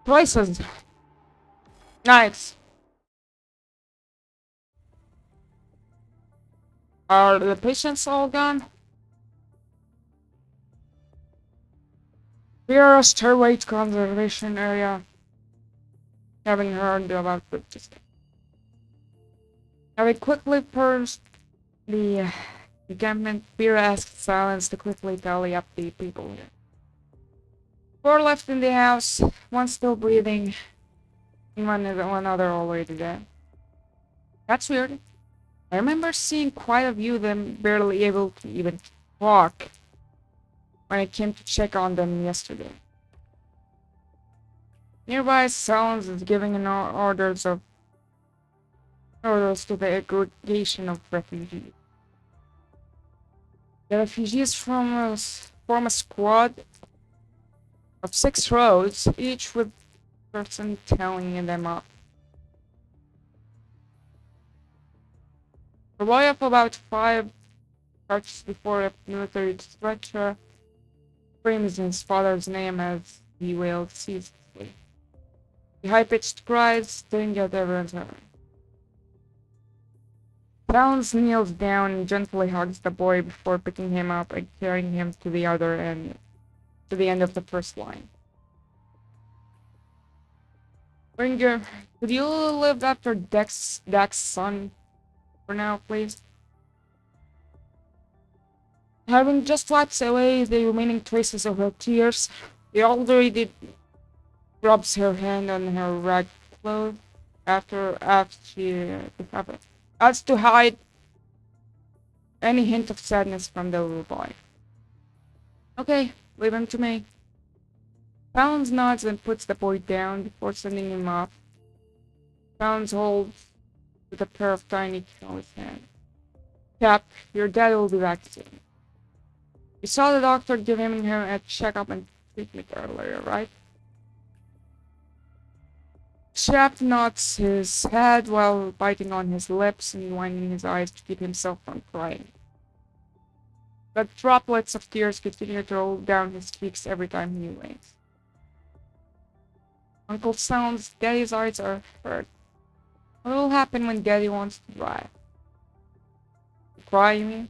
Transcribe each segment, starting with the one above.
Places. Nice. Are the patients all gone? We are a stairway to conservation area. Having heard about this. Having quickly purged the encampment, Beer asked Silence to quickly tally up the people here. 4 left in the house, 1 still breathing, and one other already dead. That's weird. I remember seeing quite a few of them barely able to even walk when I came to check on them yesterday. Nearby, Silence is giving orders to the aggregation of refugees. The refugees form a squad of 6 rows, each with a person tallying them up. A boy of about 5 crouches before a military stretcher, screams his father's name as he wails ceaselessly. The high-pitched cries sting at everyone's heart. Silence kneels down and gently hugs the boy before picking him up and carrying him to the end of the first line. Ringer, could you live after Dak's son for now, please? Having just wiped away the remaining traces of her tears, the older lady rubs her hand on her rag cloth after she as to hide any hint of sadness from the little boy. Okay, leave him to me. Pounds nods and puts the boy down before sending him off. Pounds holds with a pair of tiny claws hands. Cap, your dad will be back soon. You saw the doctor giving him a checkup and treatment earlier, right? Chap nods his head while biting on his lips and winding his eyes to keep himself from crying. But droplets of tears continue to roll down his cheeks every time he winks. Uncle Sounds, Daddy's eyes are hurt. What will happen when Daddy wants to cry? Cry, you mean?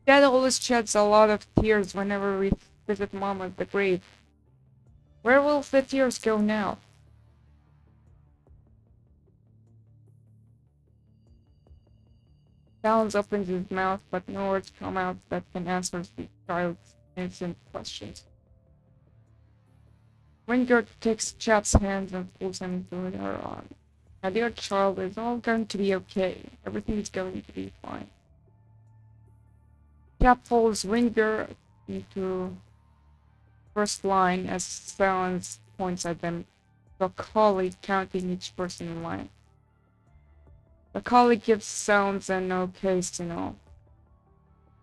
Dad always sheds a lot of tears whenever we visit Mom at the grave. Where will the tears go now? Sounds opens his mouth, but no words come out that can answer the child's innocent questions. Wingert takes Chap's hands and pulls him into her arms. My dear child, it's all going to be okay. Everything is going to be fine. Chap follows Winger into first line as Silence points at them, the colleague counting each person in line. The colleague gives Silence an okay signal.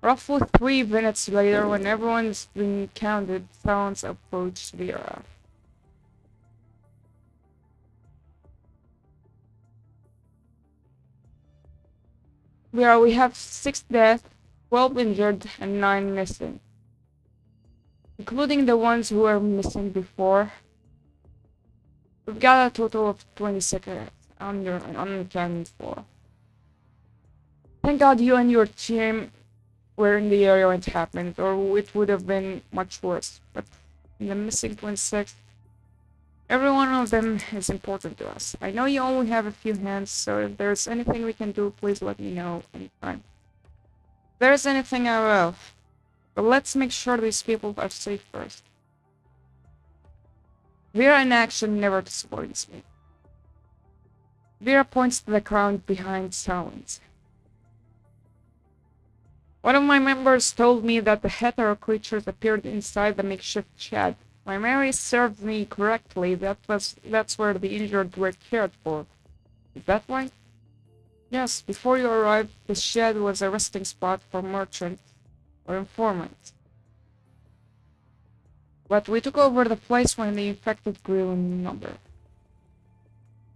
Roughly 3 minutes later, when everyone's been counted, Silence approached Vera. We have 6 deaths, 12 injured, and 9 missing. Including the ones who were missing before. We've got a total of 26 unaccounted for. Thank God you and your team were in the area when it happened, or it would have been much worse. But in the missing 26, every one of them is important to us. I know you only have a few hands, so if there's anything we can do, please let me know anytime. If there's anything, I will. But let's make sure these people are safe first. Vera in action never disappoints me. Vera points to the crowd behind Silence. One of my members told me that the hetero creatures appeared inside the makeshift shed. My memory served me correctly. That's where the injured were cared for. Is that right? Yes, before you arrived, the shed was a resting spot for merchants or informants. But we took over the place when the infected grew in number.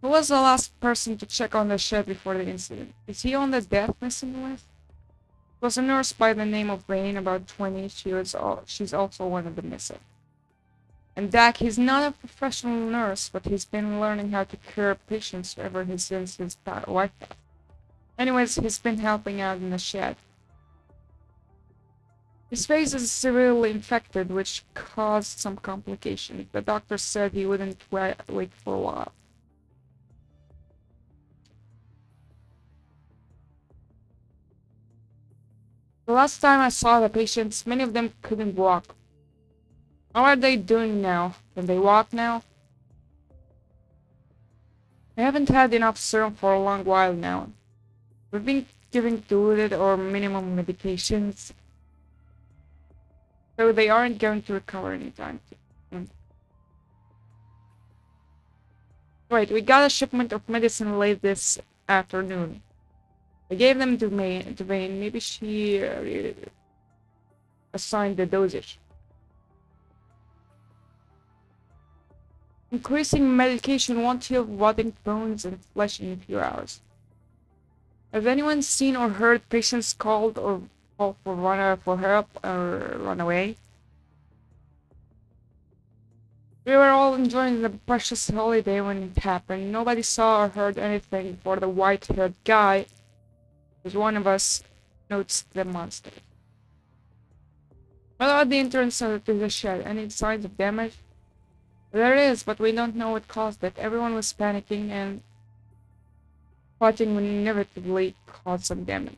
Who was the last person to check on the shed before the incident? Is he on the death missing list? It was a nurse by the name of Rain, about 20. She's also one of the missing. And Dak, he's not a professional nurse, but he's been learning how to cure patients ever since his wife died. Anyways, he's been helping out in the shed. His face is severely infected, which caused some complications. The doctor said he wouldn't wait for a while. The last time I saw the patients, many of them couldn't walk. How are they doing now? Can they walk now? I haven't had enough serum for a long while now. We've been giving diluted or minimum medications, so they aren't going to recover anytime soon. Wait, we got a shipment of medicine late this afternoon. I gave them to Vane. Maybe she assigned the dosage. Increasing medication won't heal rotting bones and flesh in a few hours. Have anyone seen or heard patients called or call for help or run away? We were all enjoying the precious holiday when it happened. Nobody saw or heard anything before the white-haired guy, who's one of us, noticed the monster. What about the entrance to the shed? Any signs of damage? There is, but we don't know what caused it. Everyone was panicking and fighting would inevitably cause some damage.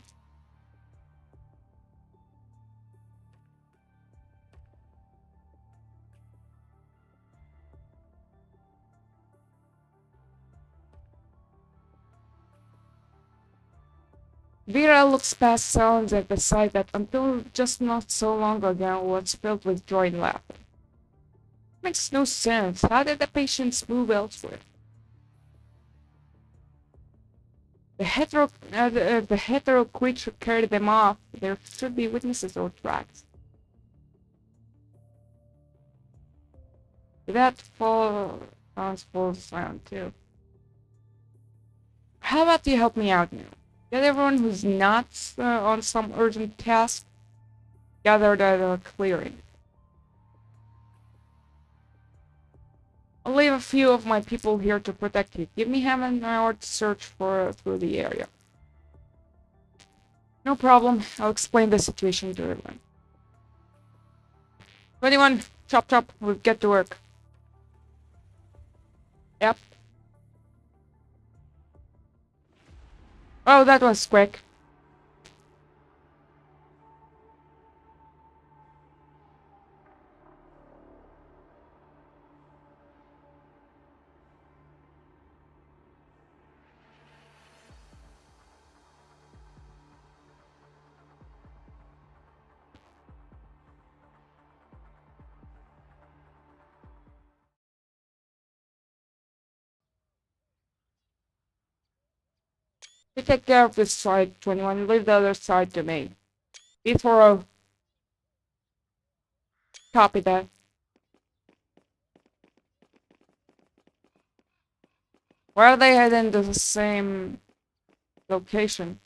Vera looks past sounds at the sight that until just not so long ago was filled with joy and laughter. Makes no sense. How did the patients move elsewhere? The hetero creature carried them off. There should be witnesses or tracks. That fall sounds full sound too. How about you help me out now? Get everyone who's not on some urgent task gathered at a clearing. I'll leave a few of my people here to protect you. Give me half an hour to search through the area. No problem. I'll explain the situation to everyone. 21, chop chop, we'll get to work. Yep. Oh, that was quick. You take care of this side, 21. Leave the other side to me. B4O. Copy that. Why are they heading to the same location?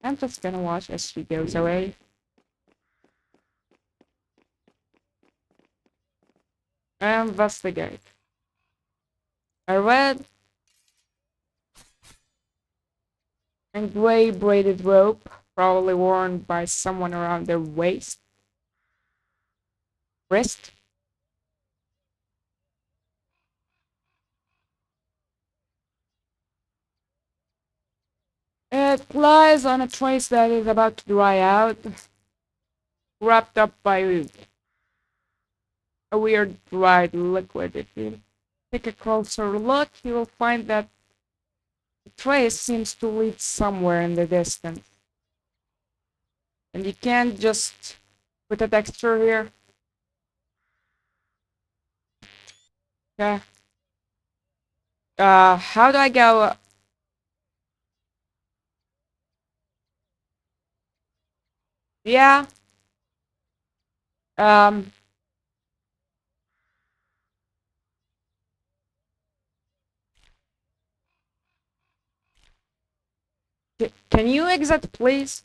I'm just gonna watch as she goes away. Investigate. A red and gray braided rope, probably worn by someone around their waist. Wrist. It lies on a trace that is about to dry out, wrapped up by a weird dried liquid. If you take a closer look, you will find that the trace seems to lead somewhere in the distance. And you can't just put a texture here. Okay. How do I go? Yeah. Um, can you exit, please?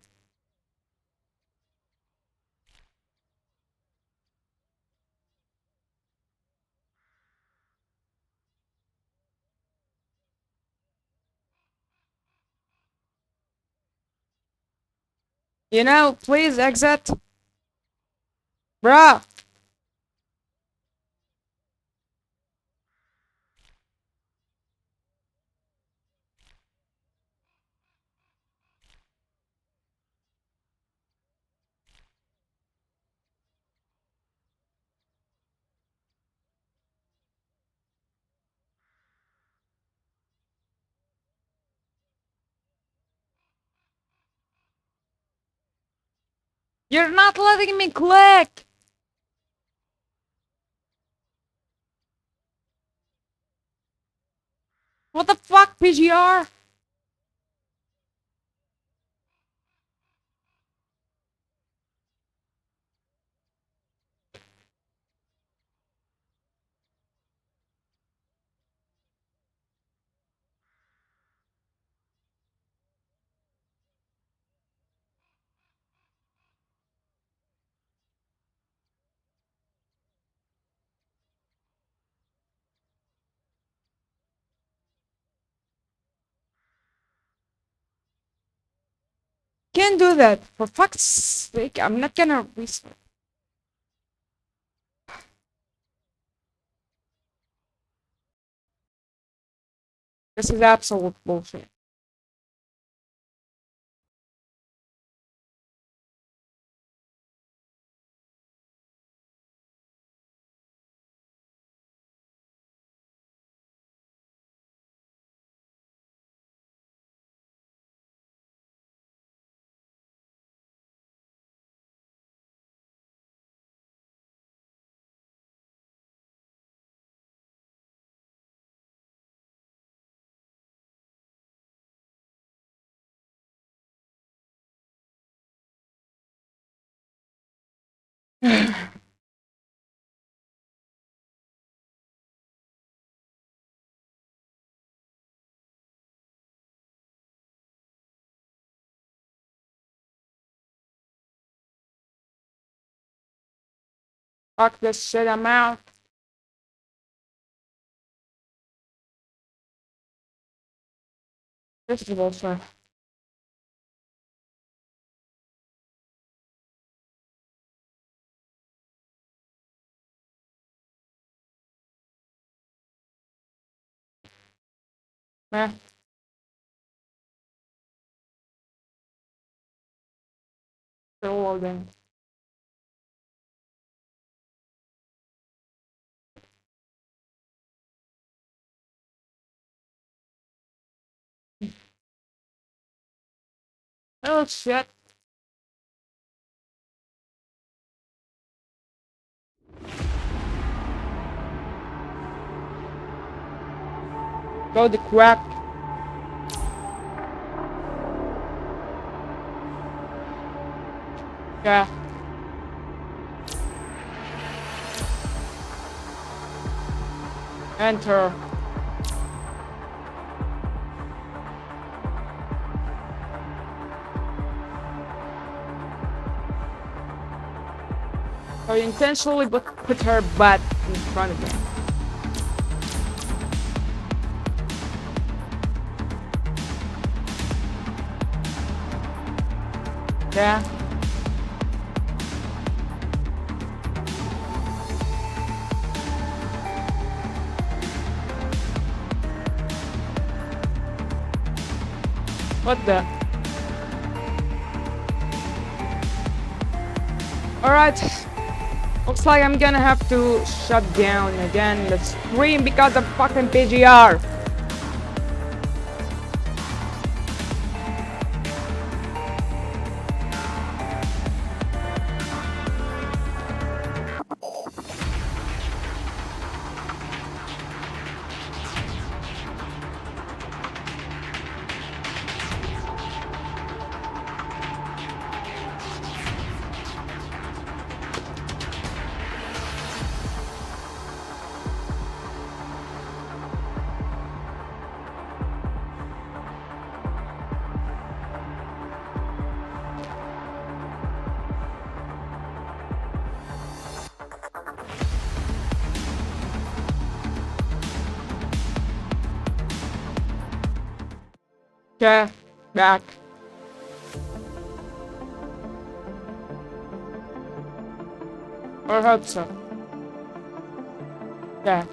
You know, please exit. Bruh. You're not letting me click. What the fuck, PGR? Can't do that. For fuck's sake, I'm not gonna restart. This is absolute bullshit. Fuck this shit, I'm out. This is bullshit. Meh. Still loading. Oh shit. Go the crap. Yeah. Enter. So you intentionally put her butt in front of him. Yeah. What the? Alright. Looks like I'm gonna have to shut down again the stream because of fucking PGR. Okay, back. Or hope so. Yeah.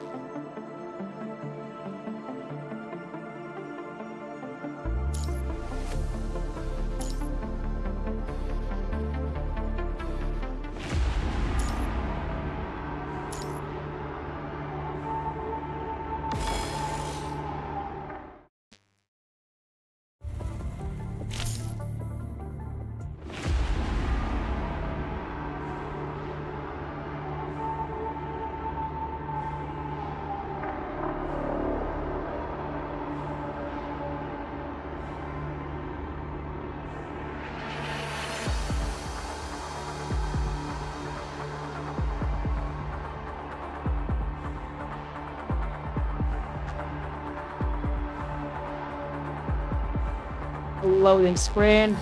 Loading screen.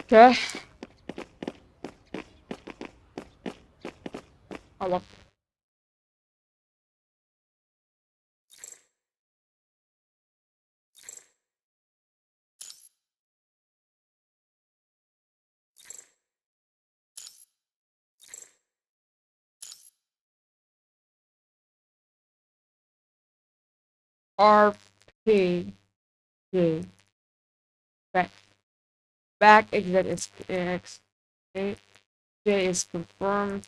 Okay. Hold up. RP. J. Back. Back exit is X. J is confirmed.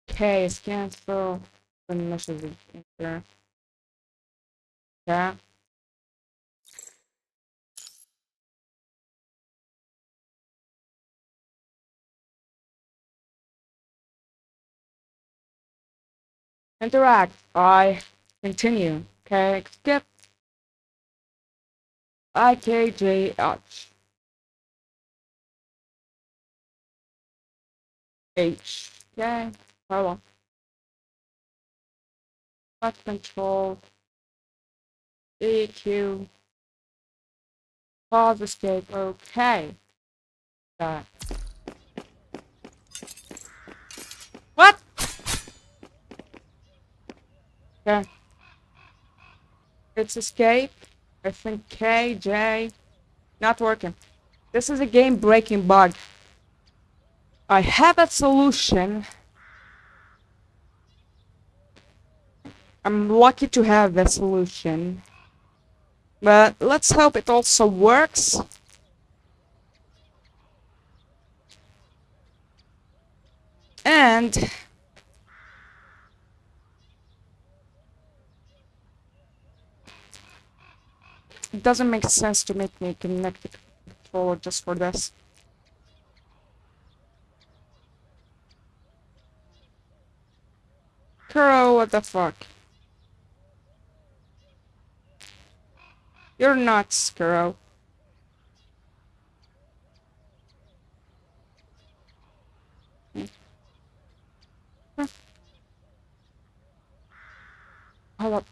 K is cancel. And message is enter. Yeah. Interact. I continue. Okay. Skip. IKJH. H. Okay. Hold on. Select control. EQ. Pause escape. Okay. That. What? Okay. It's escape. I think K, J. Not working. This is a game breaking bug. I have a solution. I'm lucky to have the solution. But let's hope it also works. And it doesn't make sense to make me connect the controller just for this. Kuro, what the fuck? You're nuts, Kuro. Hold up.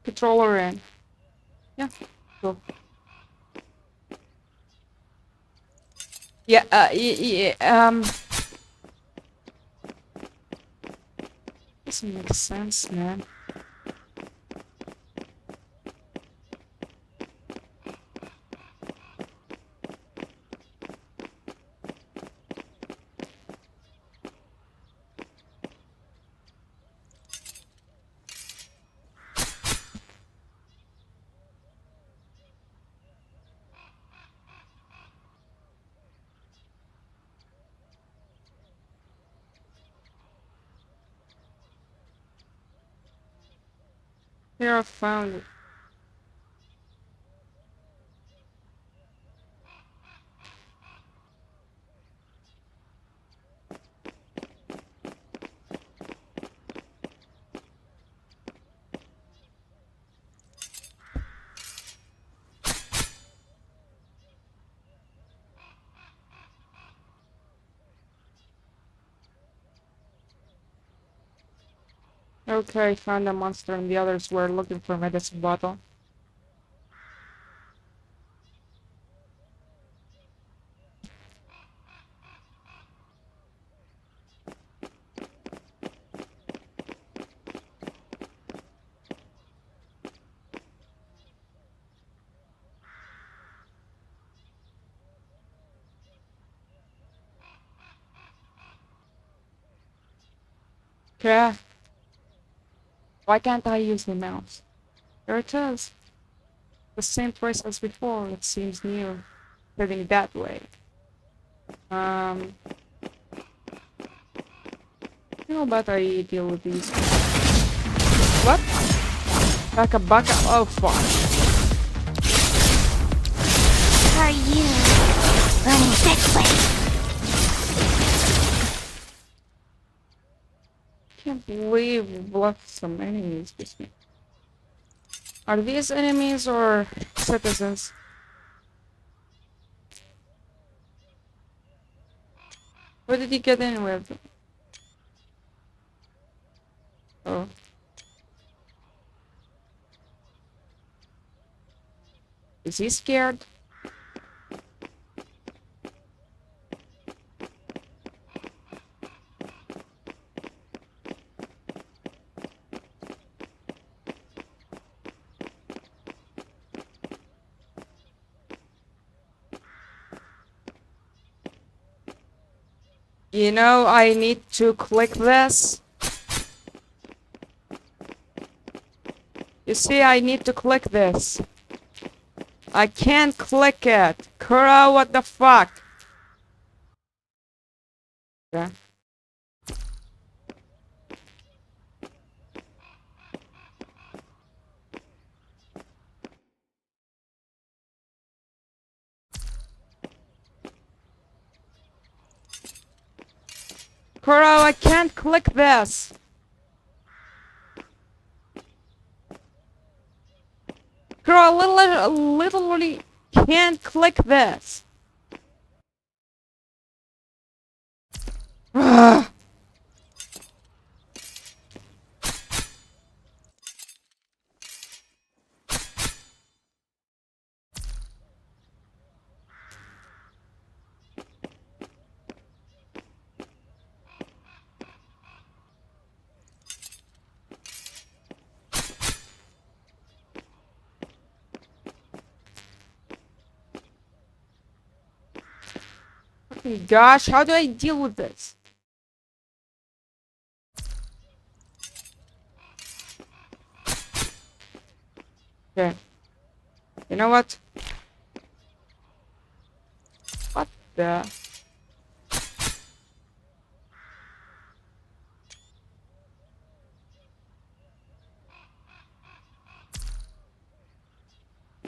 Controller in. Yeah, cool. Yeah, doesn't make sense, man. Here I found it. Okay, found a monster and the others were looking for medicine bottle. Yeah. Why can't I use the mouse? There it is. The same place as before. It seems new. Heading that way. Um. How about I deal with these? What? Baka baka. Oh fuck. Are you running this way? Can't believe we've left some enemies with me. Are these enemies or citizens? What did you get in with? Oh. Is he scared? You know, I need to click this. You see, I need to click this. I can't click it. Kura, what the fuck? Yeah. Kuro, I can't click this. Kuro, I literally can't click this. Ugh. Oh gosh, how do I deal with this? Okay. You know what? What the?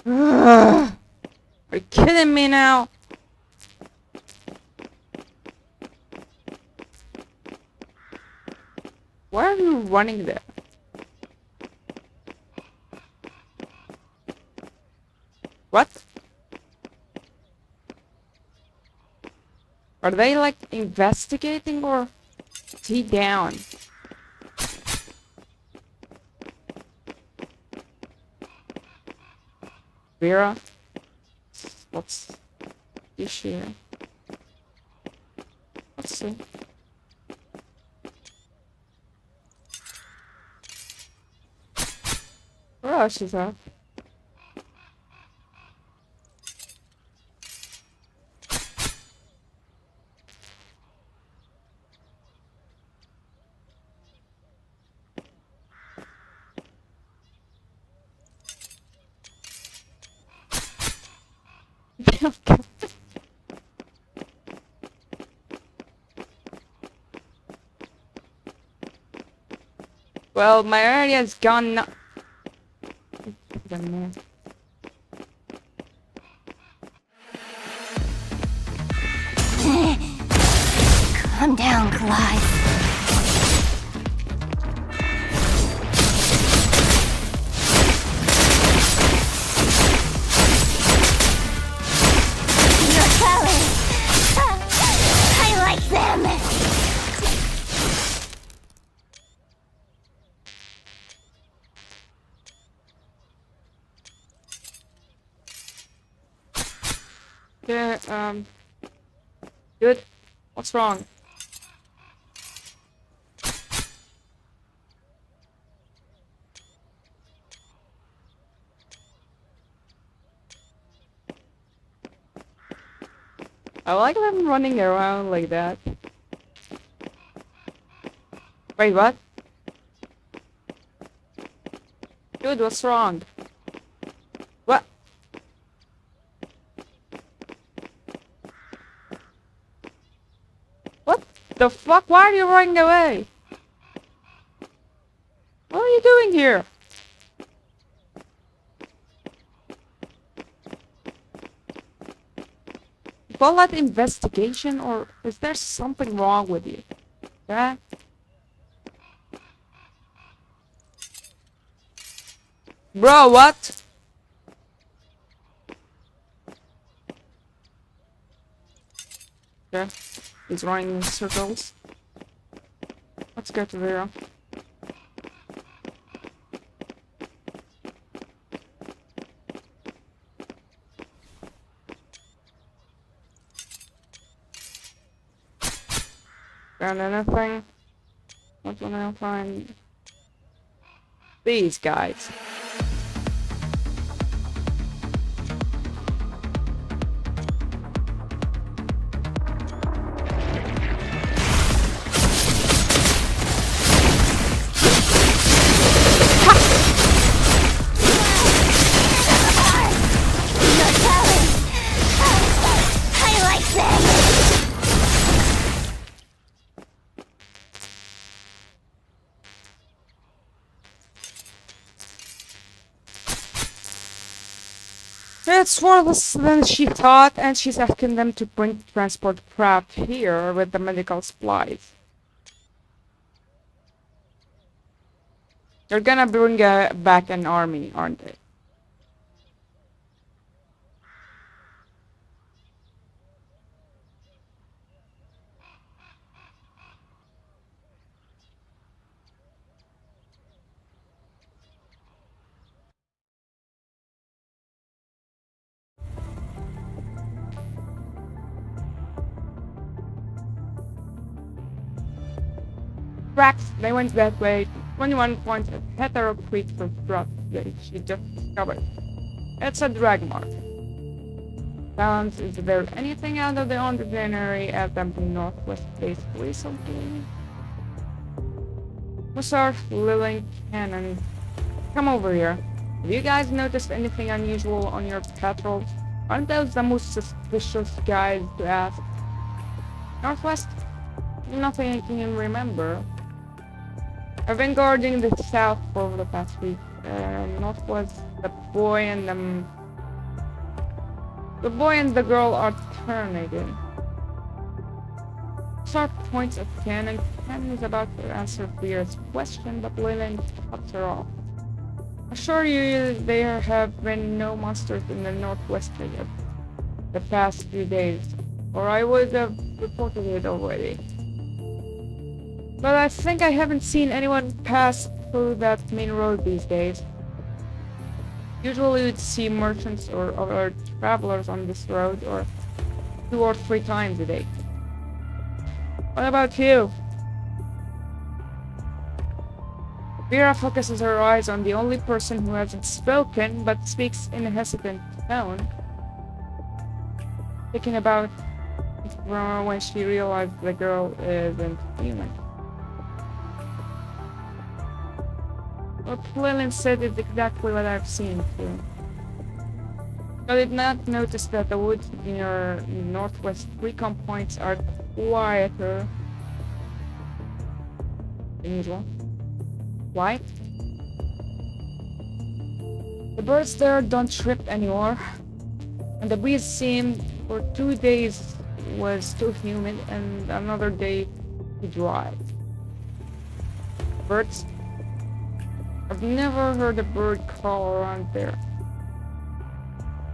Ugh. Are you kidding me now? Why are you running there? What? Are they like investigating or is he down? Vera? What's the issue? Let's see. Where else is that? Well, my area's gone now. Calm down, Clive. Your colors. I like them. Okay, dude, what's wrong? I like them running around like that. Wait, what? Dude, what's wrong? What? What the fuck? Why are you running away? What are you doing here? Call that investigation, or is there something wrong with you? Yeah? Bro, what? Yeah, he's running in circles. Let's go to Vera. Found anything? What will I find? These guys. Your talent! I like this! It's worse than she thought, and she's asking them to bring transport craft here with the medical supplies. They're gonna bring back an army, aren't they? Tracks, they went that way. 21 points at Hetero Creek for drop that she just discovered. It's a drag mark. Balance, is there anything out of the ordinary at the Northwest Base recently? Hussar, Lilling, Cannon. Come over here. Have you guys noticed anything unusual on your patrols? Aren't those the most suspicious guys to ask? Northwest? Nothing I can remember. I've been guarding the south for the past week. Northwest, the boy and the girl are turning. Sharp points at Cannon. Cannon is about to answer Fear's question, but Leland cuts her off. Assure you there have been no monsters in the Northwest the past few days, or I would have reported it already. But I think I haven't seen anyone pass through that main road these days. Usually you'd see merchants or other travelers on this road, or 2 or 3 times a day. What about you? Vera focuses her eyes on the only person who hasn't spoken but speaks in a hesitant tone, thinking about when she realized the girl isn't human. What Lillian said is exactly what I've seen too. I did not notice that the woods near Northwest recon points are quieter than usual. Why? The birds there don't trip anymore, and the breeze seemed for 2 days was too humid and another day too dry. Birds? I've never heard a bird call around there.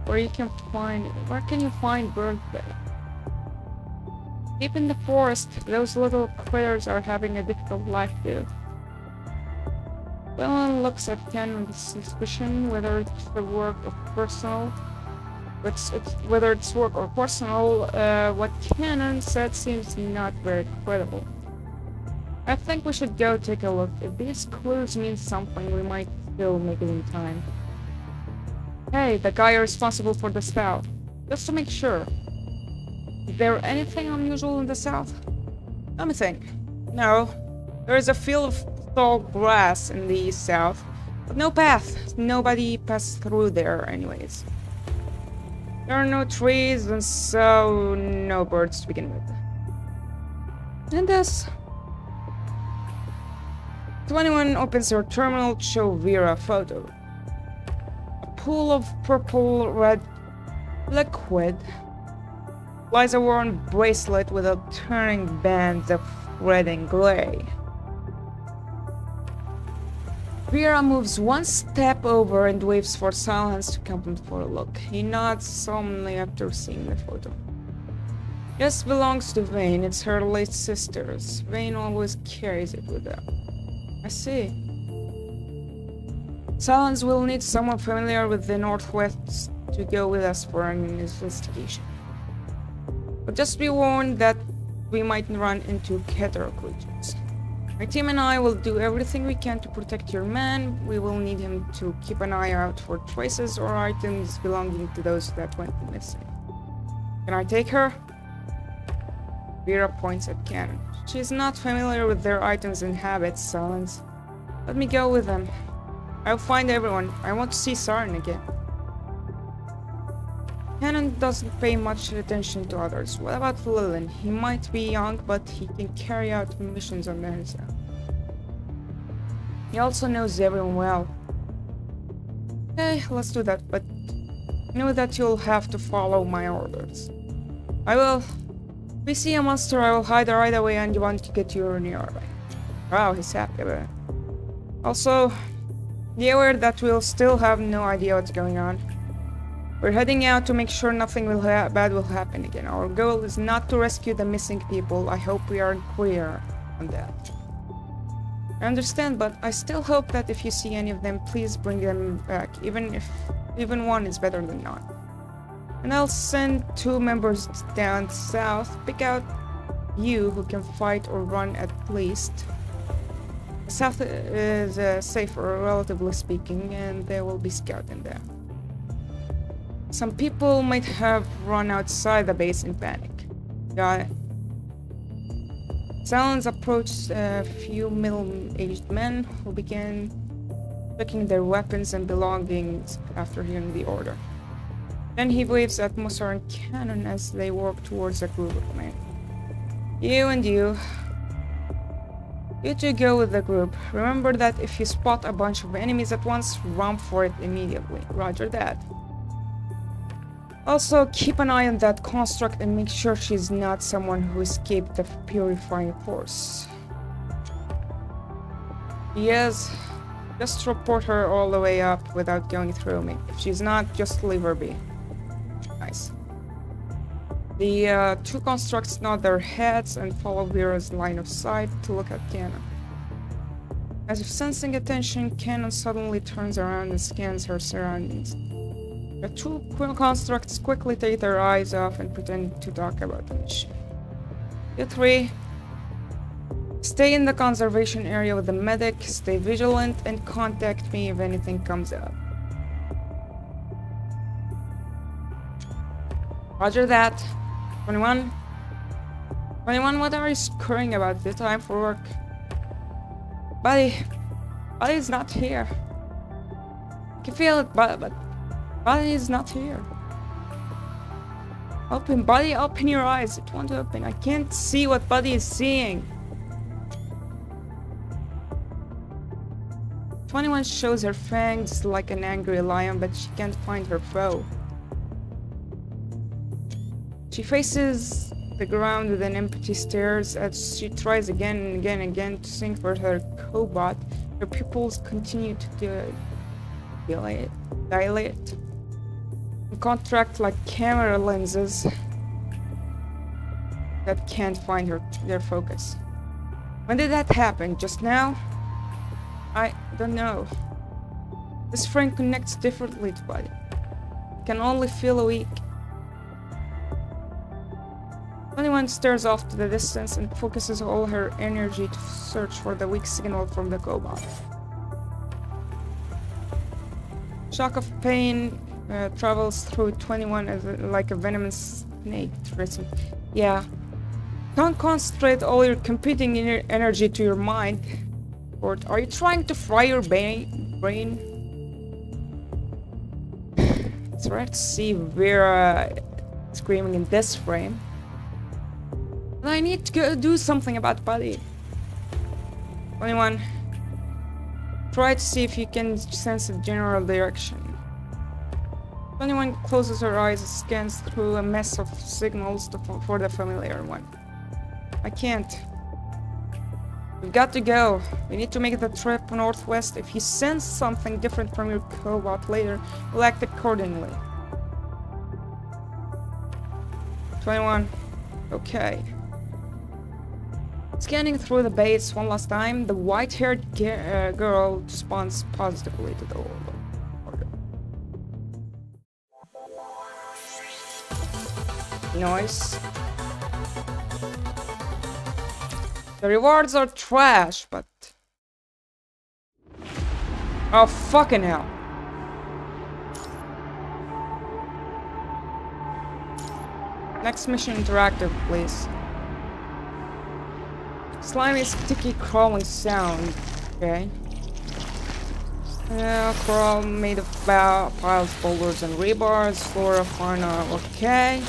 Where can you find birds there? Deep in the forest, those little critters are having a difficult life too. Wellen looks at Ken with suspicion, whether it's the work of personal Whether it's work or personal, what Cannon said seems not very credible. I think we should go take a look. If these clues mean something, we might still make it in time. Hey, the guy responsible for the south. Just to make sure. Is there anything unusual in the south? Let me think. No. There is a field of tall grass in the south, but no path. Nobody passed through there anyways. There are no trees, and so no birds to begin with. And thus, 21 opens her terminal to show Vera a photo. A pool of purple-red liquid lies a worn bracelet with alternating bands of red and gray. Vera moves one step over and waves for Silence to come for a look. He nods solemnly after seeing the photo. This belongs to Vane. It's her late sister's. Vane always carries it with her. I see. Silence will need someone familiar with the Northwest to go with us for an investigation. But just be warned that we might run into Keter creatures. My team and I will do everything we can to protect your man. We will need him to keep an eye out for traces or items belonging to those that went missing. Can I take her? Vera points at Cannon. She is not familiar with their items and habits, Silence. Let me go with them. I'll find everyone. I want to see Saren again. Cannon doesn't pay much attention to others. What about Lilin? He might be young, but he can carry out missions on his own. He also knows everyone well. Okay, let's do that, but know that you'll have to follow my orders. I will. If we see a monster, I will hide right away and you want to get you nearby. Wow, he's happy about it. Also, be aware that we'll still have no idea what's going on. We're heading out to make sure nothing bad will happen again. Our goal is not to rescue the missing people. I hope we are clear on that. I understand, but I still hope that if you see any of them, please bring them back, even one is better than none. And I'll send 2 members down south. Pick out you who can fight or run at least. The south is safer, relatively speaking, and there will be scouting there. Some people might have run outside the base in panic. Got it. Silence approached a few middle-aged men who began checking their weapons and belongings after hearing the order. Then he waves at Musar and Cannon as they walk towards a group of men. You and you. You two go with the group. Remember that if you spot a bunch of enemies at once, run for it immediately. Roger that. Also, keep an eye on that construct and make sure she's not someone who escaped the purifying force. Yes, just report her all the way up without going through me. If she's not, just leave her be. Nice. The 2 constructs nod their heads and follow Vera's line of sight to look at Cannon. As if sensing attention, Cannon suddenly turns around and scans her surroundings. The 2 constructs quickly take their eyes off and pretend to talk about the mission. You 3, stay in the conservation area with the medic, stay vigilant, and contact me if anything comes up. Roger that. 21? 21, what are you scurrying about? The time for work. Buddy's not here. I can feel it, but Buddy is not here. Open, Buddy, open your eyes. It won't open. I can't see what Buddy is seeing. 21 shows her fangs like an angry lion, but she can't find her foe. She faces the ground with an empty stares as she tries again and again and again to sync with her cobot. Her pupils continue to dilate. And contract like camera lenses that can't find their focus. When did that happen? Just now? I don't know. This frame connects differently to Buddy. can only feel weak. 21 stares off to the distance and focuses all her energy to search for the weak signal from the cobot. Shock of pain travels through 21 as like a venomous snake. Yeah. Don't concentrate all your competing energy to your mind. Or are you trying to fry your brain? It's rare to see Vera screaming in this frame. And I need to go do something about Buddy. 21. Try to see if you can sense a general direction. 21 closes her eyes and scans through a mess of signals for the familiar one. I can't. We've got to go. We need to make the trip northwest. If you sense something different from your cobot later, we'll act accordingly. 21. Okay. Scanning through the base one last time, the white-haired girl responds positively to the order. Nice. The rewards are trash, but... Oh, fucking hell. Next mission interactive, please. Slimy, sticky, crawling sound. Okay. Crawl made of piles, boulders, and rebars. Flora, fauna, okay.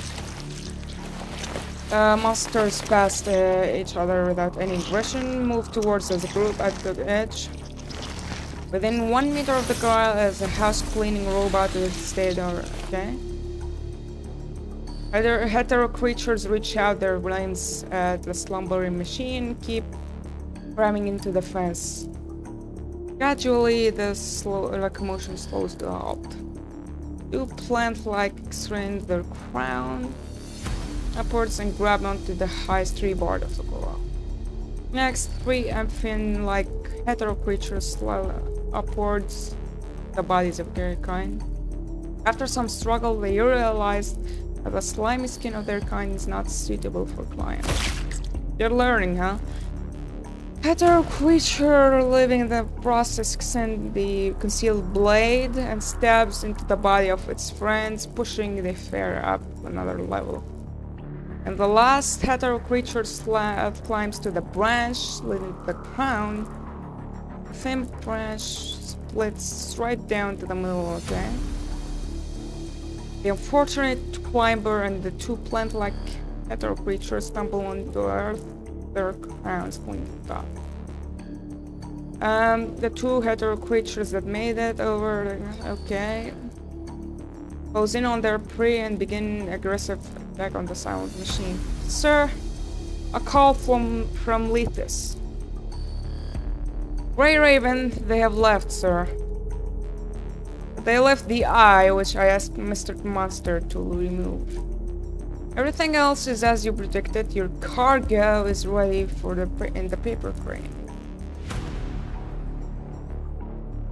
Monsters passed each other without any aggression. Move towards as a group at the edge. Within 1 meter of the girl is a house cleaning robot with stayed or okay. Other hetero creatures reach out their flames at the slumbering machine, keep ramming into the fence. Gradually, the locomotion slows to a halt. Two plant-like strain their crown upwards and grab onto the highest tree board of the corral. Next, 3 amphibian-like hetero creatures slide upwards the bodies of their kind. After some struggle, they realize that the slimy skin of their kind is not suitable for climbing. They're learning, huh? Hetero creature living in the process extends the concealed blade and stabs into the body of its friends, pushing the affair up another level. And the last hetero creature climbs to the branch, leading to the crown. The thin branch splits right down to the middle, okay? The unfortunate climber and the 2 plant-like hetero creatures stumble onto earth, their crowns pointing top. The 2 hetero creatures that made it over, okay, close in on their prey and begin aggressive attack on the silent machine. Sir, a call from Lethis. Grey Raven, they have left, sir. They left the eye, which I asked Mr. Monster to remove. Everything else is as you predicted. Your cargo is ready for in the paper crane.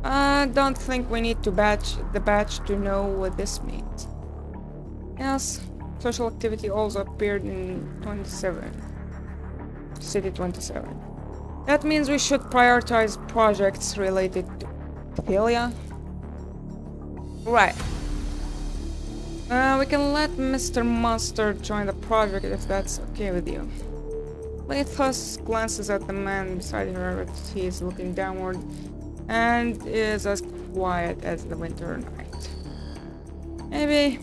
I don't think we need to batch the batch to know what this means. Yes, social activity also appeared in 27. City 27. That means we should prioritize projects related to Thelia. Right. We can let Mr. Monster join the project if that's okay with you. Lethus glances at the man beside her as he is looking downward and is as quiet as the winter night. Maybe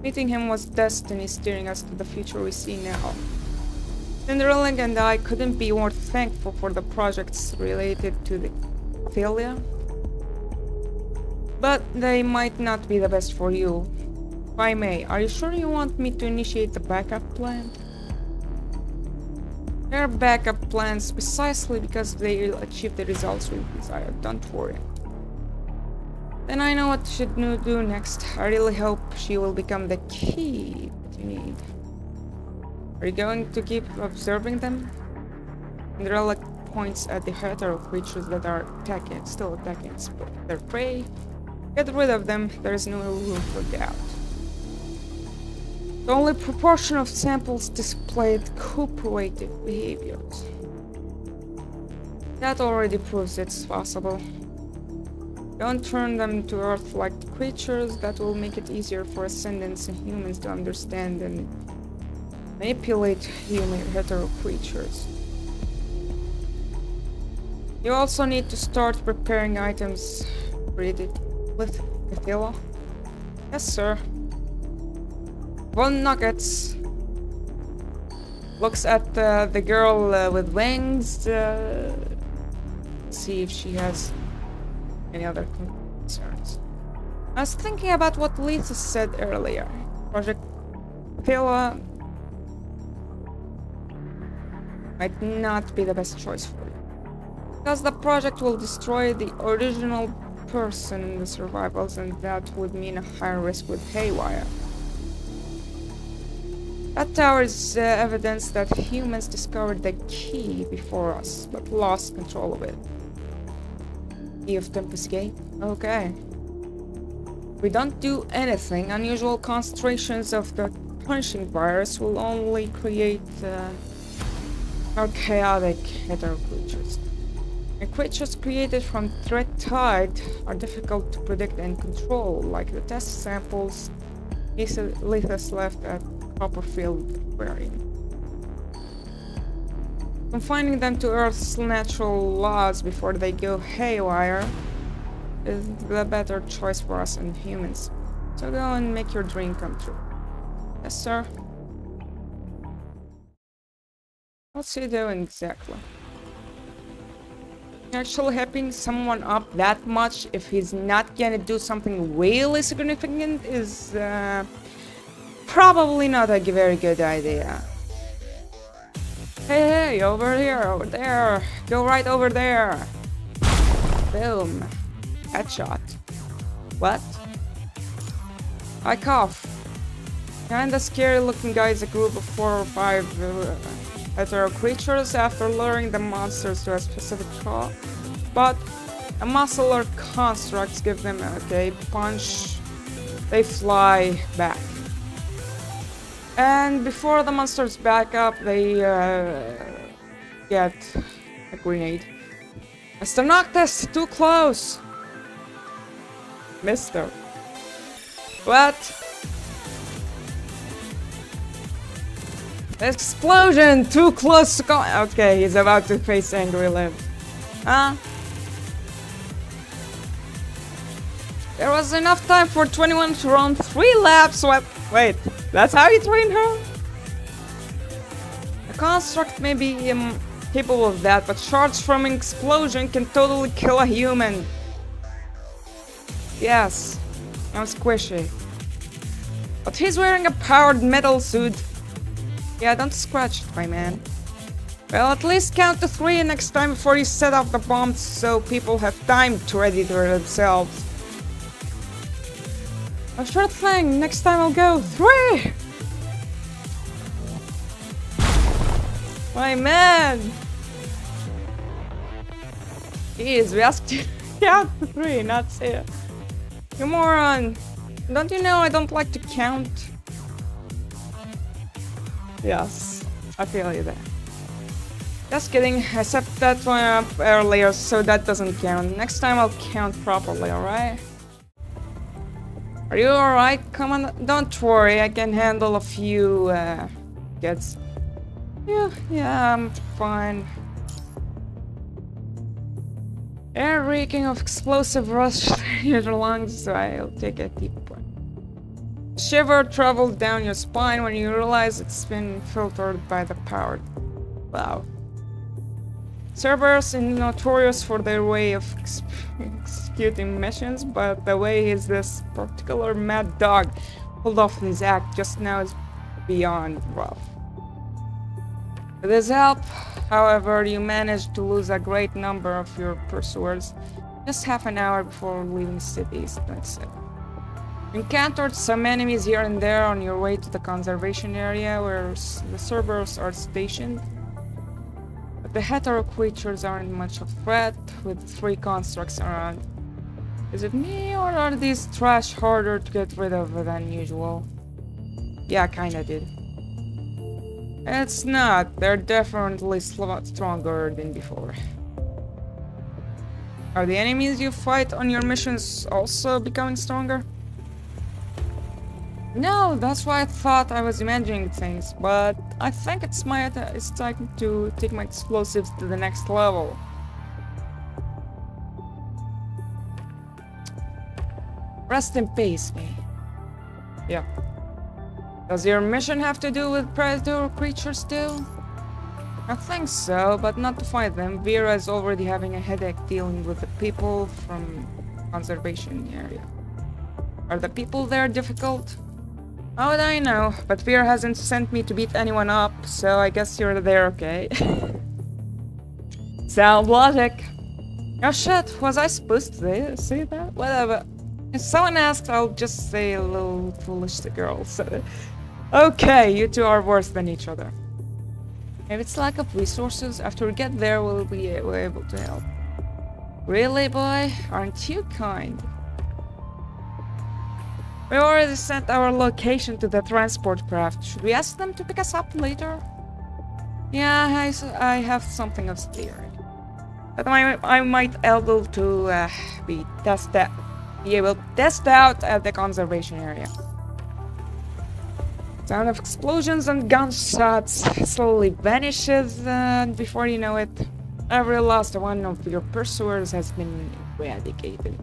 meeting him was destiny steering us to the future we see now. Cinderella and I couldn't be more thankful for the projects related to the Thelia. But they might not be the best for you. If I may, are you sure you want me to initiate the backup plan? There are backup plans precisely because they achieve the results we desire, don't worry. Then I know what you should do next. I really hope she will become the key that you need. Are you going to keep observing them? Cinderella points at the hetero creatures that are still attacking their prey. Get rid of them, there is no room for doubt. The only proportion of samples displayed cooperative behaviors. That already proves it's possible. Don't turn them to Earth-like creatures. That will make it easier for Ascendants and humans to understand and manipulate human hetero creatures. You also need to start preparing items. Read it with Attila. Yes, sir. 1 nuggets. Looks at the girl with wings. See if she has any other concerns. I was thinking about what Lisa said earlier. Project Attila might not be the best choice for you. Because the project will destroy the original person in the survivals, and that would mean a higher risk with Haywire. That tower is evidence that humans discovered the key before us, but lost control of it. Key of Tempest Gate? Okay. If we don't do anything, unusual concentrations of the punishing virus will only create more chaotic hetero creatures. And creatures created from threat tide are difficult to predict and control, like the test samples Lithas left at Copperfield Aquarium. Confining them to Earth's natural laws before they go haywire is the better choice for us and humans. So go and make your dream come true. Yes, sir. What's he doing exactly? Actually hyping someone up that much if he's not gonna do something really significant is probably not a very good idea. Hey, over here, over there. Go right over there. Boom. Headshot. What? I cough. Kinda scary looking guys, a group of 4 or 5 hetero creatures after luring the monsters to a specific spot. But a muscle or constructs give them a punch. They fly back. And before the monsters back up, they get a grenade. Mr. Noctis, too close! Mister. What? Explosion! Too close to go. Okay, he's about to face Angry Liv. Huh? There was enough time for 21 to run 3 laps. What? Wait, that's how you train her? A construct may be capable of that, but shards from an explosion can totally kill a human. Yes, I'm squishy. But he's wearing a powered metal suit. Yeah, don't scratch it, my man. Well, at least count to 3 next time before you set off the bombs so people have time to ready themselves. A sure thing, next time I'll go 3! My man! Jeez, we asked you to count to 3, not say it. You moron! Don't you know I don't like to count? Yes, I feel you there. Just kidding, I set that one up earlier, so that doesn't count. Next time I'll count properly, alright? Are you alright? Come on, don't worry, I can handle a few, kids. Yeah, I'm fine. Air reeking of explosive rush in your lungs, so I'll take a deep breath. Shiver travels down your spine when you realize it's been filtered by the power. Wow. Cerberus is notorious for their way of executing missions, but the way this particular mad dog pulled off his act just now is beyond rough. With his help, however, you managed to lose a great number of your pursuers just half an hour before leaving cities. That's it. You encountered some enemies here and there on your way to the conservation area where the Cerberus are stationed. But the hetero creatures aren't much of a threat, with 3 constructs around. Is it me, or are these trash harder to get rid of than usual? Yeah, kinda did. It's not. They're definitely stronger than before. Are the enemies you fight on your missions also becoming stronger? No, that's why I thought I was imagining things, but I think it's time to take my explosives to the next level. Rest in peace, me. Yeah. Does your mission have to do with predator creatures too? I think so, but not to fight them. Vera is already having a headache dealing with the people from conservation area. Are the people there difficult? How would I know? But Vera hasn't sent me to beat anyone up, so I guess you're there, okay? Sound logic. Oh shit, was I supposed to say that? Whatever. If someone asks, I'll just say a little foolish to girls. So. Okay, you two are worse than each other. If it's lack of resources, after we get there, we'll be able to help. Really, boy? Aren't you kind? We already sent our location to the transport craft. Should we ask them to pick us up later? Yeah, I have something of steering. But I might able to be able to test out at the conservation area. Sound of explosions and gunshots slowly vanishes, and before you know it, every last one of your pursuers has been eradicated.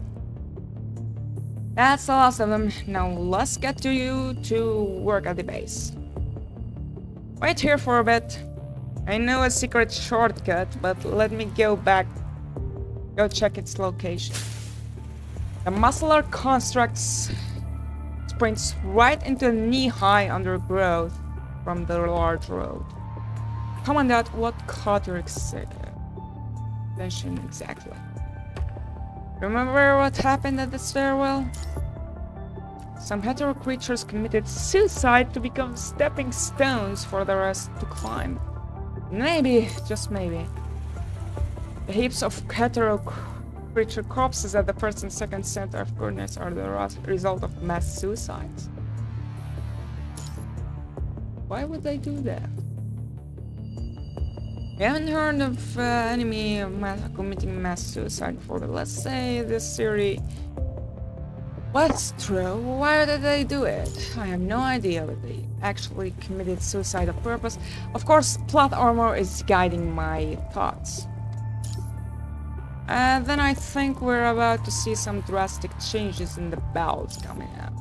That's the last of them. Now let's get to you to work at the base. Wait here for a bit. I know a secret shortcut, but let me go check its location. The muscular constructs sprints right into knee-high undergrowth from the large road. Commandant, what caught your attention exactly? Remember what happened at the stairwell? Some hetero creatures committed suicide to become stepping stones for the rest to climb. Maybe, just maybe, the heaps of hetero creature corpses at the first and second center of coordinates are the result of mass suicides. Why would they do that? We haven't heard of enemy committing mass suicide before. Let's say this theory was true. Why did they do it? I have no idea, but they actually committed suicide on purpose. Of course, plot armor is guiding my thoughts. Then I think we're about to see some drastic changes in the battles coming up.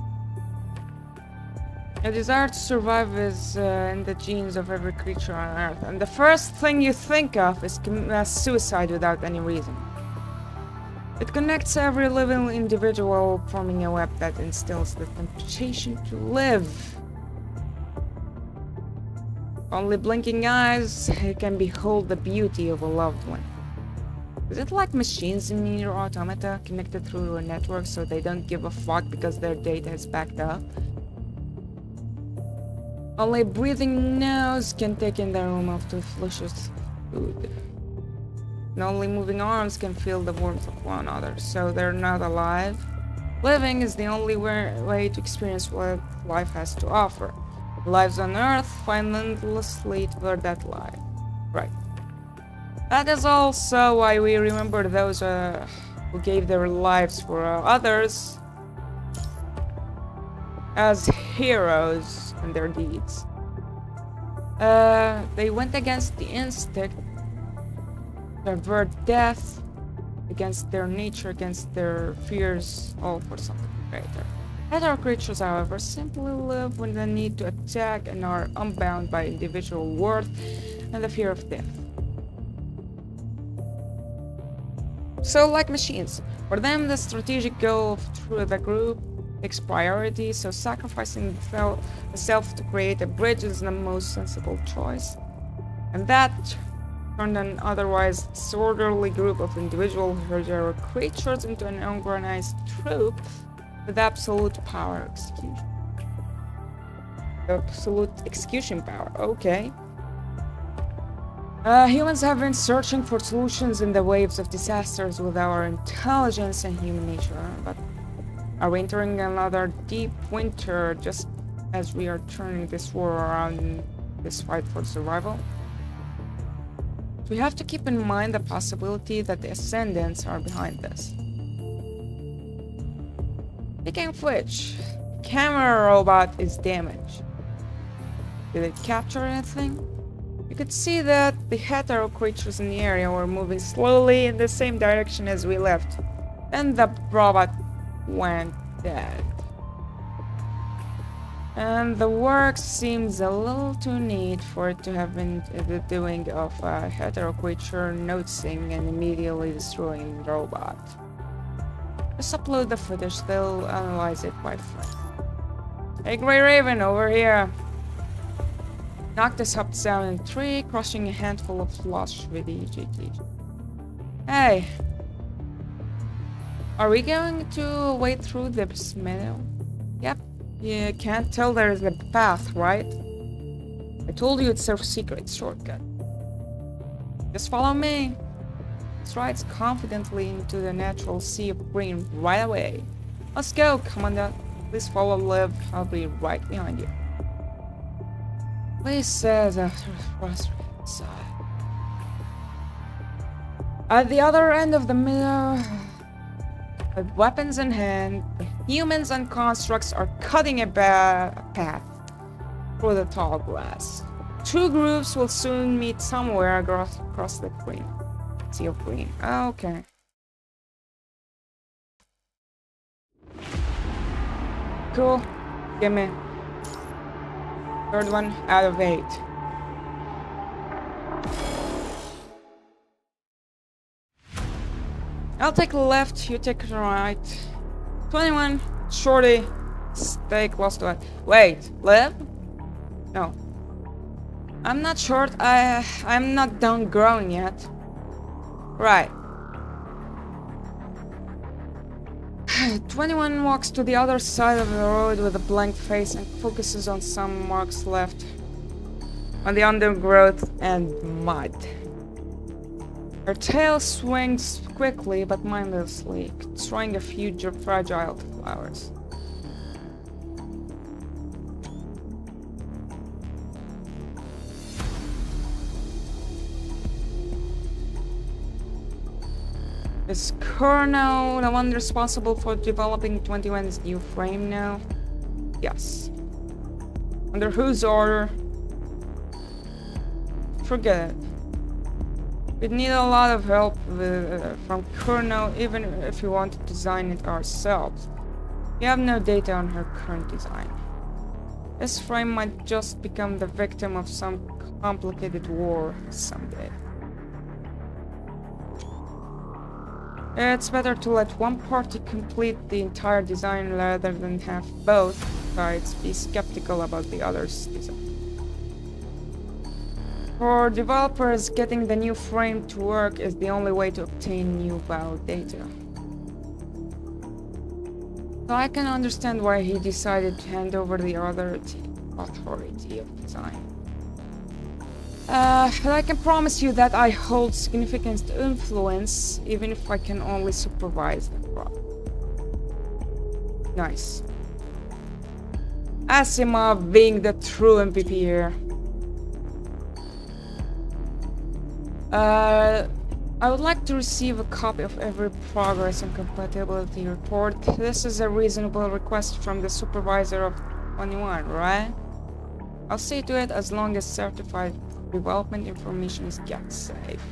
A desire to survive is in the genes of every creature on Earth, and the first thing you think of is mass suicide without any reason. It connects every living individual, forming a web that instills the temptation to live. Only blinking eyes can behold the beauty of a loved one. Is it like machines in Nier Automata connected through a network so they don't give a fuck because their data is backed up? Only a breathing nose can take in the aroma of delicious food. And only moving arms can feel the warmth of one another, so they're not alive. Living is the only way to experience what life has to offer. Lives on Earth find endlessly toward that life. Right. That is also why we remember those who gave their lives for others as heroes in their deeds. They went against the instinct to avert death, against their nature, against their fears, all for something greater. Other creatures, however, simply live with the need to attack and are unbound by individual worth and the fear of death. So, like machines, for them the strategic goal through the group takes priority, so sacrificing the self to create a bridge is the most sensible choice. And that turned an otherwise disorderly group of individual hero creatures into an organized troop with absolute execution power, okay. Humans have been searching for solutions in the waves of disasters with our intelligence and human nature, but are we entering another deep winter just as we are turning this war around in this fight for survival? We have to keep in mind the possibility that the Ascendants are behind this. Speaking of which, the camera robot is damaged. Did it capture anything? You could see that the hetero creatures in the area were moving slowly in the same direction as we left. Then the robot went dead. And the work seems a little too neat for it to have been the doing of a hetero creature noticing and immediately destroying the robot. Just upload the footage, they'll analyze it quite fast. Hey, Grey Raven, over here! Noctis hopped down in a tree, crushing a handful of slush with EGT. Hey! Are we going to wade through this meadow? Yep. You can't tell there's a path, right? I told you it's a secret shortcut. Just follow me. Strides confidently into the natural sea of green right away. Let's go, Commandant. Please follow Liv. I'll be right behind you. Please says after a frustrated sigh. At the other end of the meadow, with weapons in hand, the humans and constructs are cutting a path through the tall grass. Two groups will soon meet somewhere across the green. Sea of green. Okay. Cool. Gimme. Third one out of 8. I'll take the left, you take the right. 21, shorty. Stay close to it. Wait, Liv? No. I'm not short, I'm not done growing yet. Right. 21 walks to the other side of the road with a blank face and focuses on some marks left on the undergrowth and mud. Her tail swings quickly but mindlessly, destroying a few fragile flowers. Is Colonel the one responsible for developing 21's new frame now? Yes. Under whose order? Forget it. We'd need a lot of help from Colonel, even if we want to design it ourselves. We have no data on her current design. This frame might just become the victim of some complicated war someday. It's better to let one party complete the entire design rather than have both sides be skeptical about the other's design. For developers, getting the new frame to work is the only way to obtain new valid data. So I can understand why he decided to hand over the authority of design. But I can promise you that I hold significant influence, even if I can only supervise the project. Nice. Asimov being the true MVP here. I would like to receive a copy of every progress and compatibility report. This is a reasonable request from the supervisor of 21, right? I'll see to it as long as certified development information is kept safe.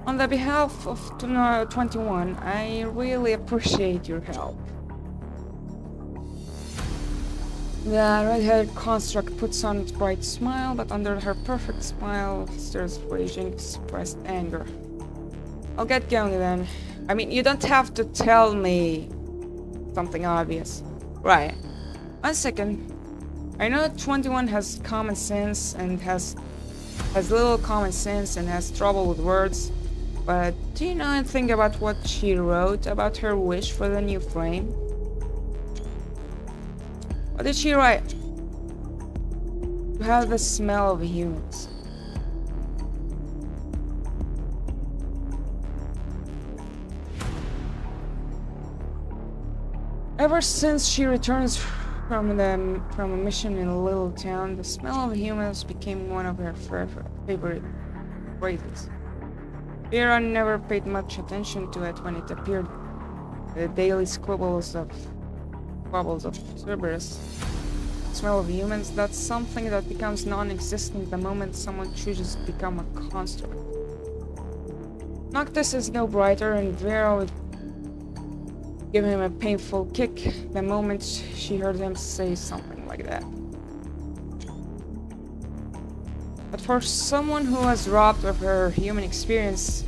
On the behalf of 21, I really appreciate your help. The red-haired construct puts on its bright smile, but under her perfect smile stirs raging, suppressed anger. I'll get going then. I mean, you don't have to tell me something obvious. Right. 1 second. I know 21 has common sense and has little common sense and has trouble with words, but do you know anything about what she wrote about her wish for the new frame? What did she write? To have the smell of humans. Ever since she returns from a mission in a little town, the smell of humans became one of her favorite phrases. Vera never paid much attention to it when it appeared. The daily squabbles of Cerberus. Smell of humans, that's something that becomes non-existent the moment someone chooses to become a construct. Noctis is no brighter, and Vera would give him a painful kick the moment she heard him say something like that. But for someone who was robbed of her human experience,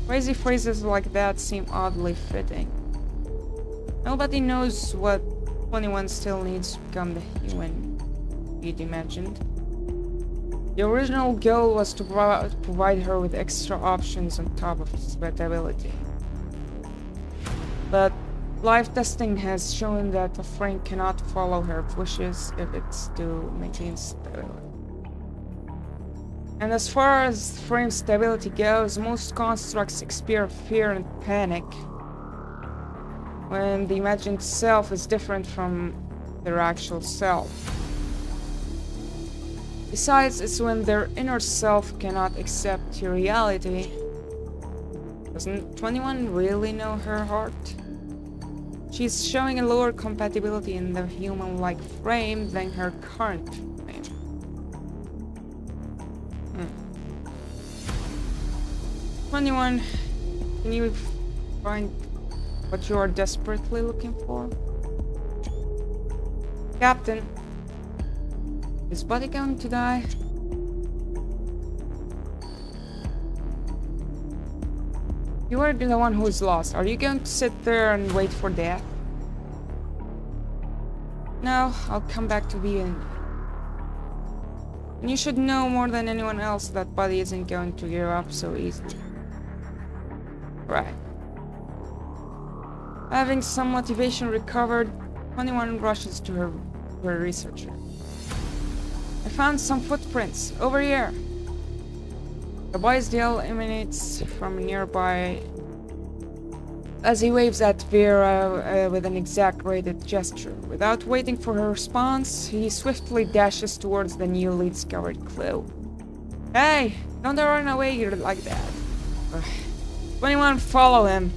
crazy phrases like that seem oddly fitting. Nobody knows what 21 still needs to become the human he'd imagined. The original goal was to provide her with extra options on top of sweatability. But life testing has shown that a frame cannot follow her wishes if it's to maintain stability. And as far as frame stability goes, most constructs experience fear and panic when the imagined self is different from their actual self. Besides, it's when their inner self cannot accept reality. Doesn't 21 really know her heart? She's showing a lower compatibility in the human-like frame than her current frame. 21, can you find what you are desperately looking for? Captain, is Buddy going to die? You are the one who is lost. Are you going to sit there and wait for death? No, I'll come back to be in. And you should know more than anyone else that Buddy isn't going to give up so easily. Right. Having some motivation recovered, 21 rushes to her researcher. I found some footprints over here. The boy's yell emanates from nearby as he waves at Vera with an exaggerated gesture. Without waiting for her response, he swiftly dashes towards the newly discovered clue. Hey, don't run away like that. 21, follow him.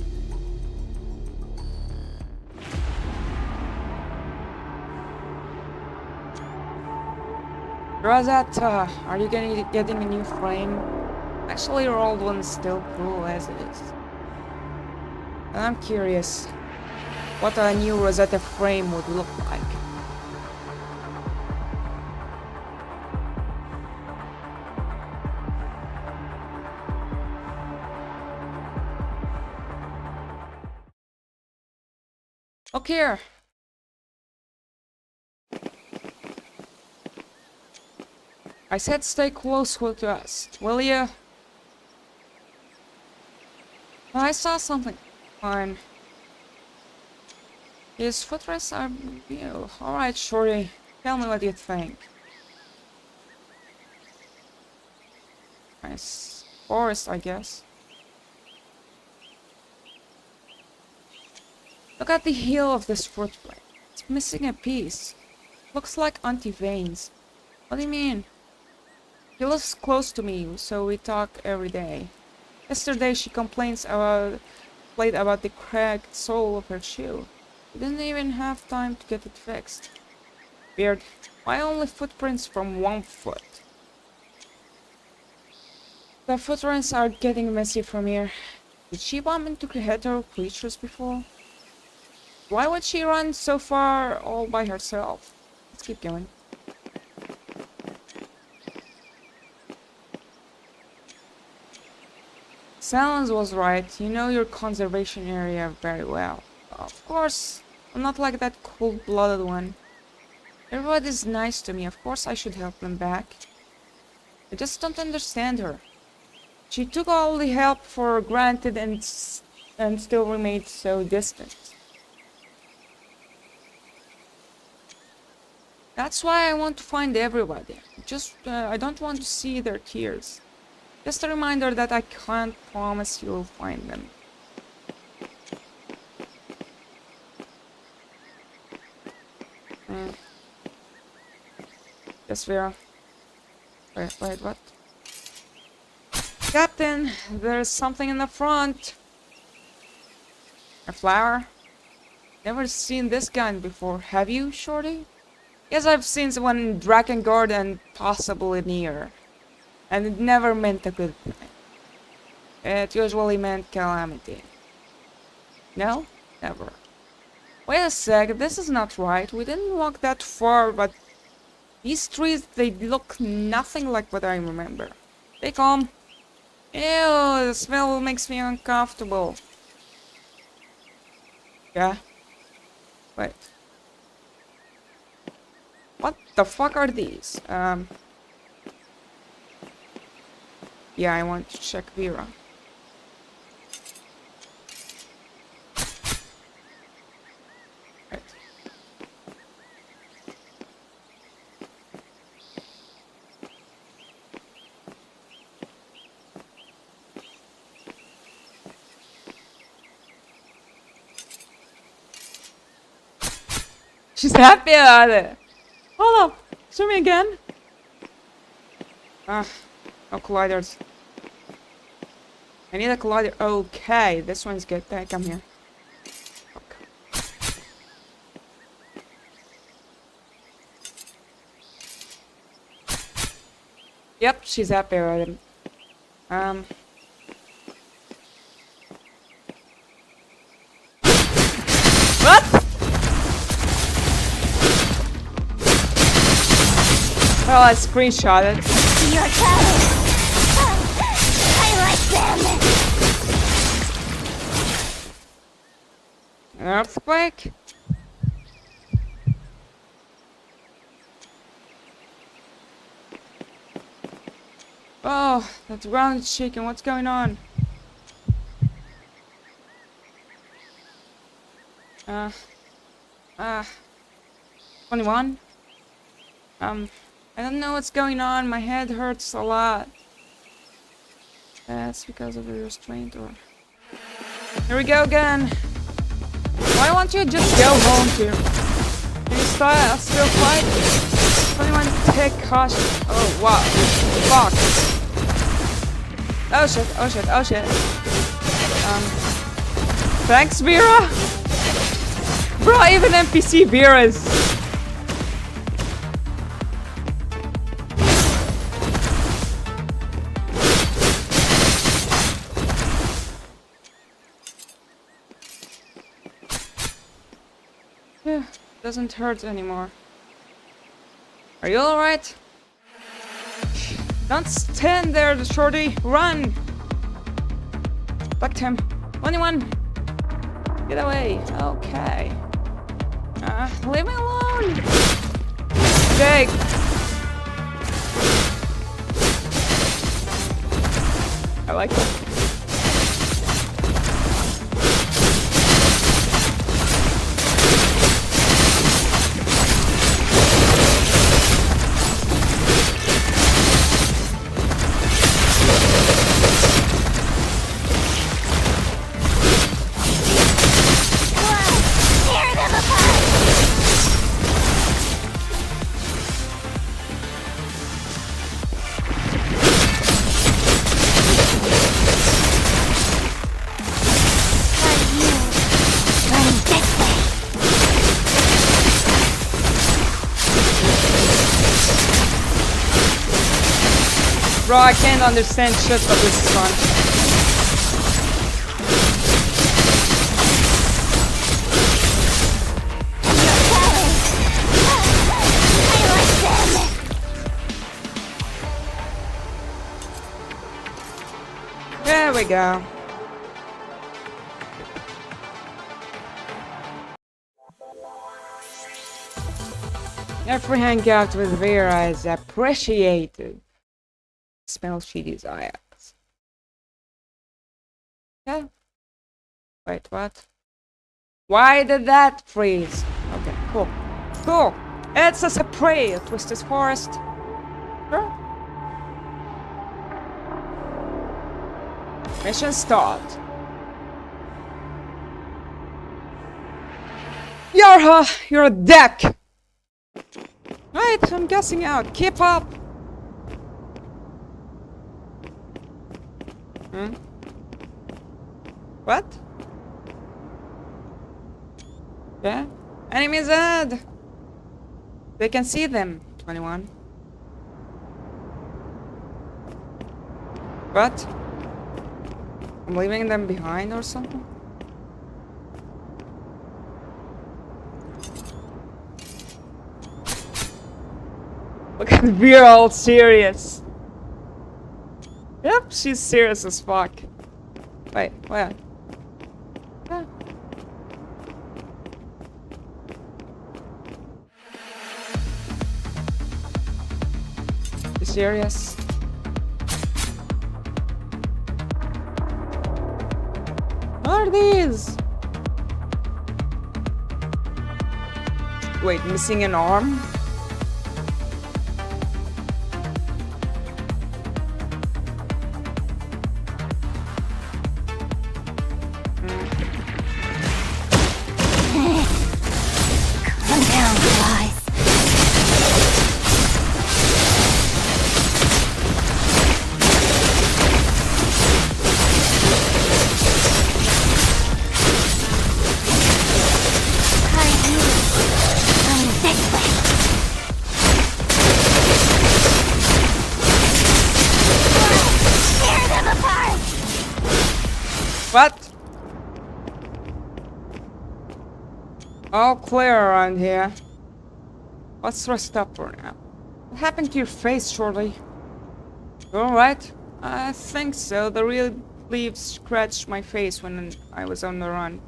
Rosetta, are you getting a new frame? Actually, your old one's still cool as it is. And I'm curious what a new Rosetta frame would look like. Look here. I said stay close to us, will you? I saw something. Fine. His footprints are new. Alright, shorty. Tell me what you think. Nice forest, I guess. Look at the heel of this footprint. It's missing a piece. Looks like anti-veins. What do you mean? She lives close to me, so we talk every day. Yesterday she complained about the cracked sole of her shoe. We didn't even have time to get it fixed. Weird. Why only footprints from one foot? The footprints are getting messy from here. Did she bump into hetero creatures before? Why would she run so far all by herself? Let's keep going. Silence was right. You know your conservation area very well. Of course, I'm not like that cold-blooded one. Everybody's nice to me. Of course I should help them back. I just don't understand her. She took all the help for granted and still remained so distant. That's why I want to find everybody. I don't want to see their tears. Just a reminder that I can't promise you'll find them. Yes, Vera. Wait, what? Captain, there's something in the front. A flower? Never seen this gun before. Have you, Shorty? Yes, I've seen one in Drakengard and possibly near. And it never meant a good thing. It usually meant calamity. No? Never. Wait a sec, this is not right. We didn't walk that far, but these trees, they look nothing like what I remember. Stay calm. Ew, the smell makes me uncomfortable. Yeah? Wait. What the fuck are these? Yeah, I want to check Vera. Right. She's happy about it. Hold up. Show me again. No colliders. I need a collider. Okay, this one's good. Okay, come here. Okay. Yep, she's happy about it. What? Well, I screenshot it. You're telling. I like them. An earthquake? Oh, that ground is shaking. What's going on? 21? I don't know what's going on. My head hurts a lot. That's because of the restraint, or... Here we go again. Why won't you just go home, too? Can you still fight? 21, take caution. Oh, wow. Fuck. Oh shit, oh shit, oh shit. Thanks, Vera? Bro, even NPC Vera is... doesn't hurt anymore. Are you alright? Don't stand there, Shorty. Run! Back to him. 21! Get away. Okay. Leave me alone! Jake! I like that. Bro, I can't understand shit, but this is fun. There we go. Every hangout with Vera is appreciated. Smell she desires. Yeah. Wait, what? Why did that freeze? Okay, cool. Cool! It's a spray! Twisted Forest. Sure. Mission start. Yarha, you're a deck! Hey, Wait, I'm guessing out. Keep up. Hmm? What? Yeah? Enemies ahead! They can see them, 21. What? I'm leaving them behind or something? Look at we're all serious. Yep, she's serious as fuck. Wait, what? Yeah. You serious? What are these? Wait, missing an arm? Calm down, guys. What? All clear around here. Let's rest up for now. What happened to your face, Shorty? You alright? I think so. The real leaves scratched my face when I was on the run.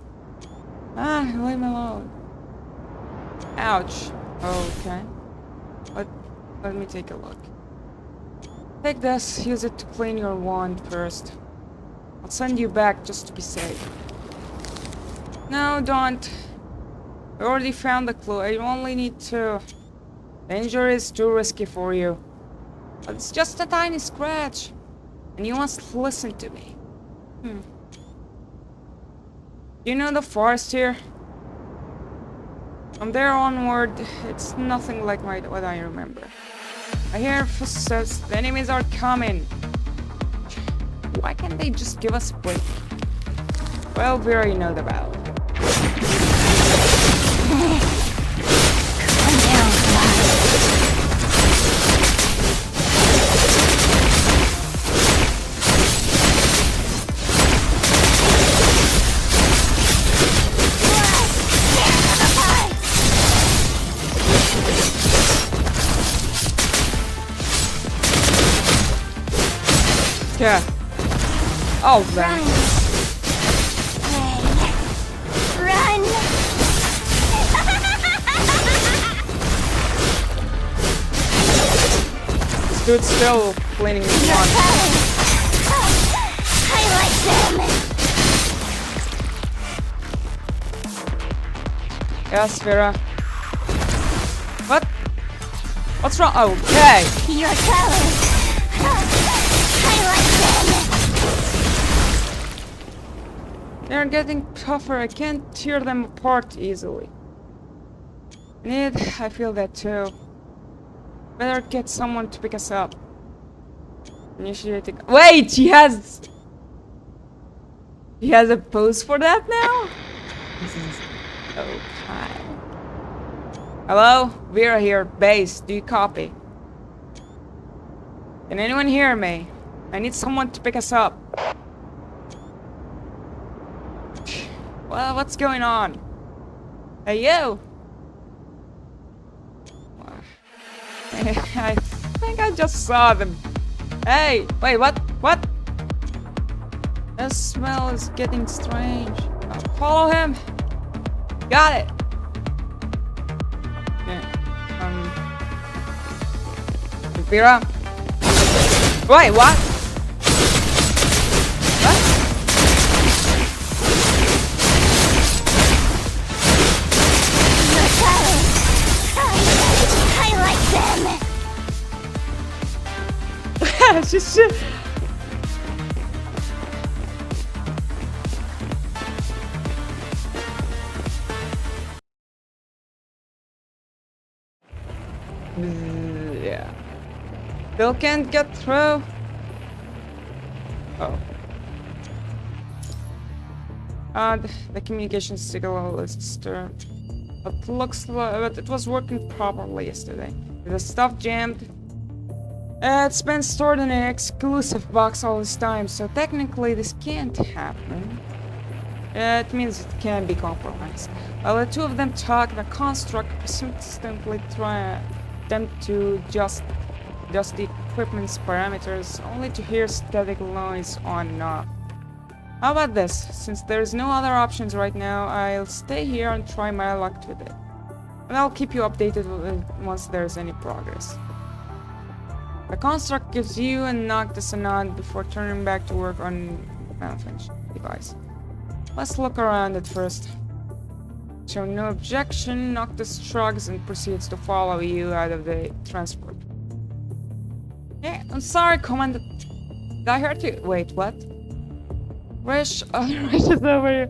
Ah, leave me alone. Ouch. Okay. Let me take a look. Take this. Use it to clean your wand first. I'll send you back just to be safe. No, don't. I already found the clue. I only need two. Danger is too risky for you. But it's just a tiny scratch. And you must listen to me. You know the forest here? From there onward, it's nothing like what I remember. I hear footsteps. The enemies are coming. Why can't they just give us a break? Well, we already know the battle. Calm down, guys. Yeah. Oh, man. Run! This dude's still cleaning his Your wand. talent! I like them! Yes, Vera. What? What's wrong? Okay. Your talent! I like them! They're getting tougher. I can't tear them apart easily. I feel that too. Better get someone to pick us up. Initiating. Wait, he has a pose for that now? This is okay. Hello? Vera here. Base. Do you copy? Can anyone hear me? I need someone to pick us up. Well, what's going on? Hey, you! I think I just saw them. Hey! Wait, what? What? The smell is getting strange. Follow him! Got it! Yeah, Vera? Wait, what? What? Your talent! I like them! Just Still can't get through. Oh. The communication signal is disturbed. It looks like but it was working properly yesterday. The stuff jammed. It's been stored in an exclusive box all this time, so technically this can't happen. It means it can be compromised. While the two of them talk, the construct persistently try them to adjust the equipment's parameters, only to hear static noise on and off. How about this? Since there's no other options right now, I'll stay here and try my luck with it. And I'll keep you updated once there's any progress. The construct gives you and Noctis a nod before turning back to work on the malfunctioning device. Let's look around at first. Showing no objection, Noctis shrugs and proceeds to follow you out of the transport. Hey, I'm sorry, Commander. Did I hurt you? Wait, what? Rish is over here.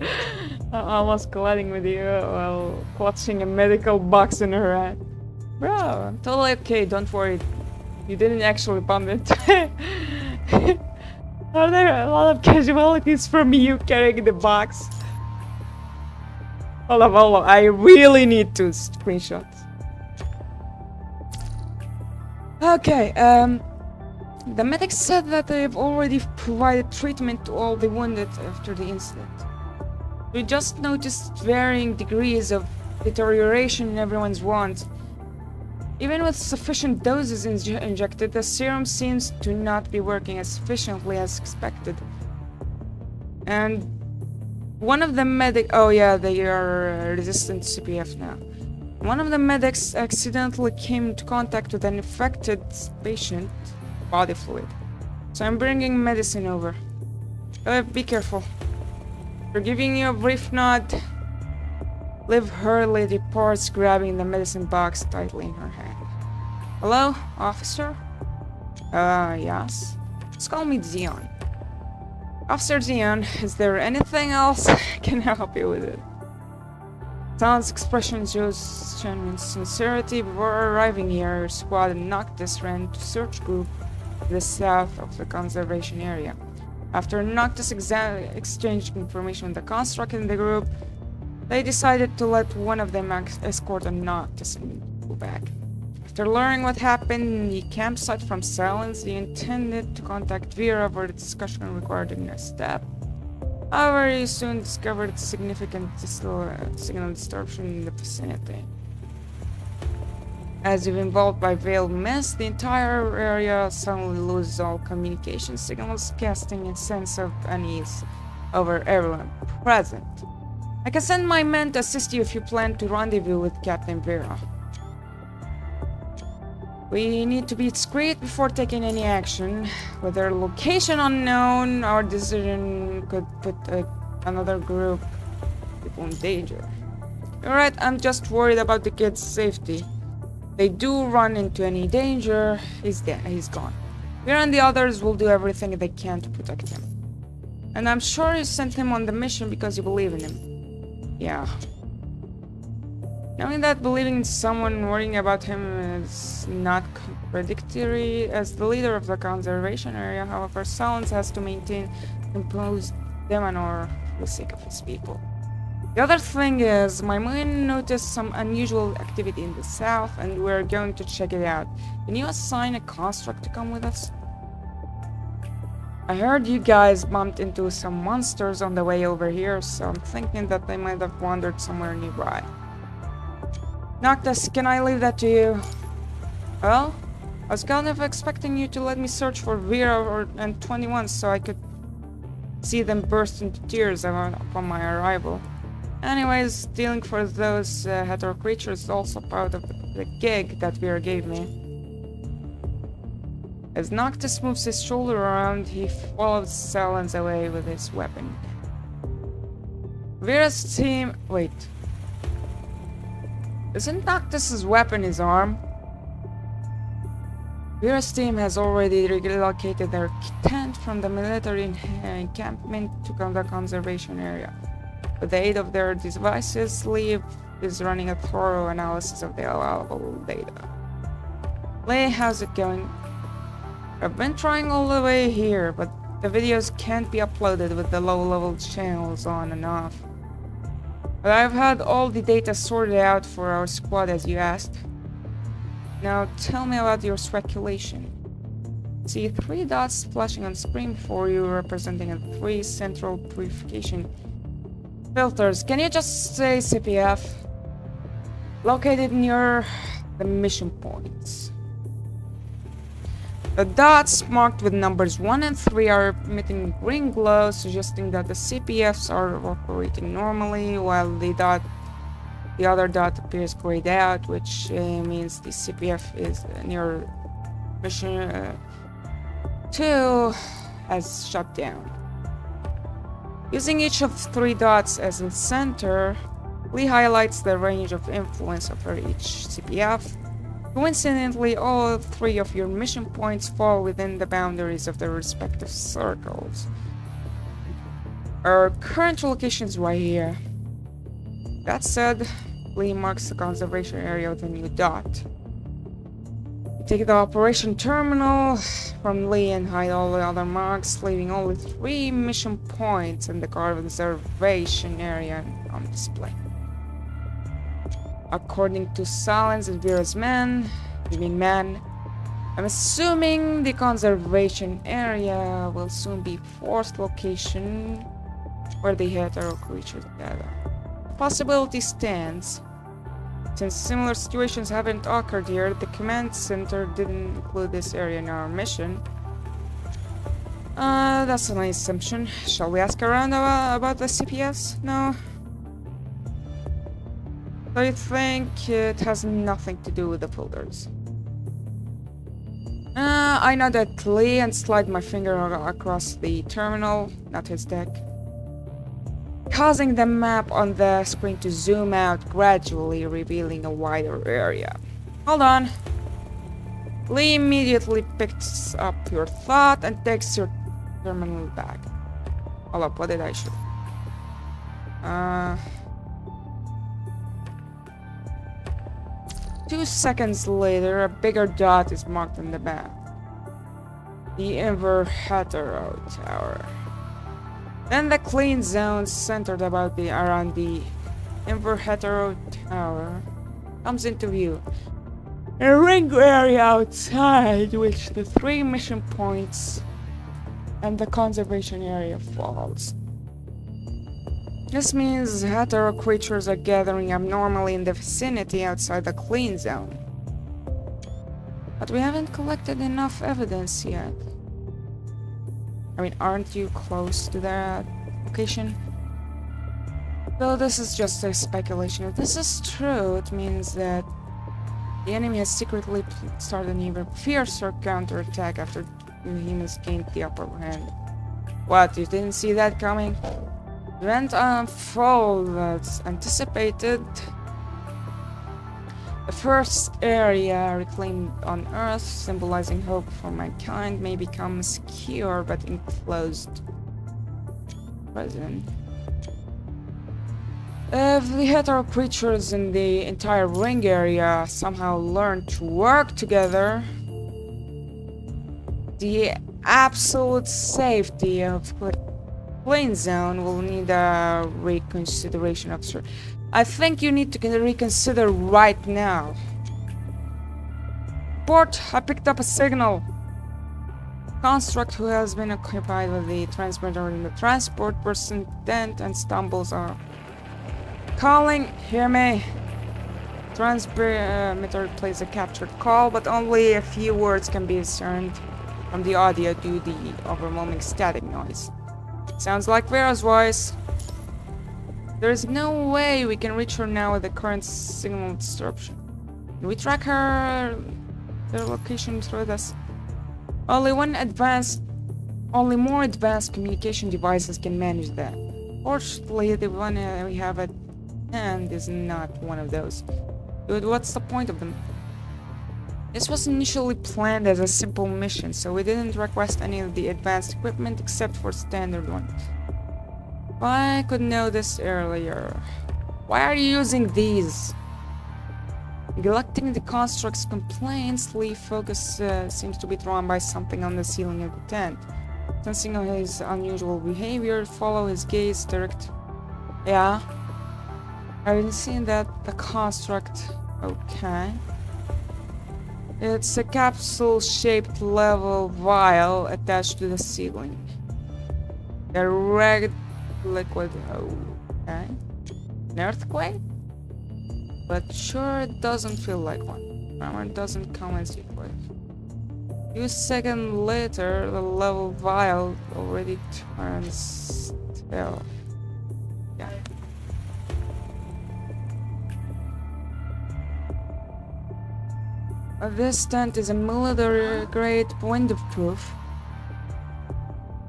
Almost colliding with you while clutching a medical box in her hand. Bro, I'm totally okay, don't worry. You didn't actually bump into it. Are there a lot of casualties from you carrying the box? Hold on, I really need to screenshot. Okay, the medics said that they've already provided treatment to all the wounded after the incident. We just noticed varying degrees of deterioration in everyone's wounds. Even with sufficient doses injected, the serum seems to not be working as efficiently as expected. And one of the oh yeah, they are resistant to CPF now. One of the medics accidentally came into contact with an infected patient, body fluid. So I'm bringing medicine over. Be careful. For giving you a brief nod, Liv Hurley departs, grabbing the medicine box tightly in her hand. Hello, officer? Yes? Just call me Xeon. Officer Xeon, is there anything else I can help you with it? Talon's expression shows genuine sincerity. Before arriving here, your squad and Noctis ran to search group to the south of the conservation area. After Noctis exchanged information with the construct in the group, they decided to let one of them escort a Noctis and go back. After learning what happened in the campsite from Silence, they intended to contact Vera for the discussion regarding next step. However, he soon discovered significant signal distortion in the vicinity. As if involved by veiled mist, the entire area suddenly loses all communication signals, casting a sense of unease over everyone present. I can send my men to assist you if you plan to rendezvous with Captain Vera. We need to be discreet before taking any action. With their location unknown, our decision could put another group of people in danger. Alright, I'm just worried about the kid's safety. They do run into any danger, he's gone. Vera and the others will do everything they can to protect him. And I'm sure you sent him on the mission because you believe in him. Yeah. Knowing that believing in someone and worrying about him is not contradictory, as the leader of the conservation area, however, Silence has to maintain imposed demeanor for the sake of his people. The other thing is, my men noticed some unusual activity in the south, and we're going to check it out. Can you assign a construct to come with us? I heard you guys bumped into some monsters on the way over here, so I'm thinking that they might have wandered somewhere nearby. Noctis, can I leave that to you? Well, I was kind of expecting you to let me search for Vera and 21 so I could see them burst into tears upon my arrival. Anyways, dealing for those hetero creatures is also part of the gig that Vera gave me. As Noctis moves his shoulder around, he follows Silence away with his weapon. Vera's team... Wait. Isn't Noctis's weapon his arm? Vera's team has already relocated their tent from the military encampment to the conservation area. With the aid of their devices, Lee is running a thorough analysis of the available data. Lee, how's it going? I've been trying all the way here, but the videos can't be uploaded with the low-level channels on and off. But I've had all the data sorted out for our squad as you asked. Now tell me about your speculation. See 3 dots flashing on screen for you representing 3 central purification filters. Can you just say CPF? Located near the mission points. The dots marked with numbers 1 and 3 are emitting green glow, suggesting that the CPFs are operating normally, while the other dot appears grayed out, which means the CPF is near mission 2 has shut down. Using each of 3 dots as a center, Lee highlights the range of influence over each CPF. Coincidentally, all 3 of your mission points fall within the boundaries of their respective circles. Our current location is right here. That said, Lee marks the conservation area with a new dot. Take the operation terminal from Lee and hide all the other marks, leaving only 3 mission points in the conservation area on display. According to Silence and Vera's man, I'm assuming the conservation area will soon be 4th location where the hetero creatures gather. The possibility stands. Since similar situations haven't occurred here, the command center didn't include this area in our mission. That's a nice assumption. Shall we ask around about the CPS? No? I think it has nothing to do with the filters. I nod at Lee and slide my finger across the terminal, not his deck, causing the map on the screen to zoom out, gradually revealing a wider area. Hold on. Lee immediately picks up your thought and takes your terminal back. Hold up, what did I shoot? 2 seconds later, a bigger dot is marked on the map. The Inverhetero Tower. Then the clean zone centered around the Inverhetero Tower comes into view. A ring area outside which the 3 mission points and the conservation area falls. This means hetero creatures are gathering abnormally in the vicinity outside the clean zone. But we haven't collected enough evidence yet. I mean, aren't you close to that location? Though this is just a speculation. If this is true, it means that the enemy has secretly started an even fiercer counterattack after humans gained the upper hand. What, you didn't see that coming? Event unfold as anticipated. The first area reclaimed on Earth, symbolizing hope for mankind, may become a secure but enclosed prison. If the hetero creatures in the entire ring area somehow learn to work together, the absolute safety of Plain Zone will need a reconsideration of sir. I think you need to reconsider right now. Port, I picked up a signal. Construct who has been occupied with the transmitter in the transport person dent and stumbles on. Calling, hear me. Transmitter plays a captured call, but only a few words can be discerned from the audio due to the overwhelming static noise. Sounds like Vera's voice. There is no way we can reach her now with the current signal disruption. Can we track her their location through this? Only more advanced communication devices can manage that. Fortunately, the one we have at hand is not one of those. Dude, what's the point of them? This was initially planned as a simple mission, so we didn't request any of the advanced equipment except for standard ones. If I could know this earlier. Why are you using these? Neglecting the construct's complaints, Lee's focus seems to be drawn by something on the ceiling of the tent. Sensing his unusual behavior, follow his gaze direct. Yeah. I've been seeing that the construct. Okay. It's a capsule-shaped level vial attached to the ceiling. The red liquid. Okay. An earthquake? But sure, it doesn't feel like one. Armor doesn't come as you would. A few seconds later, the level vial already turns stale. Yeah. This tent is a military-grade windowproof.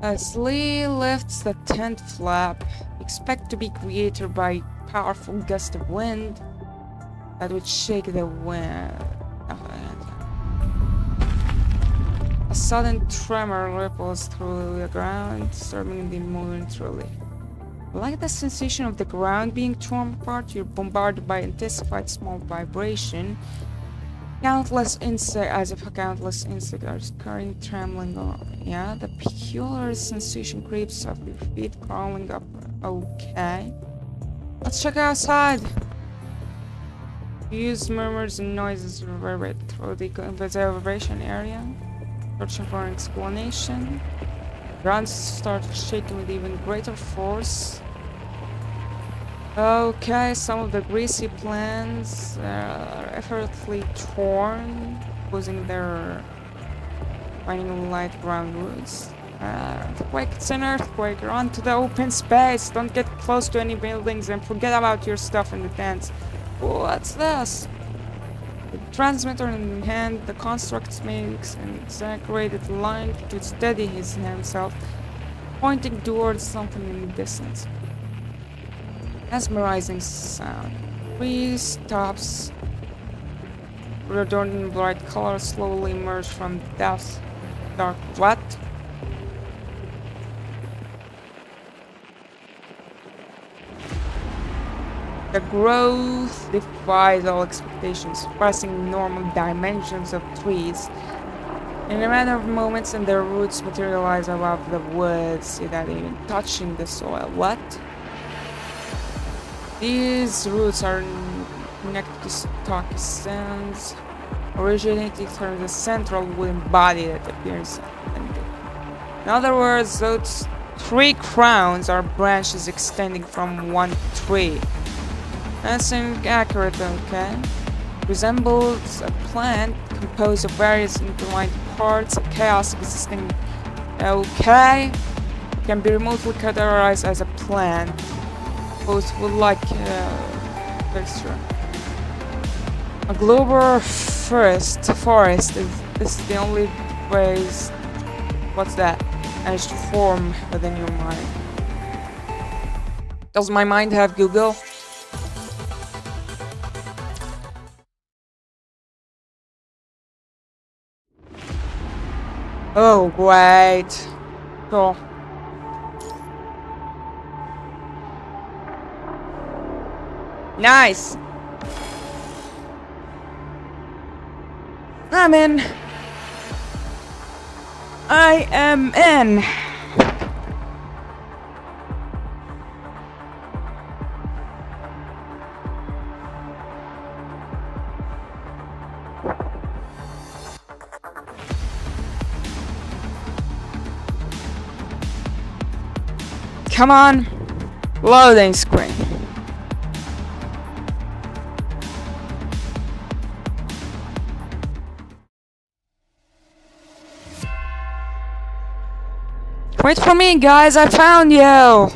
As Lee lifts the tent flap, expect to be created by a powerful gust of wind that would shake the wind. A sudden tremor ripples through the ground, disturbing the momentarily. Like the sensation of the ground being torn apart, you're bombarded by intensified small vibration. Countless insects, as if countless insects are scurrying, trembling on. Yeah, the peculiar sensation creeps up your feet, crawling up. Okay. Let's check outside. Use murmurs and noises reverberate through the vibration area, searching for an explanation. Ground starts shaking with even greater force. Okay, some of the greasy plants are effortlessly torn, losing their finding light ground roots. Earthquake, it's an earthquake. Run to the open space. Don't get close to any buildings and forget about your stuff in the tents. What's this? The transmitter in hand, the construct makes an exaggerated line to steady himself, pointing towards something in the distance. Mesmerizing sound. 3 stops. Redundant bright colors slowly emerge from depth. Dark what? The growth defies all expectations, passing normal dimensions of trees. In a matter of moments, and their roots materialize above the woods without even touching the soil. What? These roots are connected to stocky stems, originating from the central wooden body that appears ended. In other words, those 3 crowns are branches extending from one tree. That's inaccurate, okay? Resembles a plant composed of various intertwined parts, a chaos existing. Okay, can be remotely categorized as a plant. Both would like texture. A global forest is the only phrase. What's that? Managed to form within your mind. Does my mind have Google? Oh, great. Cool. Nice. I'm in. I am in. Come on. Loading screen. Wait for me, guys. I found you.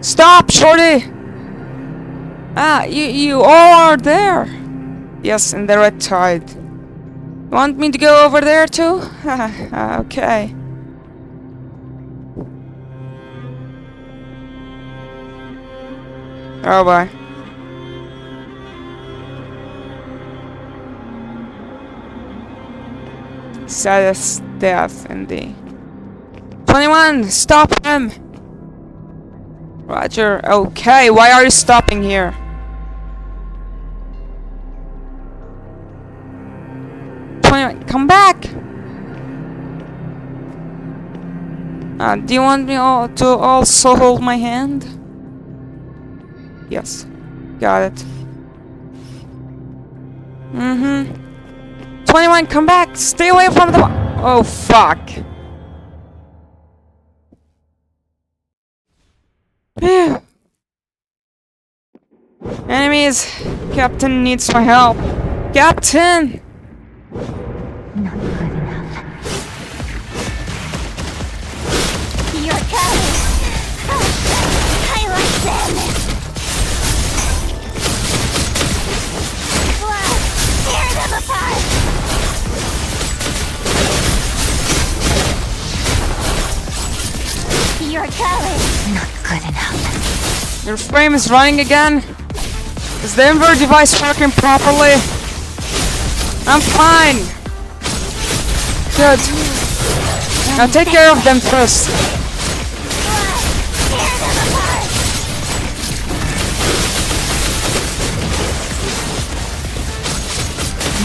Stop, shorty. Ah, you all are there. Yes, in the red tide. Want me to go over there too? Okay. Oh boy. Saddest death in the 21, stop him! Roger, okay, why are you stopping here? come back! Do you want me to also hold my hand? Yes. Got it. 21, come back! Stay away from the... Oh, fuck. Phew. Enemies! Captain needs my help. Captain! Not good enough. You're coming. I like them. Wow, tear them apart. You're coming. Not good enough. Your frame is running again? Is the invert device working properly? I'm fine! Good. Now take care of them first. Tear them apart.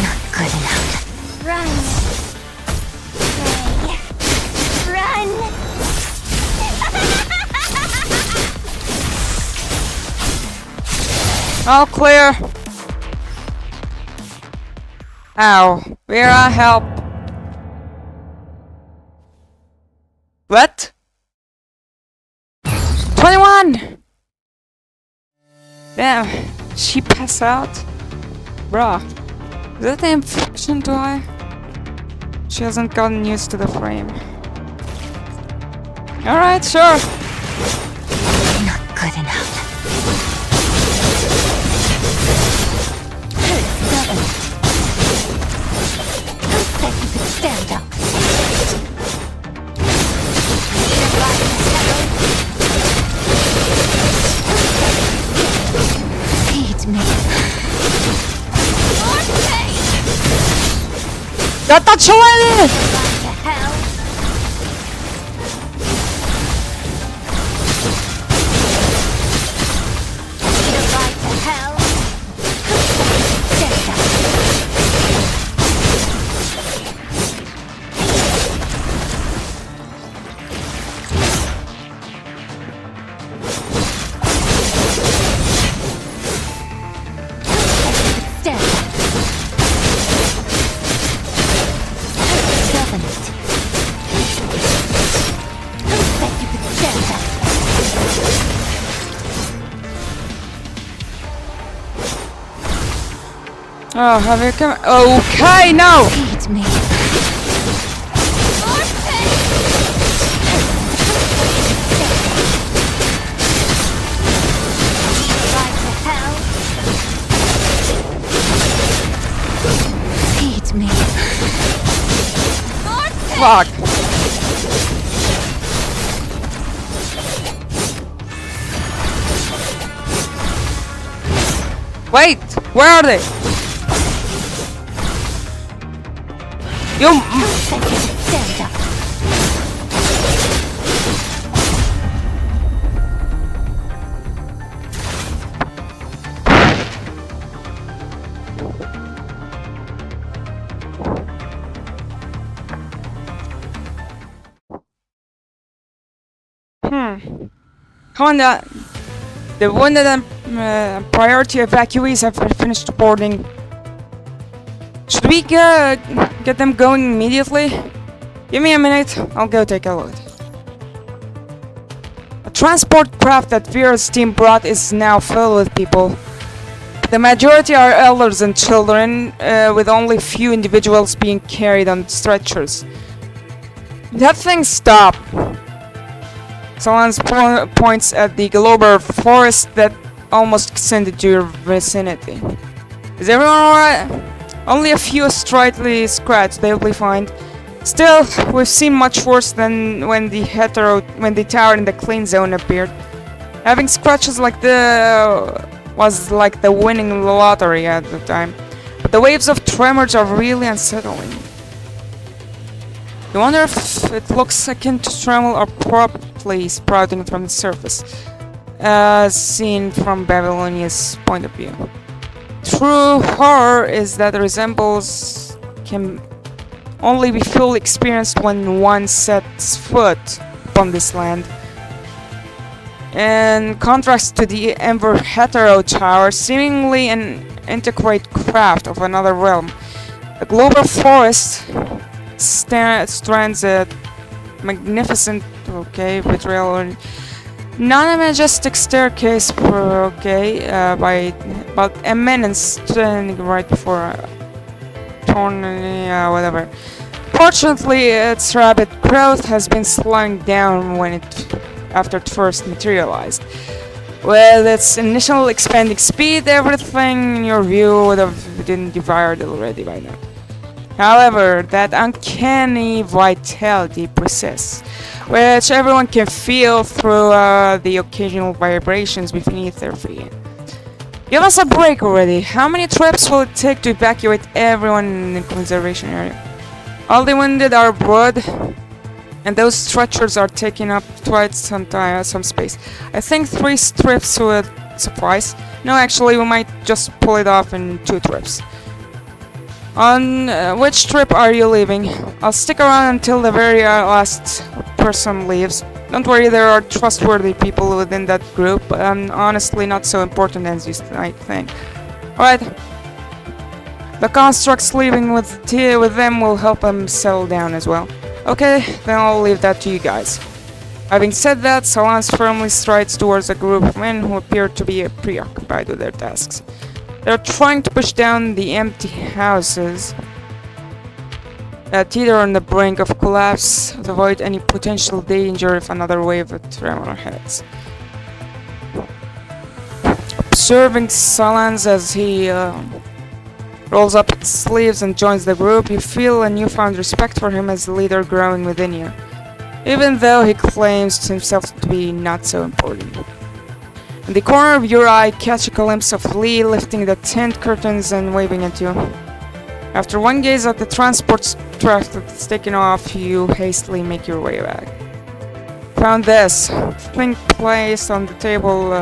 Not good enough. Run. Ray. Run. All clear. Ow. Vera, help. What? 21! Damn, she passed out? Bruh. Is that the infection to eye? She hasn't gotten used to the frame. Alright, sure. Not good enough. Stand up. Feed me. ¡Gata chovale! To hell. Goodbye to hell. Stand up. Stand up. Covenant. Who said you could stand up? Oh, have you come? Okay, no! Feed me. Goodbye to hell. Feed me. Fuck. Wait, where are they? You. Who said you could stand up? Come on, the wounded and priority evacuees have finished boarding. Should we get them going immediately? Give me a minute, I'll go take a look. A transport craft that Vera's team brought is now filled with people. The majority are elders and children, with only few individuals being carried on stretchers. That thing stopped. Someone points at the global forest that almost extended to your vicinity. Is everyone alright? Only a few slightly scratched, they'll be fine. Still, we've seen much worse than when the tower in the clean zone appeared. Having scratches like was like the winning lottery at the time. But the waves of tremors are really unsettling. You wonder if it looks akin to tremor or properly sprouting from the surface, seen from Babylonia's point of view. True horror is that it resembles only be fully experienced when one sets foot upon this land. In contrast to the Ember Hetero Tower, seemingly an integrate craft of another realm, the global forest stands a magnificent, betrayal, non-majestic staircase, by about a minute standing right before whatever. Fortunately, its rapid growth has been slowing down after it first materialized. With its initial expanding speed, everything in your view would have been devoured already by now. However, that uncanny vitality persists, which everyone can feel through the occasional vibrations beneath their feet. Give us a break already. How many trips will it take to evacuate everyone in the conservation area? All the wounded are abroad, and those stretchers are taking up twice some space. I think 3 trips would suffice. No, actually, we might just pull it off in 2 trips. On which trip are you leaving? I'll stick around until the very last person leaves. Don't worry, there are trustworthy people within that group, but I'm honestly not so important as you might think. Alright. The constructs leaving with them will help them settle down as well. Okay, then I'll leave that to you guys. Having said that, Salance firmly strides towards a group of men who appear to be preoccupied with their tasks. They're trying to push down the empty houses that teeter on the brink of collapse to avoid any potential danger if another wave of tremor heads. Observing Salance as he rolls up his sleeves and joins the group, you feel a newfound respect for him as a leader growing within you, even though he claims himself to be not so important. In the corner of your eye, catch a glimpse of Lee lifting the tent curtains and waving at you. After one gaze at the transport truck that's taken off, you hastily make your way back. Found this thing placed on the table,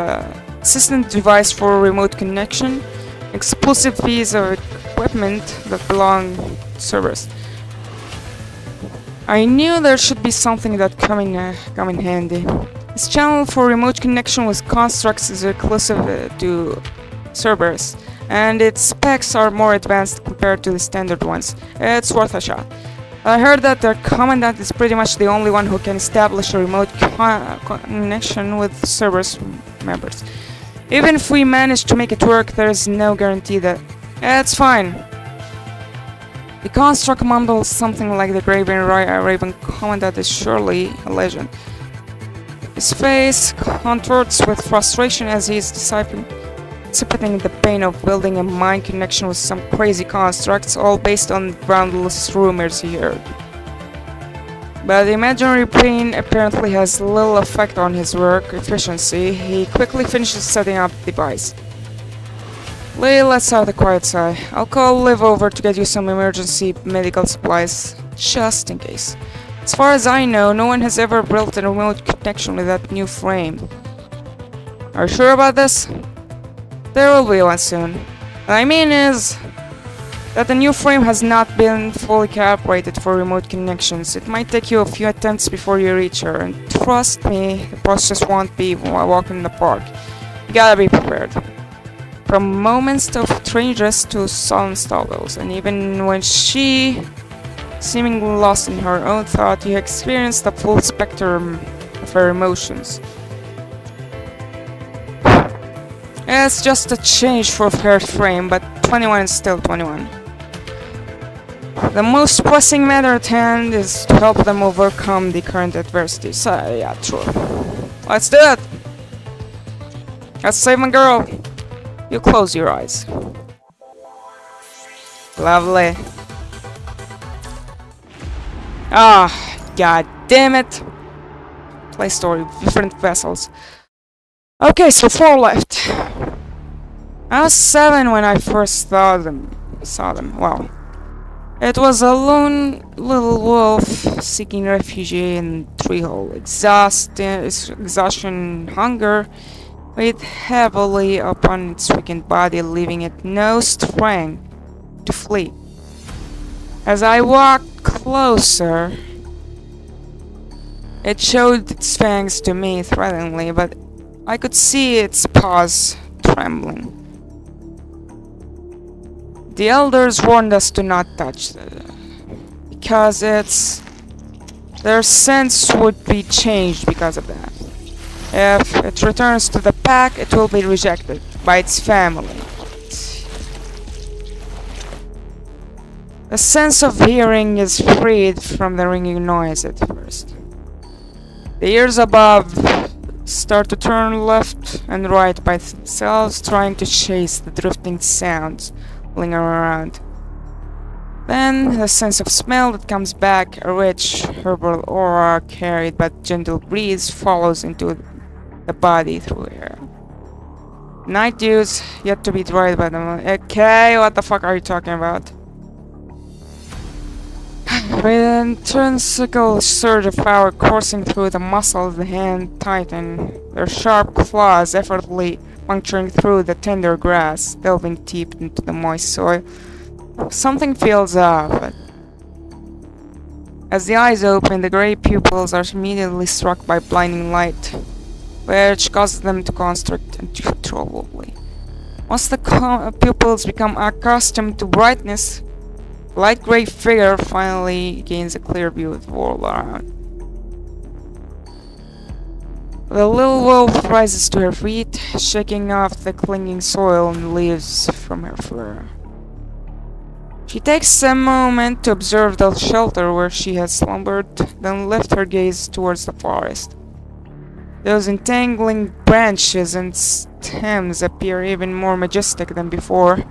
assistant device for remote connection, exclusive piece of equipment that belong to Cerberus. I knew there should be something that come in handy. This channel for remote connection with constructs is exclusive to Cerberus, and its specs are more advanced compared to the standard ones. It's worth a shot. I heard that their commandant is pretty much the only one who can establish a remote connection with Cerberus members. Even if we manage to make it work, there is no guarantee that... It's fine. The construct mumbles something like the Raven commandant is surely a legend. His face contorts with frustration as he is dissipating the pain of building a mind connection with some crazy constructs, all based on groundless rumors he heard. But the imaginary pain apparently has little effect on his work efficiency. He quickly finishes setting up the device. Lee lets out a quiet sigh. I'll call Liv over to get you some emergency medical supplies, just in case. As far as I know, no one has ever built a remote connection with that new frame. Are you sure about this? There will be one soon. What I mean is that the new frame has not been fully calibrated for remote connections. It might take you a few attempts before you reach her, and trust me, the process won't be a walk in the park. You gotta be prepared. From moments of strangers to sullen struggles, and even when she, seemingly lost in her own thought, you experience the full spectrum of her emotions. It's just a change for her frame, but 21 is still 21. The most pressing matter at hand is to help them overcome the current adversity. So, yeah, true. Let's do it! Let's save my girl! You close your eyes. Lovely. Ah, god damn it! Play story, different vessels. Okay, so 4 left. I was 7 when I first saw them. Wow. It was a lone little wolf seeking refuge in Treehole. Exhaustion and hunger weighed heavily upon its weakened body, leaving it no strength to flee. As I walked closer. It showed its fangs to me threateningly, but I could see its paws trembling. The elders warned us to not touch it, because their sense would be changed because of that. If it returns to the pack, it will be rejected by its family. The sense of hearing is freed from the ringing noise at first. The ears above start to turn left and right by themselves, trying to chase the drifting sounds lingering around. Then the sense of smell that comes back, a rich herbal aura carried by gentle breeze, follows into the body through air. Night dews yet to be dried by the moon. Okay, what the fuck are you talking about? With an intrinsical surge of power coursing through the muscles, the hand tighten, their sharp claws effortlessly puncturing through the tender grass, delving deep into the moist soil. Something feels off. As the eyes open, the grey pupils are immediately struck by blinding light, which causes them to constrict uncontrollably. Once the pupils become accustomed to brightness, the light grey figure finally gains a clear view of the world around. The little wolf rises to her feet, shaking off the clinging soil and leaves from her fur. She takes a moment to observe the shelter where she has slumbered, then lifts her gaze towards the forest. Those entangling branches and stems appear even more majestic than before.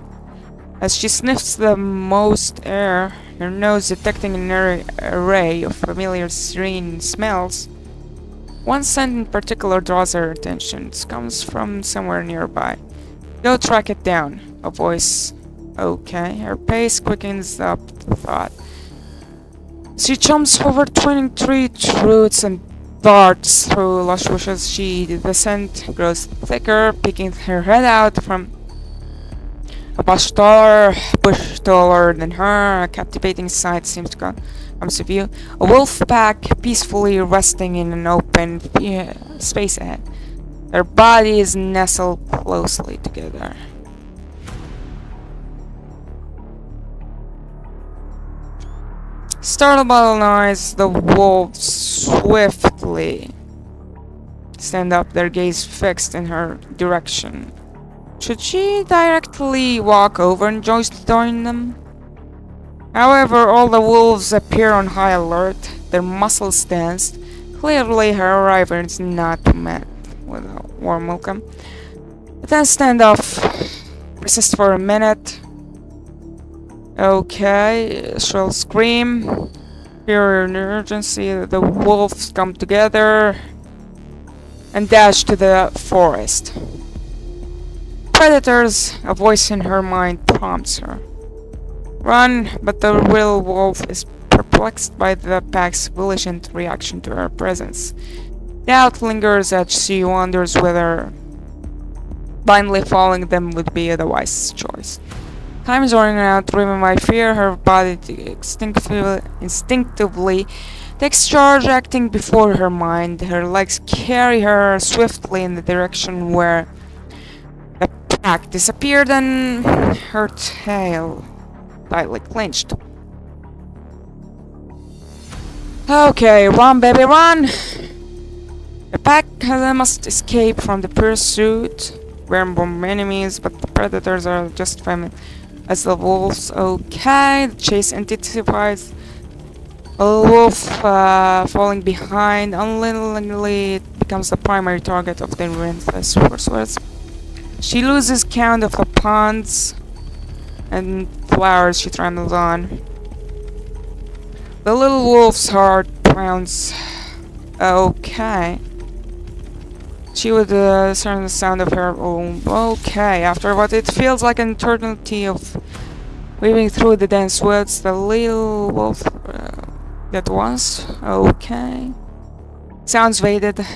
As she sniffs the moist air, her nose detecting an array of familiar serene smells, one scent in particular draws her attention. It comes from somewhere nearby. Go track it down. A voice. Okay. Her pace quickens up the thought. She jumps over twining tree roots and darts through lush bushes. The scent grows thicker, peeking her head out from a bush taller than her. A captivating sight seems to comes to view. A wolf pack peacefully resting in an open space ahead. Their bodies nestle closely together. Startled by the noise, the wolves swiftly stand up, their gaze fixed in her direction. Should she directly walk over and join them? However, all the wolves appear on high alert, their muscles tensed. Clearly, her arrival is not met with a warm welcome. But then stand off, resist for a minute. Okay, she'll scream. Fear and urgency, the wolves come together and dash to the forest. Predators, a voice in her mind prompts her. Run, but the real wolf is perplexed by the pack's voliant reaction to her presence. Doubt lingers as she wonders whether blindly following them would be the wise choice. Time is running out, driven by fear, her body instinctively takes charge, acting before her mind. Her legs carry her swiftly in the direction where the pack disappeared, and her tail tightly clenched. Okay, run, baby, run! The pack must escape from the pursuit. We're more enemies, but the predators are just familiar as the wolves. Okay, the chase intensifies. A wolf falling behind unwillingly becomes the primary target of the relentless pursuers. She loses count of the ponds and flowers she tramples on. The little wolf's heart pounds. Okay. She would discern the sound of her own. Okay, after what it feels like an eternity of weaving through the dense woods, the little wolf that was. Okay. Sounds faded.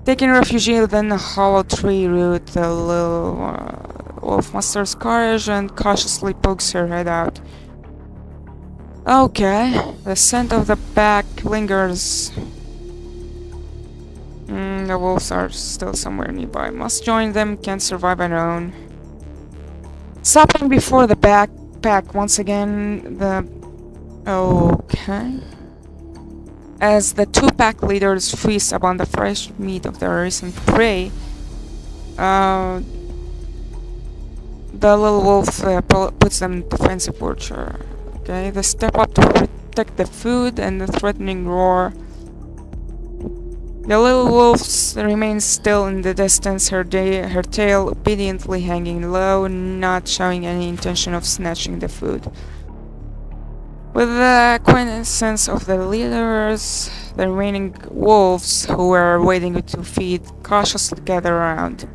Taking refuge within a hollow tree root, the little wolf musters courage and cautiously pokes her head out. Okay, the scent of the pack lingers. The wolves are still somewhere nearby. Must join them, can't survive alone. Stopping before the backpack once again. Okay. As the two pack leaders feast upon the fresh meat of their recent prey, the little wolf puts them in defensive posture. Okay, they step up to protect the food and the threatening roar. The little wolf remains still in the distance, her tail obediently hanging low, not showing any intention of snatching the food. With the acquiescence of the leaders, the remaining wolves who were waiting to feed cautiously gather around.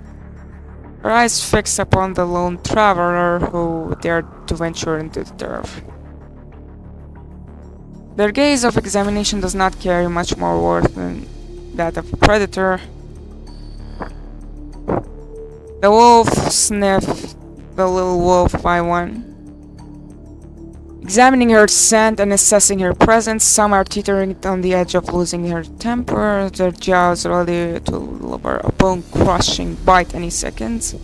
Her eyes fixed upon the lone traveler who dared to venture into the turf. Their gaze of examination does not carry much more worth than that of a predator. The wolf sniffed the little wolf by one, examining her scent and assessing her presence. Some are teetering on the edge of losing their temper, their jaws ready to deliver a bone-crushing bite any second.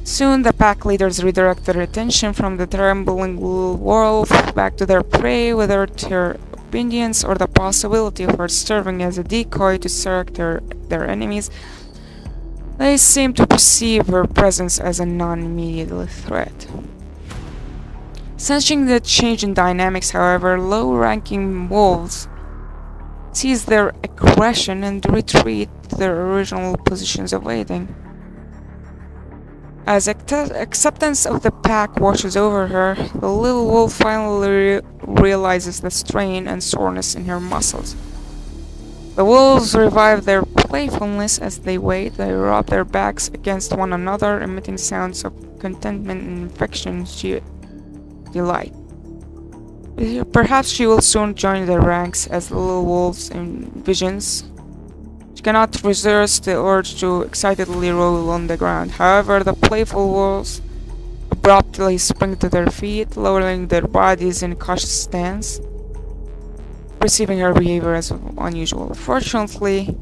Soon the pack leaders redirect their attention from the trembling little wolf back to their prey, whether to her obedience or the possibility of her serving as a decoy to distract their enemies. They seem to perceive her presence as a non-immediate threat. Sensing the change in dynamics, however, low-ranking wolves cease their aggression and retreat to their original positions of waiting. As acceptance of the pack washes over her, the little wolf finally realizes the strain and soreness in her muscles. The wolves revive their playfulness as they wait. They rub their backs against one another, emitting sounds of contentment and infectious delight. Perhaps she will soon join their ranks as the little wolves envisions. She cannot resist the urge to excitedly roll on the ground. However, the playful wolves abruptly spring to their feet, lowering their bodies in a cautious stance, perceiving her behavior as unusual. Fortunately,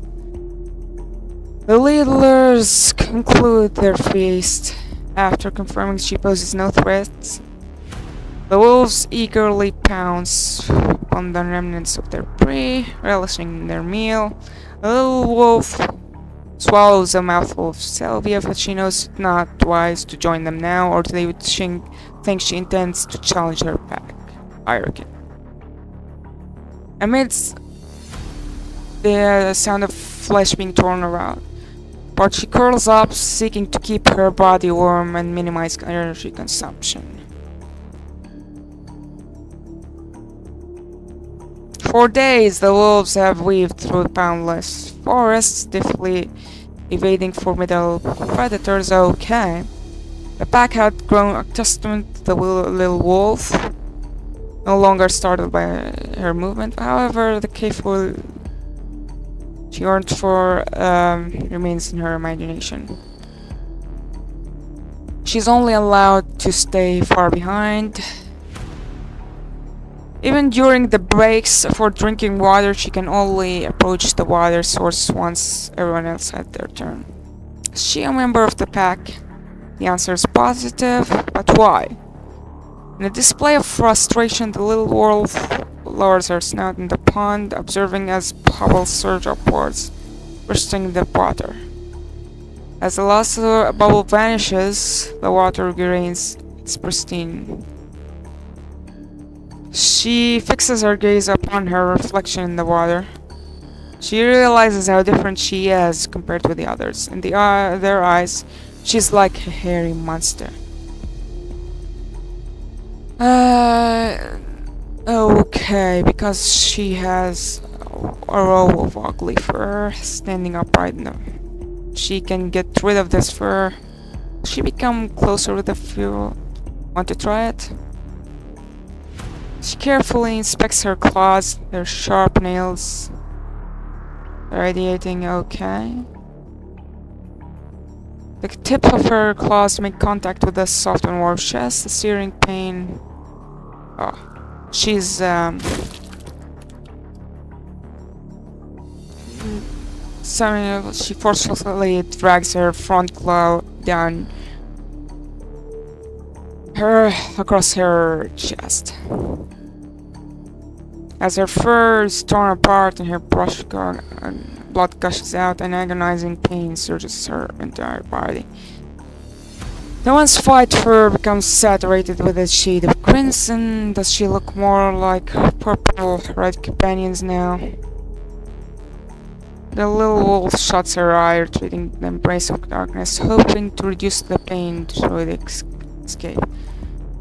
the leaders conclude their feast. After confirming she poses no threats, the wolves eagerly pounce on the remnants of their prey, relishing their meal. The little wolf swallows a mouthful of salvia, but she knows it not wise to join them now, or they would think she intends to challenge her pack. Hierarchy. Amidst the sound of flesh being torn around, but she curls up, seeking to keep her body warm and minimize energy consumption. For days, the wolves have weaved through boundless forests, stiffly evading formidable predators. Okay. The pack had grown accustomed to the little wolf, no longer startled by her movement. However, the careful she yearned for remains in her imagination. She's only allowed to stay far behind. Even during the breaks for drinking water, she can only approach the water source once everyone else had their turn. Is she a member of the pack? The answer is positive, but why? In a display of frustration, the little wolf lowers her snout in the pond, observing as bubbles surge upwards, bursting the water. As the last bubble vanishes, the water regains its pristine. She fixes her gaze upon her reflection in the water. She realizes how different she is compared with the others. In their eyes, she's like a hairy monster. Okay, because she has a row of ugly fur standing upright. She can get rid of this fur. She become closer with the fuel. Want to try it? She carefully inspects her claws, their sharp nails. Radiating okay. The tip of her claws make contact with the soft and warm chest, the searing pain. She's she forcefully drags her front claw down her across her chest. As her fur is torn apart and her blood gushes out, an agonizing pain surges her entire body. The one's white fur becomes saturated with a shade of crimson. Does she look more like her purple red companions now? The little wolf shuts her eye, retreating the embrace of darkness, hoping to reduce the pain through the escape.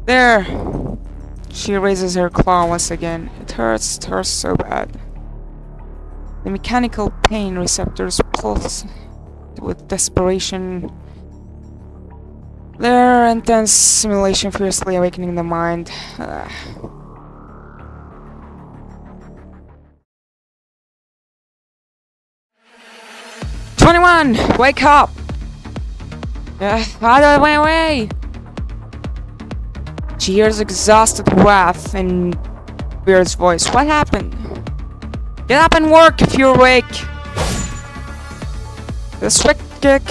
There! She raises her claw once again. It hurts so bad. The mechanical pain receptors pulse with desperation. Their intense simulation fiercely awakening the mind. 21! Wake up! Out of my way! She hears exhausted wrath in Beard's voice. What happened? Get up and work if you're awake! The swift kick,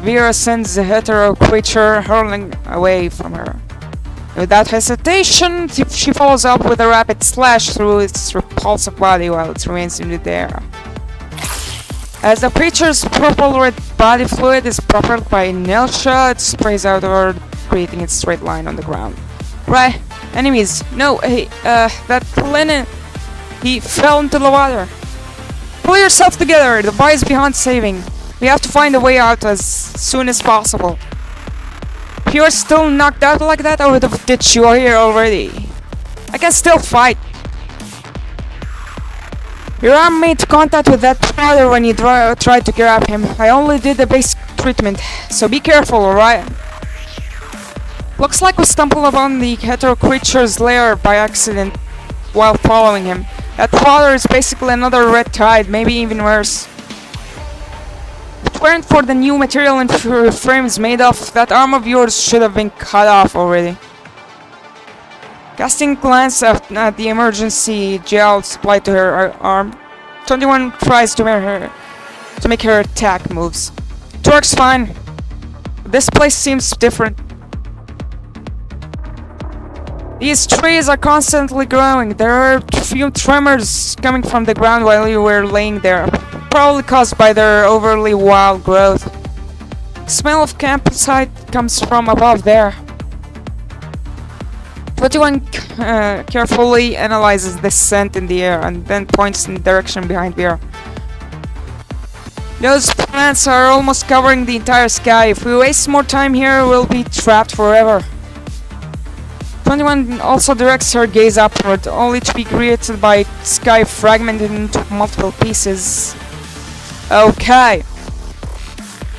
Vera sends the hetero creature hurling away from her. Without hesitation, she follows up with a rapid slash through its repulsive body while it remains in the air. As the creature's purple-red body fluid is propelled by inertia, it sprays outward, creating a straight line on the ground. Right, enemies! No, hey, that Lennon, he fell into the water. Pull yourself together, the boy is beyond saving. We have to find a way out as soon as possible. If you are still knocked out like that, I would have ditched you here already. I can still fight. Your arm made contact with that father when you tried to grab him. I only did the basic treatment, so be careful, alright? Looks like we stumbled upon the hetero creature's lair by accident while following him. That father is basically another red tide, maybe even worse. If it weren't for the new material and frames made of, that arm of yours should have been cut off already. Casting a glance at the emergency gel supplied to her arm, 21 tries to make her attack moves. It works fine. This place seems different. These trees are constantly growing. There are a few tremors coming from the ground while you were laying there, probably caused by their overly wild growth. The smell of campsite comes from above there. 21 carefully analyzes the scent in the air and then points in the direction behind Vera. Those plants are almost covering the entire sky. If we waste more time here, we'll be trapped forever. 21 also directs her gaze upward, only to be greeted by sky fragmented into multiple pieces. Okay.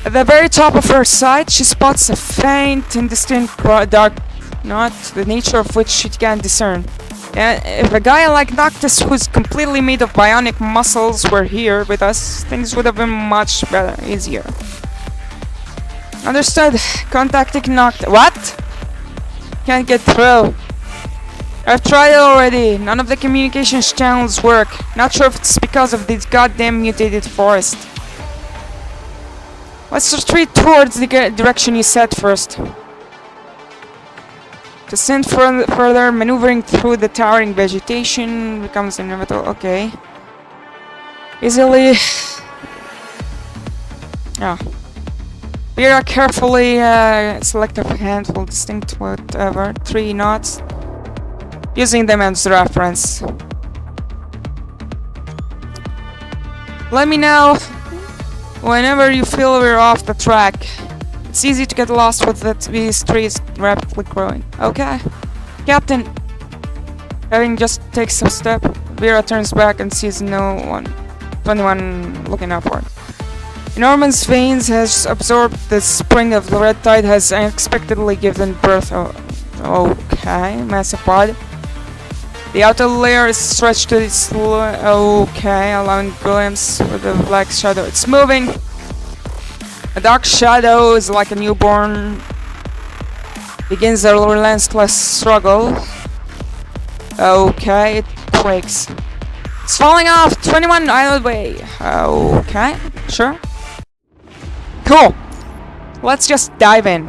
At the very top of her sight, she spots a faint, indistinct dark knot, the nature of which she can discern. And if a guy like Noctis, who's completely made of bionic muscles, were here with us, things would have been much better, easier. Understood. Contacting Noctis. What? Can't get through. I've tried it already. None of the communications channels work. Not sure if it's because of this goddamn mutated forest. Let's retreat towards the direction you set first. Descend further, maneuvering through the towering vegetation becomes inevitable. Okay. Easily. Yeah. Vera carefully select a handful, distinct whatever, 3 knots, using them as reference. Let me know whenever you feel we're off the track. It's easy to get lost with these trees rapidly growing. Okay, Captain. Having just takes a step, Vera turns back and sees no one. 21 looking upward. Norman's veins has absorbed the spring of the red tide, has unexpectedly given birth. Okay, massive pod. The outer layer is stretched to its okay, allowing glimpse with the black shadow. It's moving. A dark shadow is like a newborn. Begins a relentless struggle. Okay, it quakes. It's falling off! 21 Island Way! Okay, sure. Cool! Let's just dive in.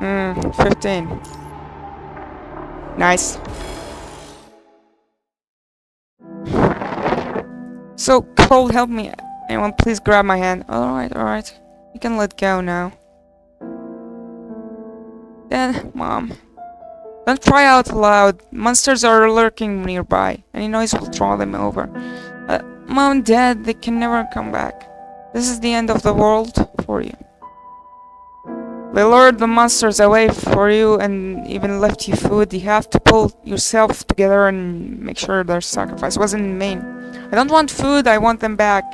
15. Nice. So cold, help me. Anyone please grab my hand. Alright. You can let go now. Dad, Mom. Don't cry out loud. Monsters are lurking nearby. Any noise will draw them over. Mom and Dad, they can never come back. This is the end of the world for you. They lured the monsters away for you and even left you food. You have to pull yourself together and make sure their sacrifice wasn't in vain. I don't want food, I want them back.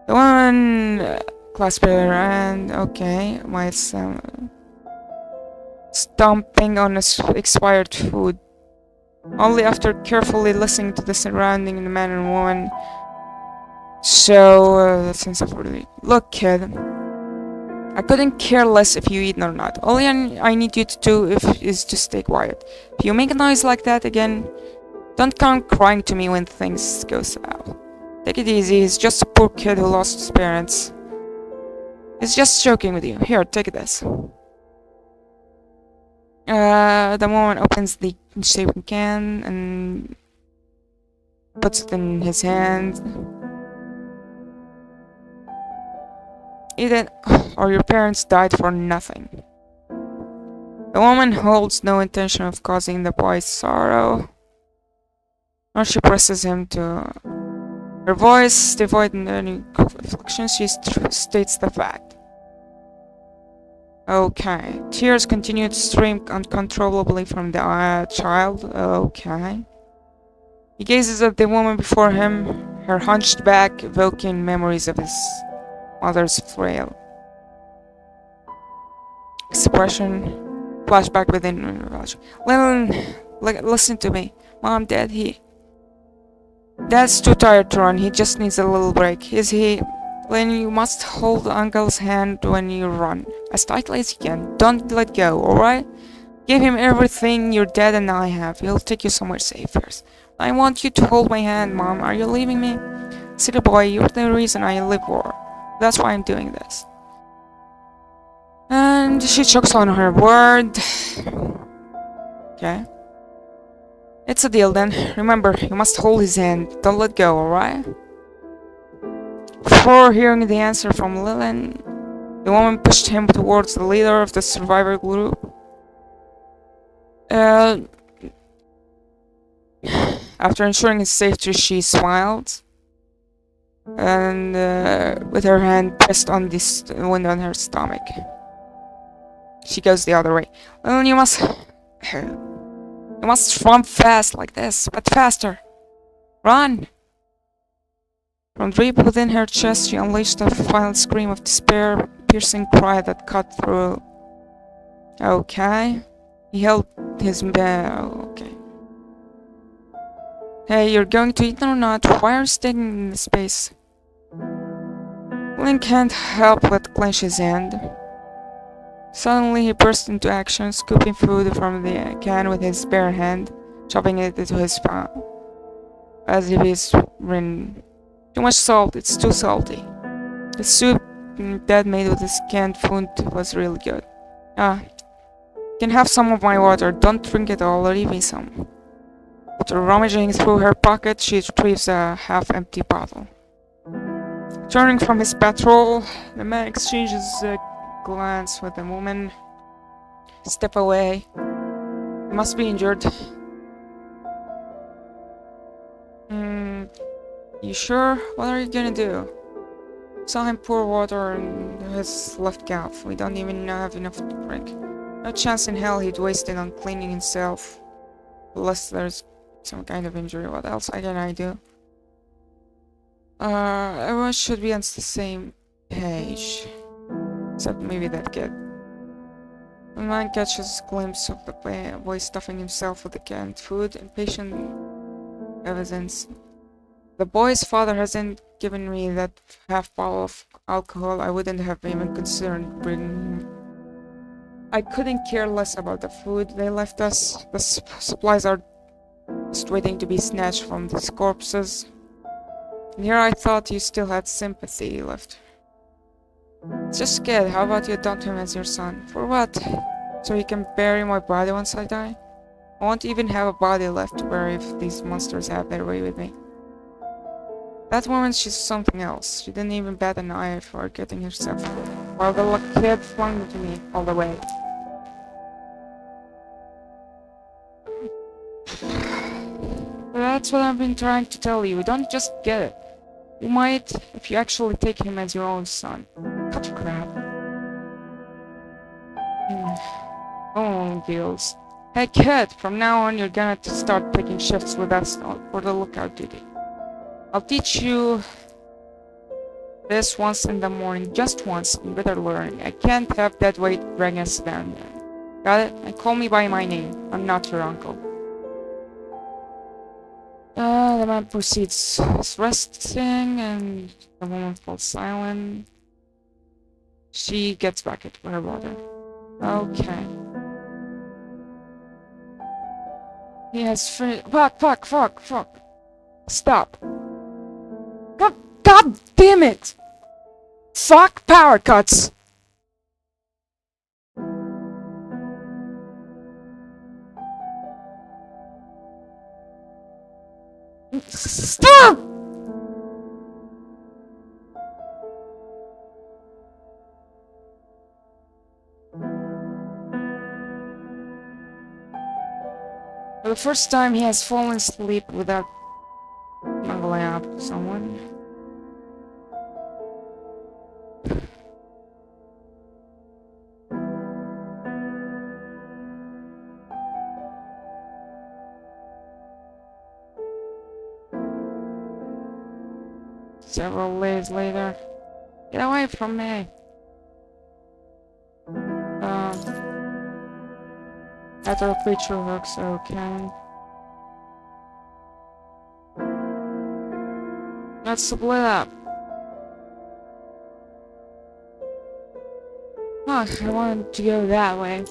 The one clasped her hand. Okay, my stomping on expired food. Only after carefully listening to the surrounding the man and woman. So, that sense of relief. Look, kid. I couldn't care less if you eat or not. All I need you to do is to stay quiet. If you make a noise like that again, don't come crying to me when things go south. Take it easy, he's just a poor kid who lost his parents. He's just joking with you. Here, take this. The woman opens the shapen can and puts it in his hand. Eat it, or your parents died for nothing. The woman holds no intention of causing the boy sorrow, nor she presses him to. Her voice, devoid of any reflection, she states the fact. Okay. Tears continue to stream uncontrollably from the child. Okay. He gazes at the woman before him, her hunched back, evoking memories of his mother's frail expression. Flashback within. Lennon, listen to me. Mom, Dad, Dad's too tired to run. He just needs a little break. Is he? Then you must hold Uncle's hand when you run. As tightly as you can. Don't let go, alright? Give him everything your dad and I have. He'll take you somewhere safe first. I want you to hold my hand, Mom. Are you leaving me? Silly boy, you're the reason I live for. That's why I'm doing this. And she chokes on her word. Okay. It's a deal then. Remember, you must hold his hand. Don't let go, alright? Before hearing the answer from Lillian, the woman pushed him towards the leader of the survivor group. After ensuring his safety, she smiled. And with her hand pressed on this wound on her stomach. She goes the other way. Lillian, you must run fast like this, but faster. Run! From deep within her chest, she unleashed a final scream of despair, piercing cry that cut through. Okay. He held his okay. Hey, you're going to eat or not? Why are you staying in this space? Link can't help but clench his hand. Suddenly he burst into action, scooping food from the can with his bare hand, shoving it into his palm. As if he's written, too much salt, it's too salty. The soup Dad made with his canned food was really good. You can have some of my water, don't drink it all, leave me some. After rummaging through her pocket, she retrieves a half-empty bottle. Turning from his patrol, the man exchanges a glance with the woman. Step away. He must be injured. You sure? What are you gonna do? Saw him pour water in his left calf. We don't even have enough to drink. No chance in hell he'd waste it on cleaning himself. Unless there's some kind of injury. What else can I do? Everyone should be on the same page. Except maybe that kid. The man catches a glimpse of the boy stuffing himself with the canned food, impatient evidence. The boy's father hasn't given me that half bottle of alcohol. I wouldn't have even considered bringing him. I couldn't care less about the food they left us. The supplies are just waiting to be snatched from these corpses. And here I thought you still had sympathy left. Just scared. How about you adopt him as your son? For what? So he can bury my body once I die? I won't even have a body left to bury if these monsters have their way with me. That woman, she's something else. She didn't even bat an eye for getting herself killed, while the kid flung to me all the way. That's what I've been trying to tell you. Don't just get it. You might if you actually take him as your own son. Cut crap. Oh, deals. Hey kid, from now on you're gonna start taking shifts with us for the lookout duty. I'll teach you this once in the morning, just once. You better learn. I can't have that weight bring us down there. Got it? And call me by my name. I'm not your uncle. The man proceeds his resting, and the woman falls silent. She gets back into her water. Okay. He has finished. Fuck. Stop. God damn it! Fuck power cuts! Stop! For the first time, he has fallen asleep without snuggling up to someone. Several days later. Get away from me! After a creature looks okay. Let's split up. Fuck, I wanted to go that way.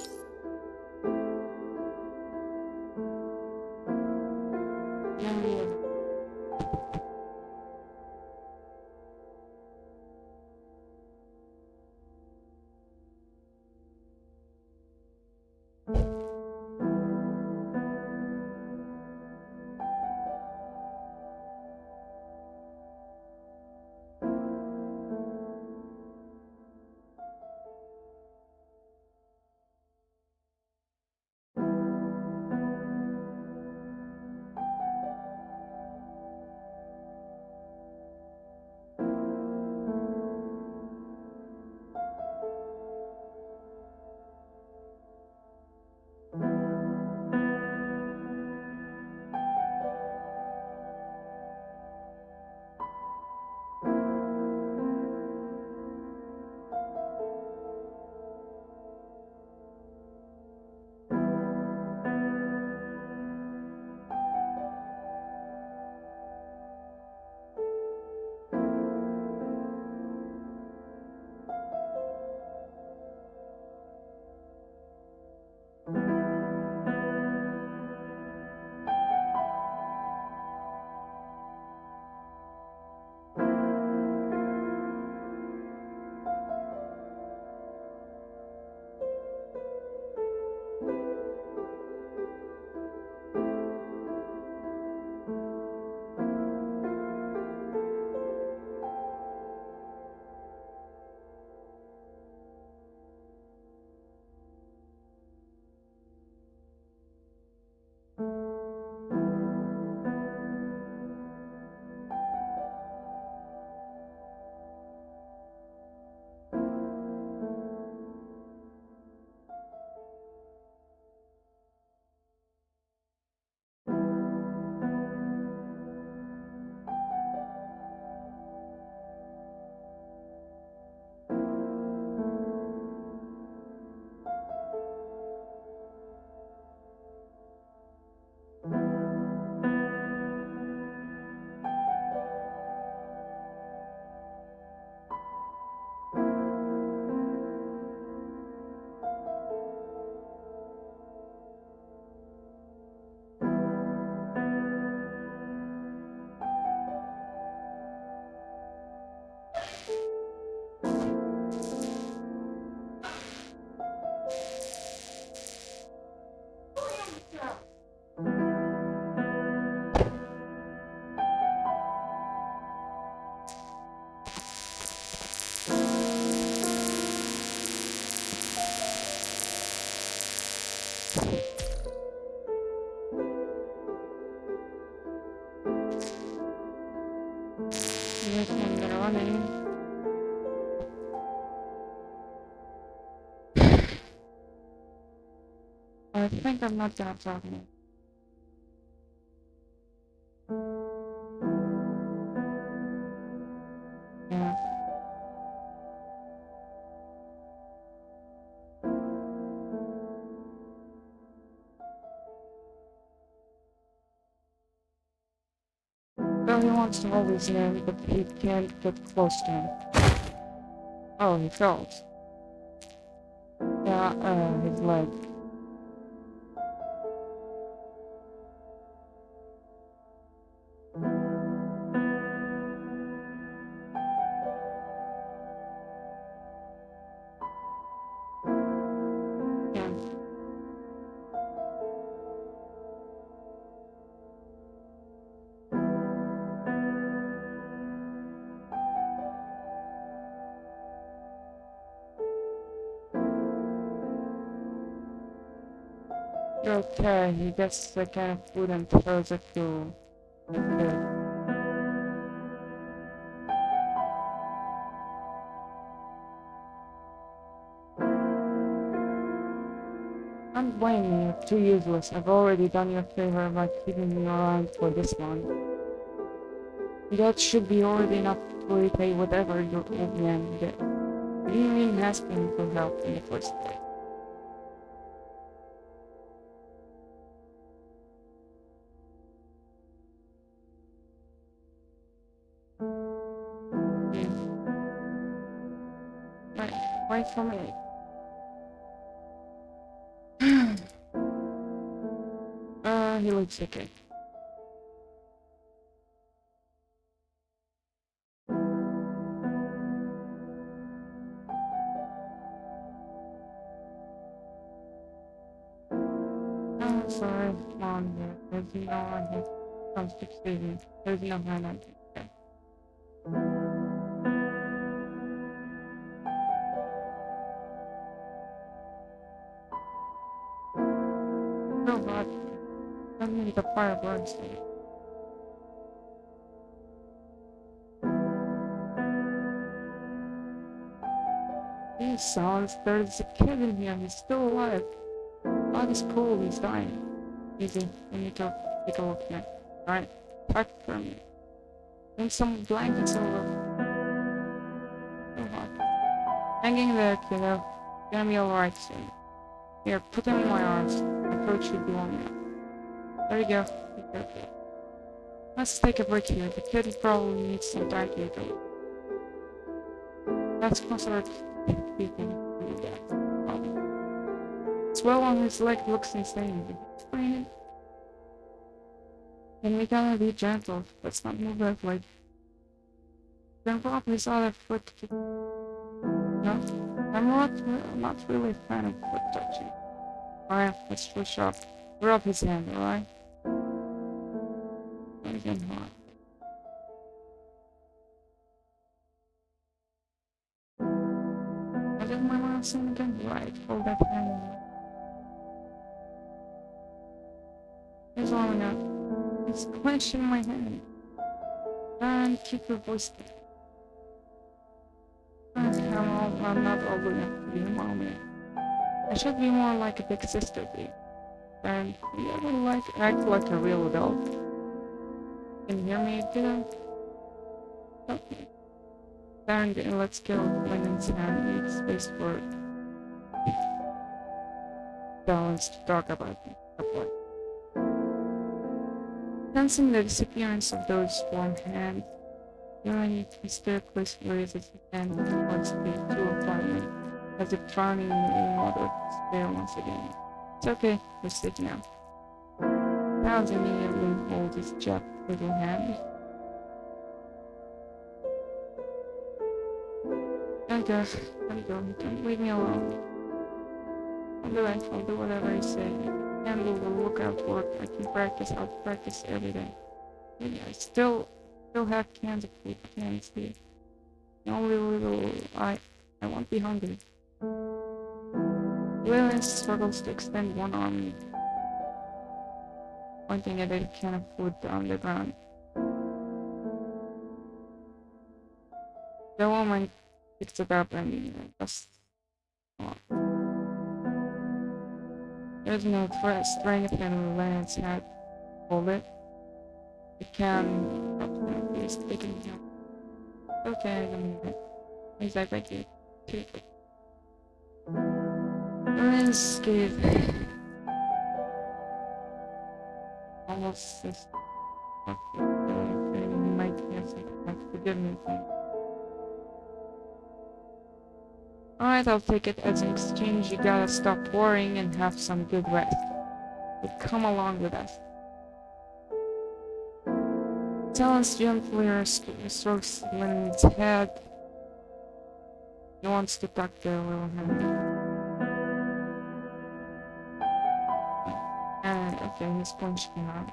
Which one they're running? I think I'm not gonna talk now. Yeah. So he wants to hold his hand, but he can't get close to him. Oh, he felt. Yeah, his leg. Yeah. Okay, he gets the kind of food and throws it to the kid. Don't blame me, you're too useless. I've already done you a favor by keeping me around for this long. That should be already enough to repay whatever your old man did. You didn't even ask him for help in the first place. Yeah. Wait for me. He looks okay. Oh, sorry, Mom, there's no one here. Comes to saving. There's no hand on it. Oh god, suddenly the fire burns me. These sounds, there's a kid in here, he's still alive. God is cool, he's dying. Easy, we need to take a look here. Alright, pack for me. Bring some blankets over. So hot. Hanging there, kiddo. Gonna be alright soon. Here, put him in my arms. My coat should be warm enough. There you go. Be careful. Let's take a break here. The kid probably needs some time to recover. That's considered people do that. Swell on his leg looks insane. Explain it. And we gotta be gentle. Let's not move that leg. Then pop his other foot. No, I'm not really a fan of foot touching. Alright, let's push up. Rub his hand, alright? Again, hard. I did my last thing again. Right, hold that hand. He's warming up. He's clenching my hand. And keep your voice down. I'm not old enough to be a mommy. I should be more like a big sister to you. And you ever act like a real adult? Can you hear me, kiddo? Okay. Darn, let's go. Lynn's hand needs space for balance to talk about me. Sensing the disappearance of those warm hands, Urine mysteriously raises his hand towards the two apartment, as if drowning in water there once again. It's okay, we're safe now. Pounds immediately holds his chapped little hand. Don't go, don't leave me alone. I'll do it, I'll do whatever you say. Handle the lookout work, I can practice, I'll practice every day. Maybe I still have cans of food, cans here. The only little I won't be hungry. Lillian struggles to extend one arm, pointing at a can of food on the ground. The woman picked it up and just. There's no strength in Lance had hold it. It can at least take it down. Okay, I don't need it. He's like, thank you. Lance gave almost this. Okay, he might get something like forgiveness. Alright, I'll take it as an exchange. You gotta stop worrying and have some good rest. But come along with us. Talon's gently strokes Lynn's head. He wants to tuck their little hand. And okay, he's punching out.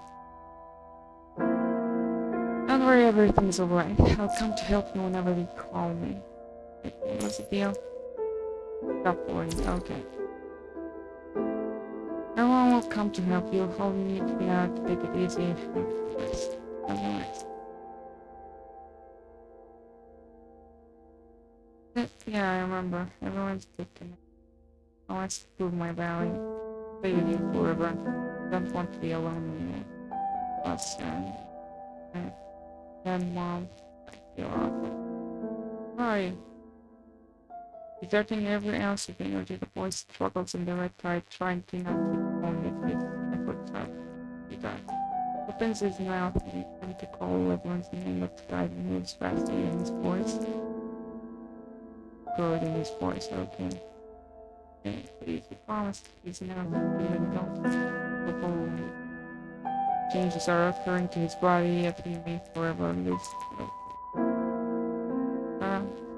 Don't worry, everything's alright. I'll come to help you whenever you call me. What's the deal? Stop worrying, okay. Everyone will come to help you. All you need to be out to take it easy. Rest. Otherwise. Yeah, I remember. Everyone's taking it. I want to prove my value. Stay with you forever. Don't want to be alone anymore. Plus, and mom, you're awful. Where are you? Exerting every ounce of energy, the boy struggles in the red tide, trying to not keep going if his efforts are begun. Opens his mouth and attempts to call everyone's name, but the tide moves faster in his voice. Good in his voice, okay. Okay, please, he promised he's now even don't. Changes are occurring to his body, yet he may forever live.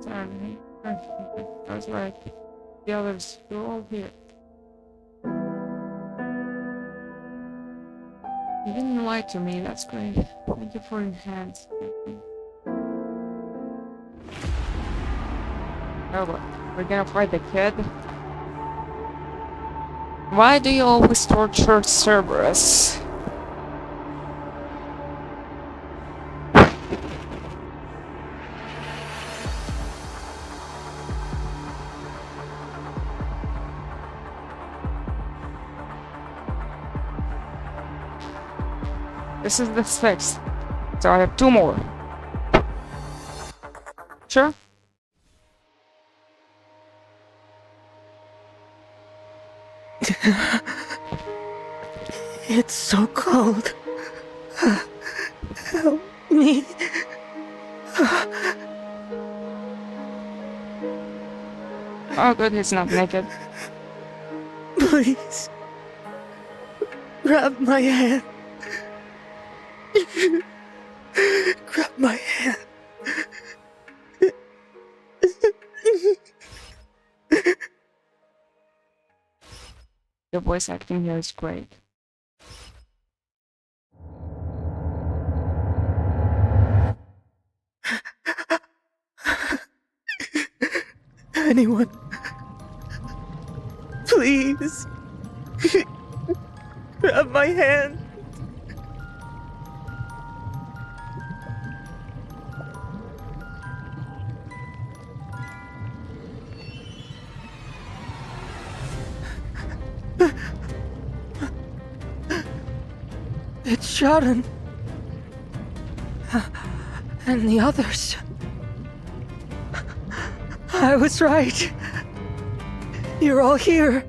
Sorry. I was right. The others, you're all here. You didn't lie to me, that's great. Thank you for your hands. Oh, what? We're gonna fight the kid? Why do you always torture Cerberus? This is the sixth, so I have two more. Sure? It's so cold. Help me. Oh good, he's not naked. Please. Grab my hand. Grab my hand. The voice acting here is great. Anyone. Please. Grab my hand. It's Sharon. And the others. I was right. You're all here.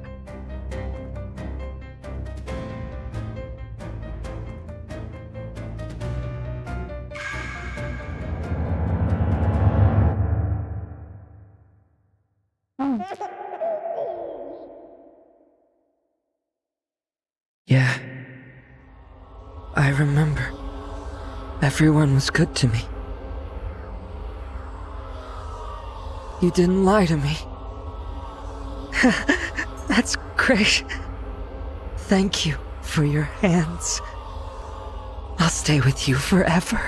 Yeah. I remember. Everyone was good to me. You didn't lie to me. That's great. Thank you for your hands. I'll stay with you forever.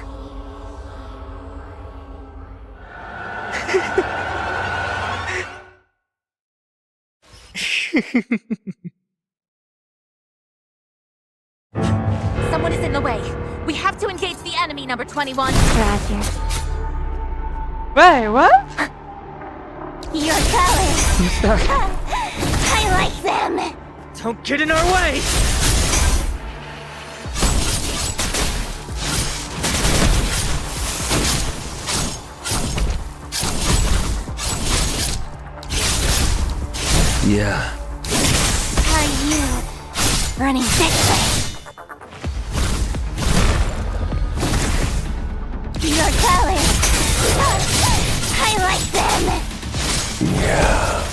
Someone is in the way. We have to engage the enemy, number 21. Roger. Wait, what? Your colors. Who's that? I like them. Don't get in our way! Yeah. Are you running this way? Your colors. I like them. Yeah.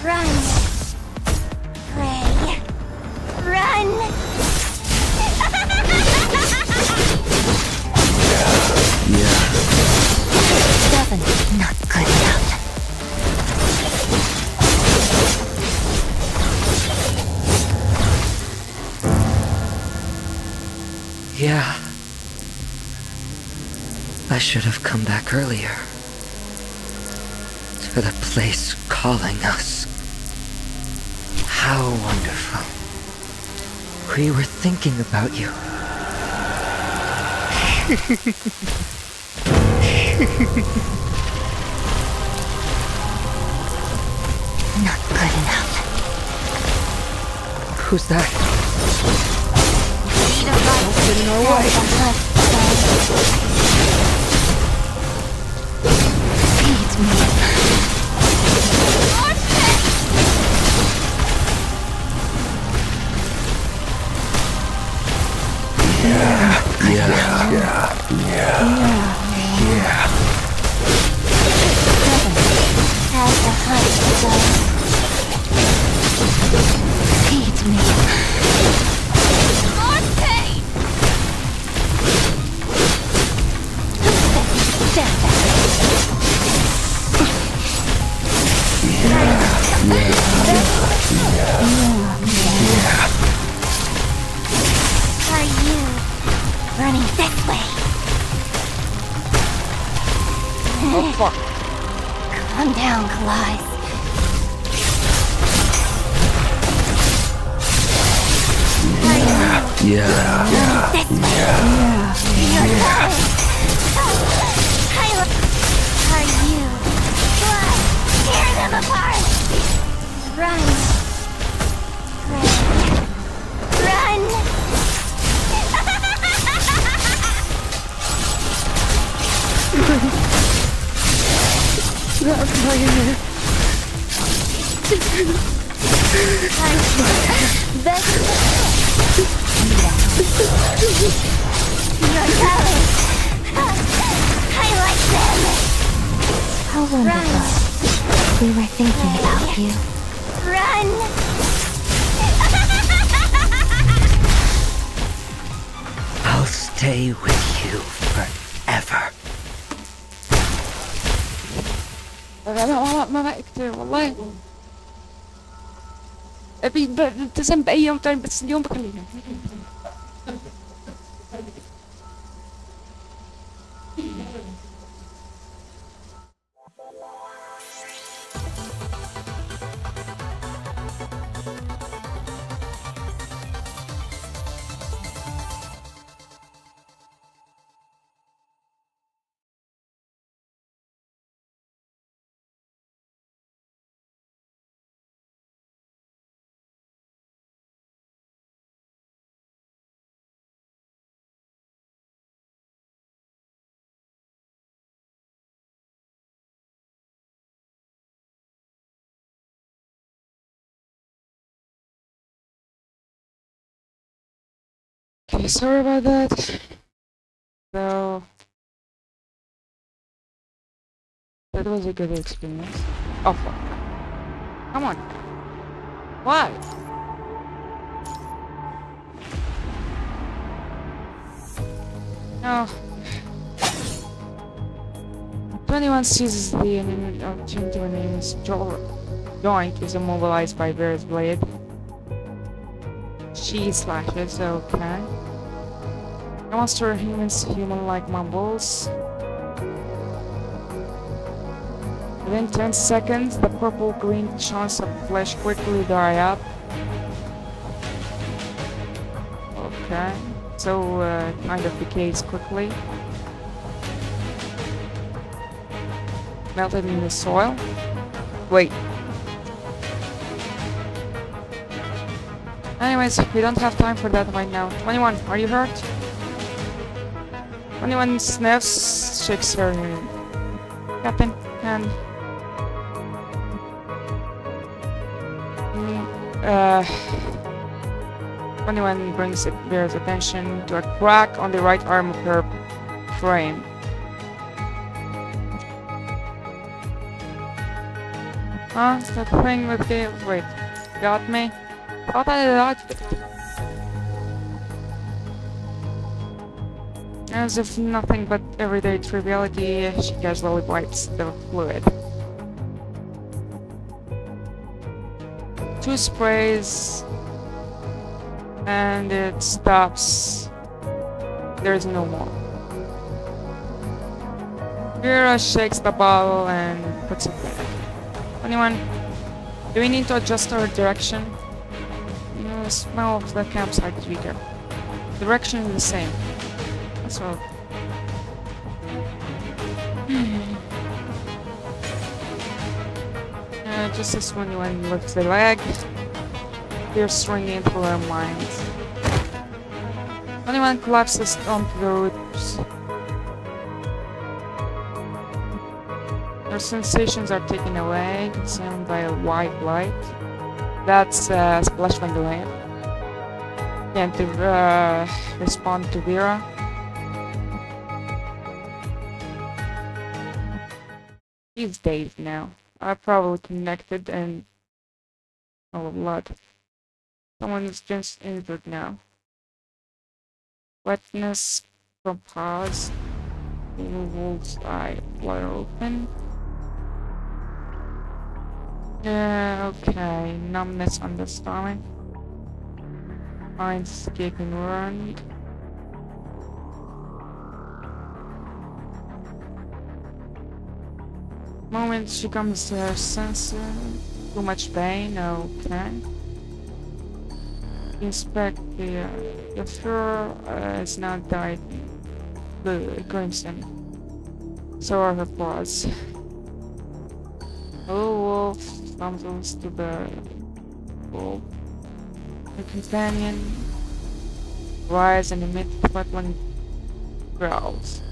Run. Pray. Run. Yeah. Seven. Not good enough. Yeah. I should have come back earlier. To the place calling us. How wonderful. We were thinking about you. Not good enough. Who's that? Lead a light. Get in our way. Feed me. Yeah. As the hunt goes. Feed me. More pain! Stand Are you running this way? Oh fuck. Calm down, Kalais. Yeah. This way. You're going. Are you? Blood. Tear them apart. Run. Pray. Run. Your colors. I like them. How wonderful. We were thinking about you. Run. I'll stay with you forever. ما اكتر والله. ابي التزم باي يوم تاني بس اليوم بخلينا. Okay, sorry about that. So that was a good experience. Oh fuck. Come on. Why? No. 21 seizes the opportunity when his joint is immobilized by Bear's blade. She slashes, okay. The monster humans human-like mumbles. Within 10 seconds, the purple-green chunks of flesh quickly dry up. Okay. So, kind of decays quickly. Melted in the soil. Wait. Anyways, we don't have time for that right now. 21, are you hurt? 21 sniffs, shakes her Captain hand. 21 brings Vera's attention to a crack on the right arm of her frame. Huh? That thing with the... Wait. Got me? Thought I dodged it. As if nothing but everyday triviality, she casually wipes the fluid. 2 sprays... and it stops. There's no more. Vera shakes the bottle and puts it there. 21. Do we need to adjust our direction? The smell of the campsite is weaker. Direction is the same. That's all. Just as 21 lifts the leg, they're swinging through our minds. 21 collapses onto the roots. Her sensations are taken away, consumed by a white light. That's splashed by the lamp. And to respond to Vera. He's dazed now. I probably connected and all of blood. Someone is just injured now. Wetness from paws. Wolf's eye wide open. Yeah, okay. Numbness on the stomach. Mind escaping run. Moment she comes to her senses. Too much pain, okay. Inspect the fur is not dyed crimson. So are her paws. Oh, wolf stumbles to the wolf. Her companion rise and emit threatening growls.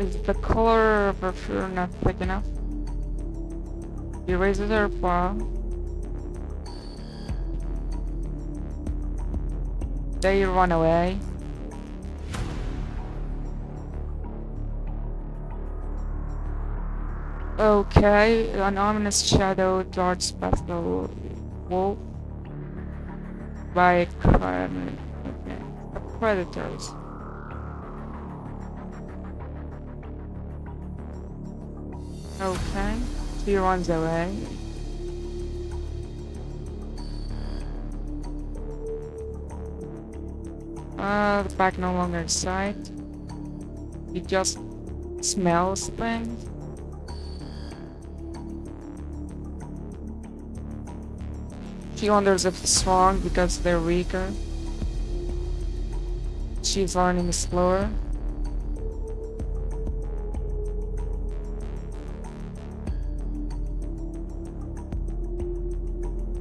Is the color of her fur not thick enough? She raises her paw. They run away. Okay, an ominous shadow darts past the wolf by predators. Okay, she runs away. The pack no longer in sight. He just smells things. She wonders if it's wrong because they're weaker. She's learning slower.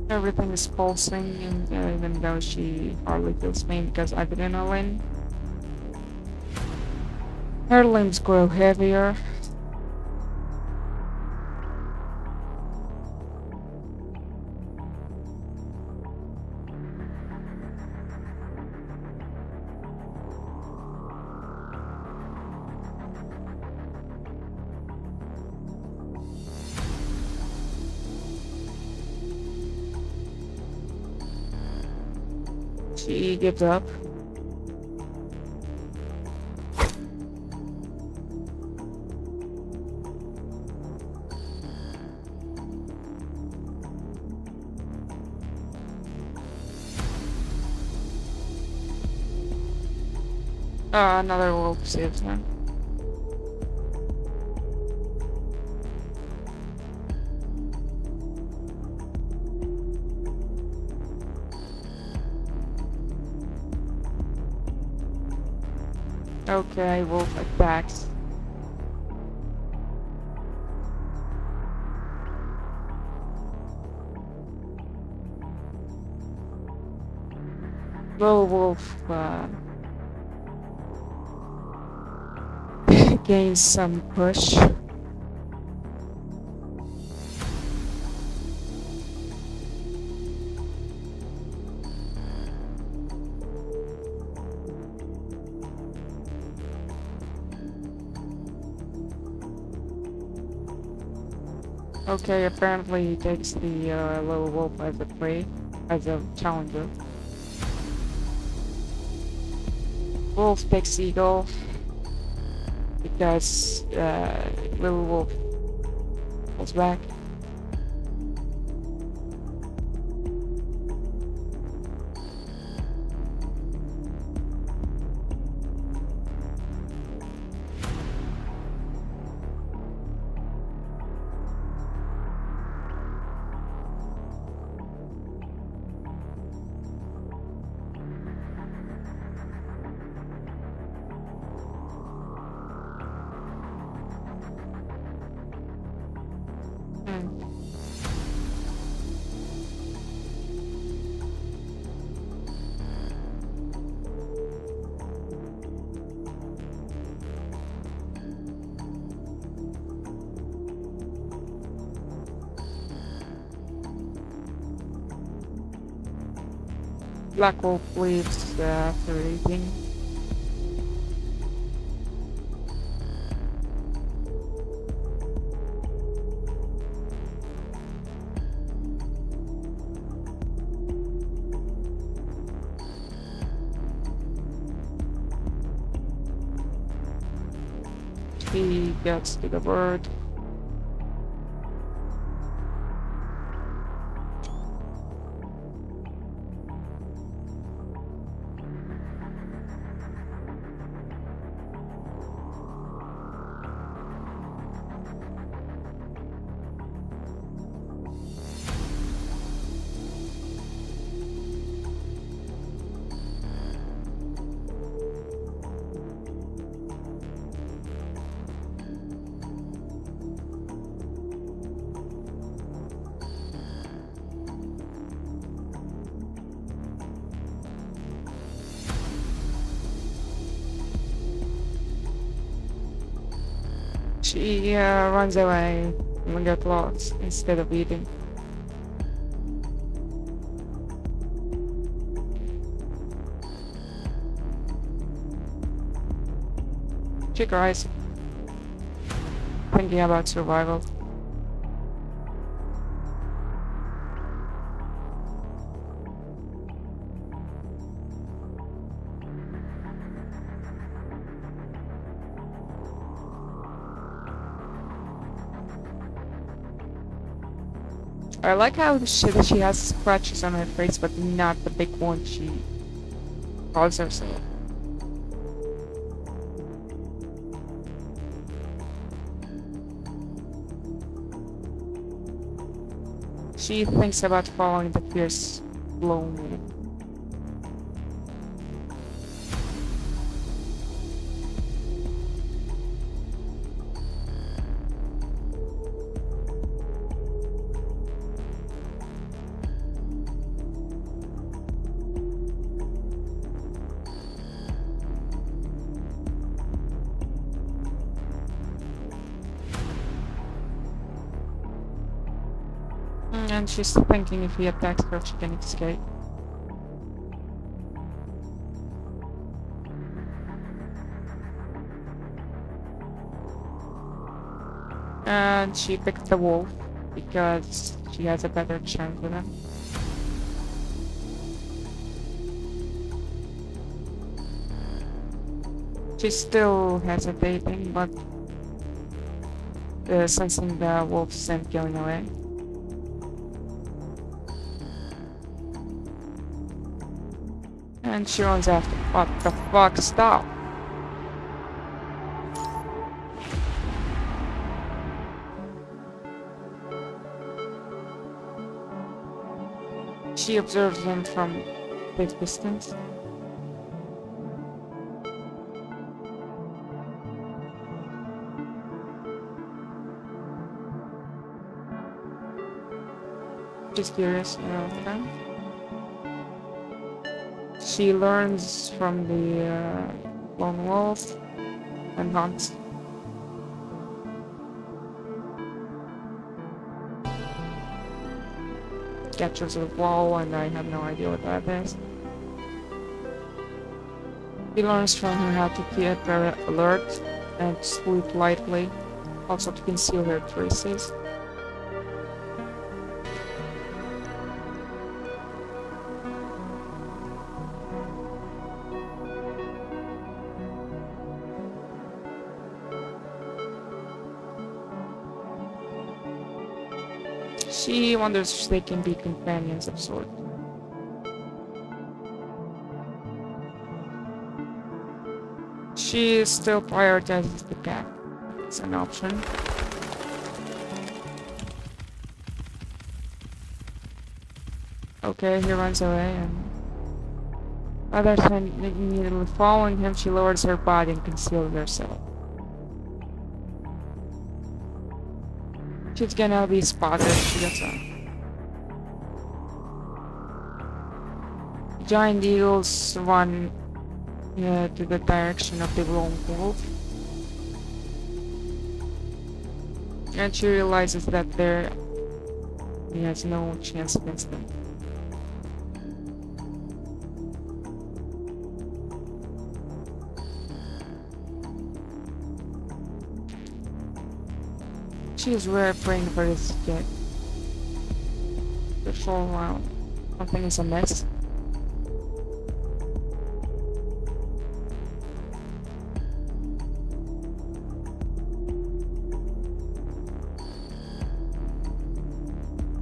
Everything is pulsing, and even though she hardly feels pain because adrenaline, her limbs grow heavier. She gives up. Another wolf saves her. Okay, wolf attacks. Little wolf gains some push. Okay, apparently he takes the little wolf as a prey, as a challenger. Wolf takes eagle because little wolf pulls back. Black wolf leaves after eating. He gets to the bird. She runs away and gets lost instead of eating. She cries, thinking about survival. I like how she has scratches on her face, but not the big one she calls herself. She thinks about following the fierce lone wolf. And she's thinking if he attacks her, she can escape. And she picked the wolf because she has a better chance with him. She's still hesitating, but sensing the wolf's scent going away. And she runs after. What the fuck? Stop! She observes him from a big distance. She's curious. Okay. She learns from the lone wolf and hunts. Catches a wall, and I have no idea what that is. She learns from her how to keep very alert and sleep lightly, also to conceal her traces. She wonders if they can be companions of sorts. She still prioritizes the cat. It's an option. Okay, he runs away, and rather than immediately following him, she lowers her body and conceals herself. She's gonna be spotted if she gets out. Giant eagles run to the direction of the lone wolf. And she realizes that he has no chance against them. She is really praying for this kid. The full round. Something is amiss.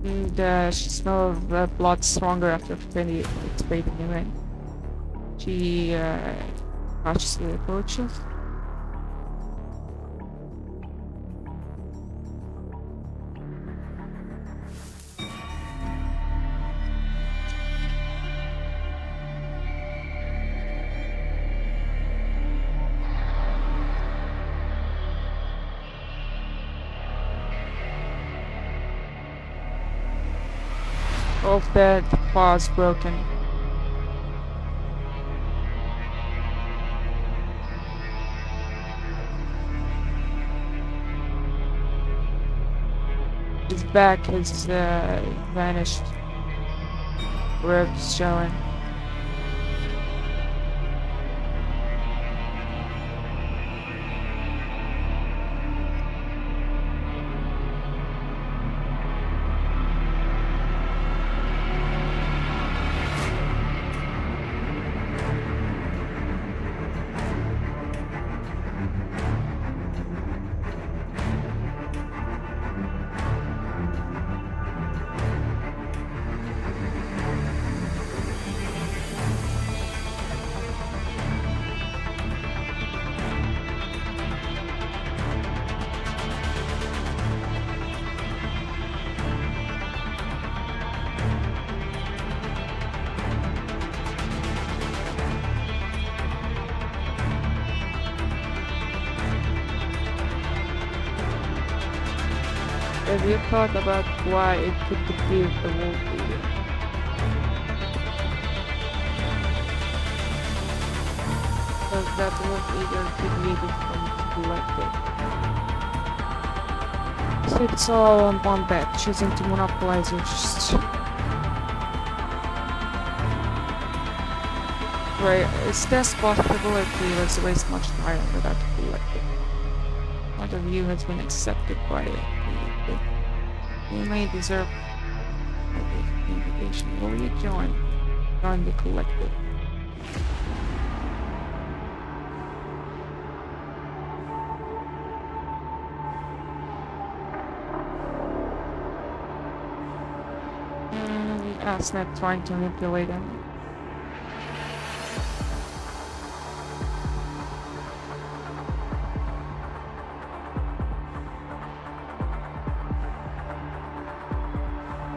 And she smells blood stronger after fading away. She cautiously approaches. Of the paws broken. His back has vanished. Ribs showing. Have you thought about why it could defeat the wolf eater? Because that wolf eater could lead it from collective. Sits all on one bed, choosing to monopolize your Right, is this possibility let's waste much time without a collective? Point of view has been accepted by it. You may deserve an invitation. Will you join the collective? Asnet trying to manipulate him.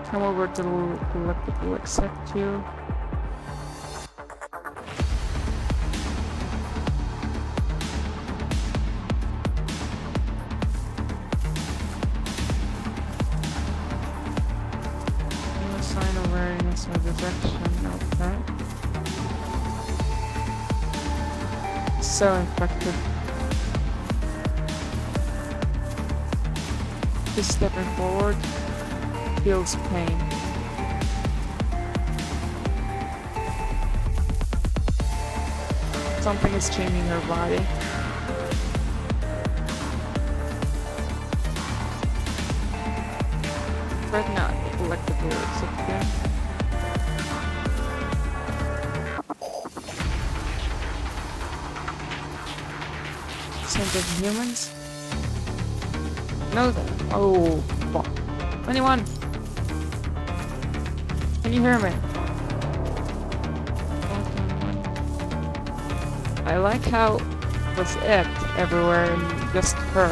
Come over to the collective will accept you. everywhere in a certain direction. Okay. So infected. Just stepping forward feels pain. Something is changing her body. Right now, the collective lyrics again. Scent of humans? No. Oh, fuck. Anyone? Can you hear me? I like how it was it everywhere and just her.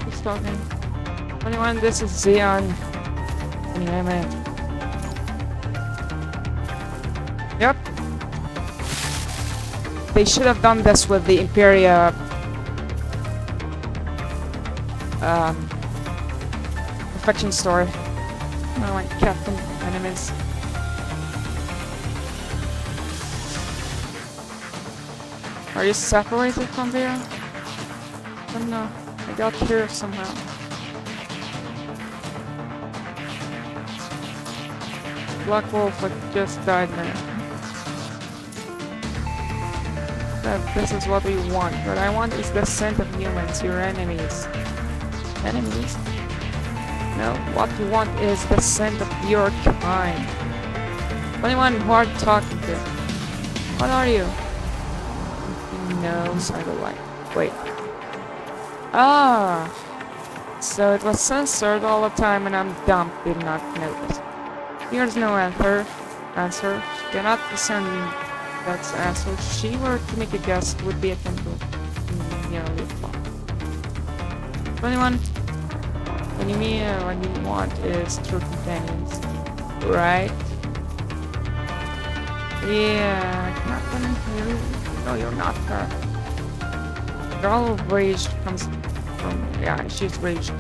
Who's talking? Anyone? This is Xeon. Can you hear me? Yep. They should have done this with the Imperia perfection story. I like Captain enemies. Are you separated from there? I don't know. I got here somehow. Black Wolf just died now. This is what we want. What I want is the scent of humans, your enemies. Enemies? No, what we want is the scent of your kind. Anyone who are talking to? What are you? No, satellite. Wait. Ah! So it was censored all the time and I'm dumb, did not notice. Here's no answer. Cannot discern that's answer. If she were to make a guess, it would be a temple. Nearly flop. 21. What you want is true companions. Right? Yeah, not gonna hear you. No, you're not her. Girl of rage comes from. Yeah, she's raged.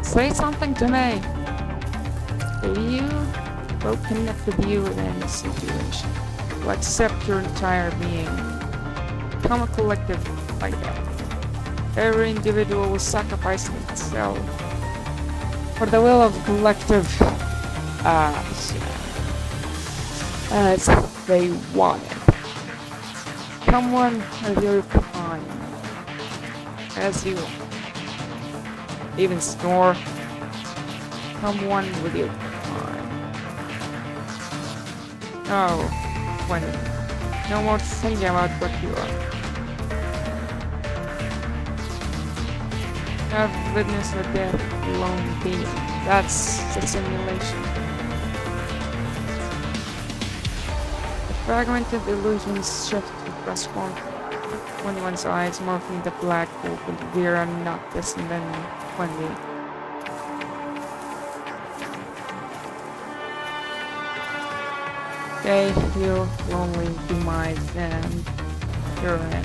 Say something to me. You will connect with you in any situation. Will accept your entire being. Become a collective like that. Every individual will sacrifice itself for the will of the collective as they want it. Someone as your kind, as you even snore. Someone with your kind. Oh, 20. No more thinking about what you are. Have witnessed a death alone being. That's the simulation. The fragmented illusions shift to transform when one's eyes morphing the black hole with Vera Noctis and then 20. They feel lonely demise and you're in.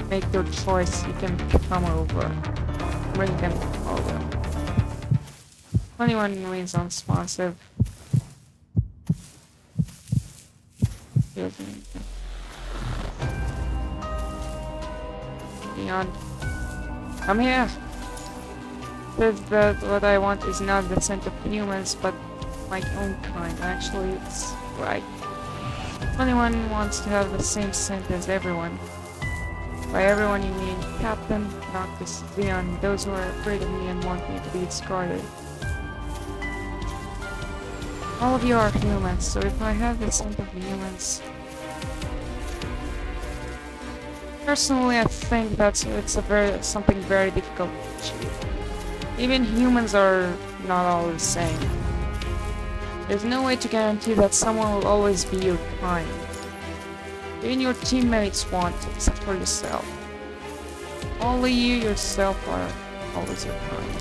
Make your choice, you can come over. Bring them over. 21 remains unresponsive. Beyond. I'm here. Says that what I want is not the scent of humans, but my own kind. Actually, it's right. 21 wants to have the same scent as everyone. By everyone you mean Captain, Noctis, Xeon, those who are afraid of me and want me to be discarded. All of you are humans, so if I have the scent of humans... Personally, I think it's something very difficult to achieve. Even humans are not all the same. There's no way to guarantee that someone will always be your kind. Even your teammates want it, except for yourself. Only you yourself are always your kind.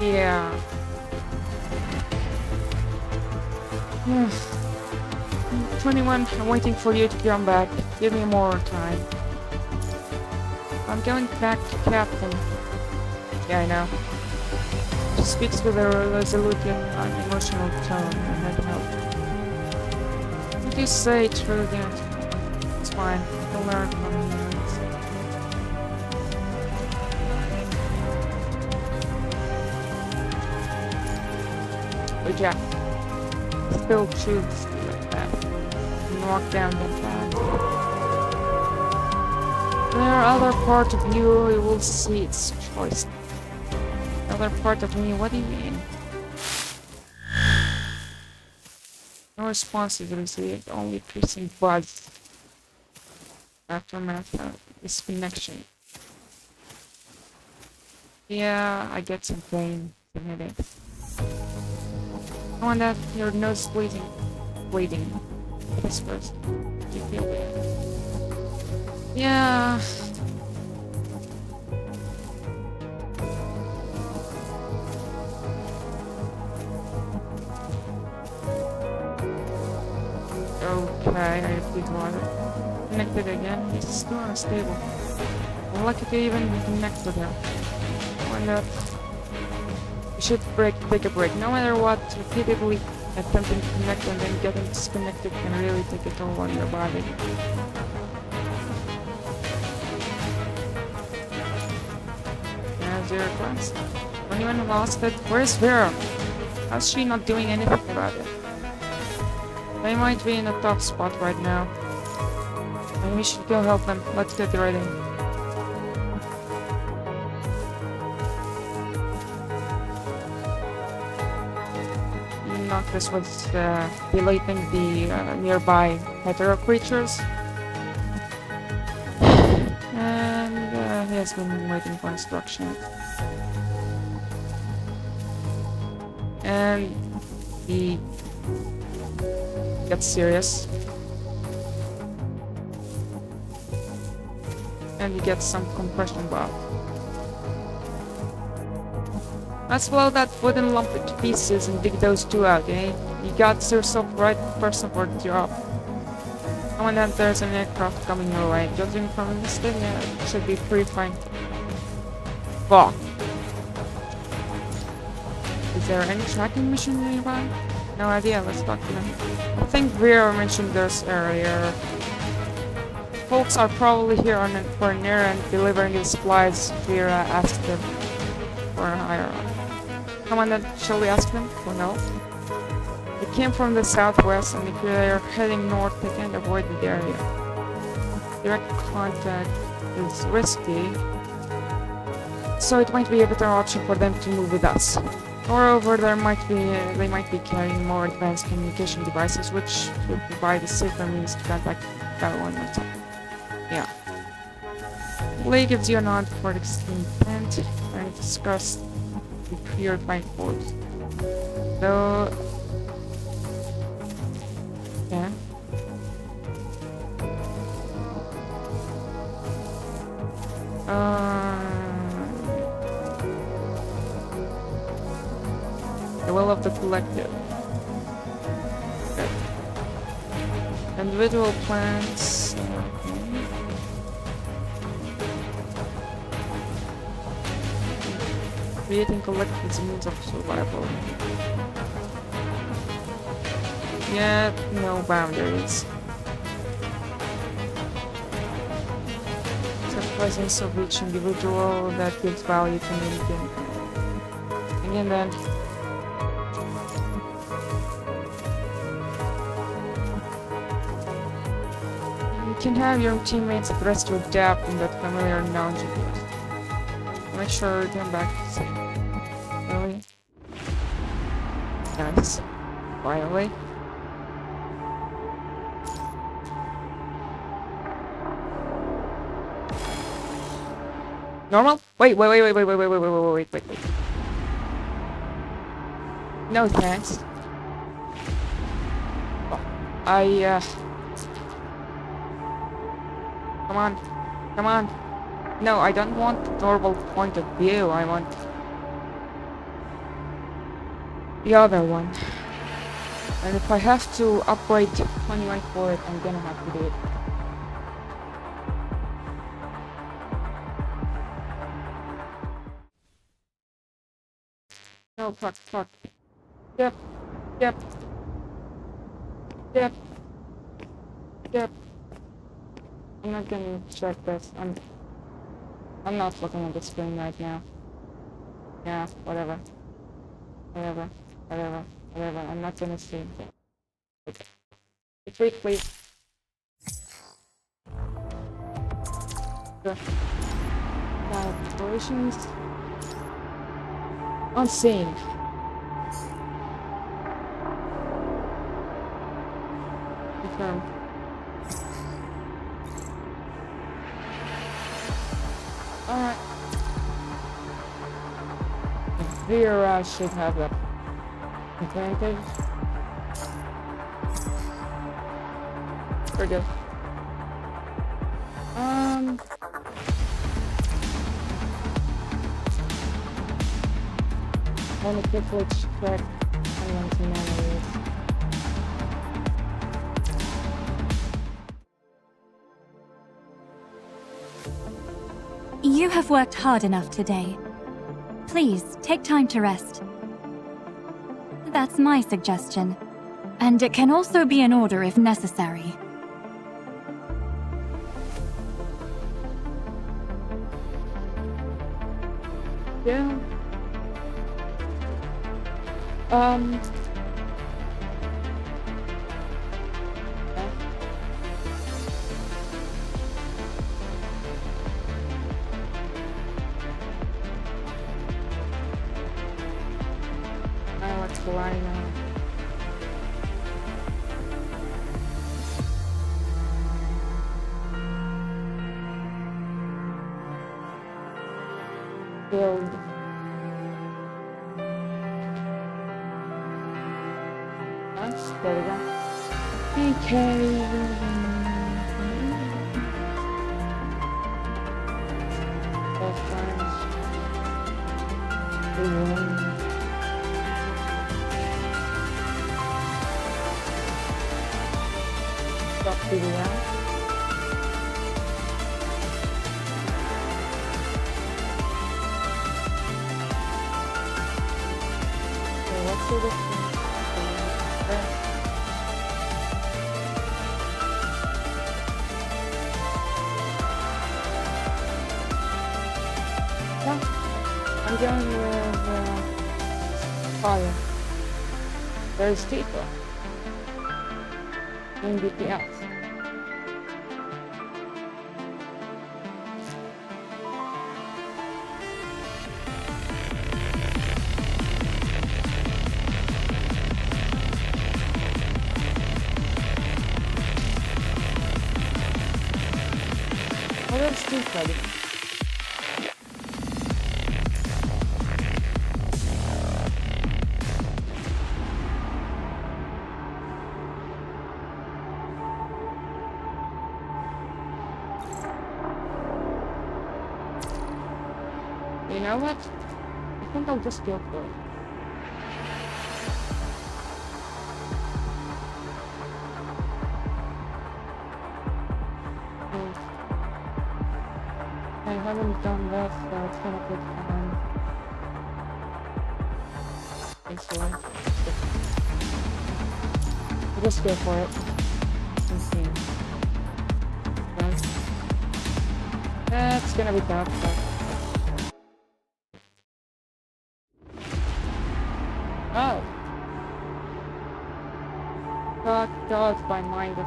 Yeah. 21, I'm waiting for you to come back. Give me more time. I'm going back to Captain. Yeah, I know. She speaks with a resolute and emotional tone, and I help. What you say, true again. It's fine. I'll learn from you. But yeah, still choose like that. And walk down the path. There are other part of you will see its choice. Other part of me, what do you mean? No response is received, only piercing buzz. Aftermath of this connection. Yeah, I get some pain, some headaches. I want that your nose bleeding. Whispers. You feel weird. Yeah. Okay, I repeat water. Connected again. It's still unstable. I'm lucky to even connect with him. When that we should take a break. No matter what, repeatedly attempting to connect and then getting disconnected can really take a toll on your body. As your request. When you lost it, where's Vera? How's she not doing anything about it? They might be in a tough spot right now. And we should go help them. Let's get ready. Not this was deleting the nearby hetero creatures. And he has been waiting for instructions. And he gets serious. And he gets some compression valve. Let's blow that wooden lump into pieces and dig those two out, eh? You got yourself right person for the job. Commandant, there's an aircraft coming your way. Judging from this thing, it should be pretty fine. Fuck. Is there any tracking mission nearby? No idea, let's talk to them. I think Vera mentioned this earlier. Folks are probably here on it for an errand delivering the supplies Vera asked them for an higher up. Commandant, shall we ask them for help? They came from the southwest, and if they are heading north, they can't avoid the area. Direct contact is risky, so it might be a better option for them to move with us. Moreover, they might be carrying more advanced communication devices, which would provide a safer means to contact that one. Yeah. Lee gives you a nod for the intent and discuss the cleared by force. Though, yeah. The will of the collective. Okay. Individual plans. Creating collective means of survival. Yet no boundaries. The presence of each individual that gives value to anything. Again then. You can have your teammates address to adapt in that familiar knowledge of yours. Make sure to return back safe. Really? Nice. Finally. Normal? Wait. No thanks. Come on. No, I don't want the normal point of view, I want the other one. And if I have to upgrade 21 for it, I'm gonna have to do it. No, fuck. Yep. I'm not gonna check this. I'm not looking at the screen right now. Yeah, whatever. I'm not gonna see. Okay. Wait, please. Sure. Operations. Unseen. Confirmed. Alright. Vera should have that advantage. We're good. Want to quickly check anyone's memories. You have worked hard enough today. Please, take time to rest. That's my suggestion. And it can also be an order if necessary. Yeah. Now let's fly now. Build. Nice, there we go. PK. Stop video. Okay, let's do this one. Yeah, I'm going with fire. There's people. And DPS. Oh, there's two credits. You know what? I think I'll just go for it. I haven't done that, so it's gonna take time. Actually, I'll just go for it. And see. Okay. That's gonna be tough, but... Oh! Got dodged by mind of...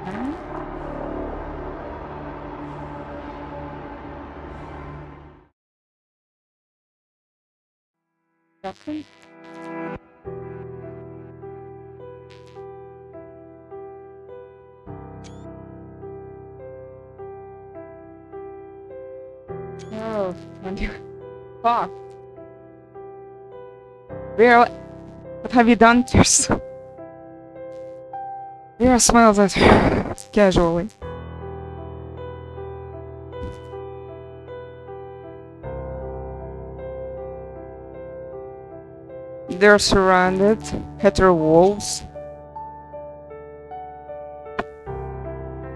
Huh? Captain? Oh, fuck. Vera, what have you done to yourself? Vera smiles at her casually. They're surrounded. Hetero wolves.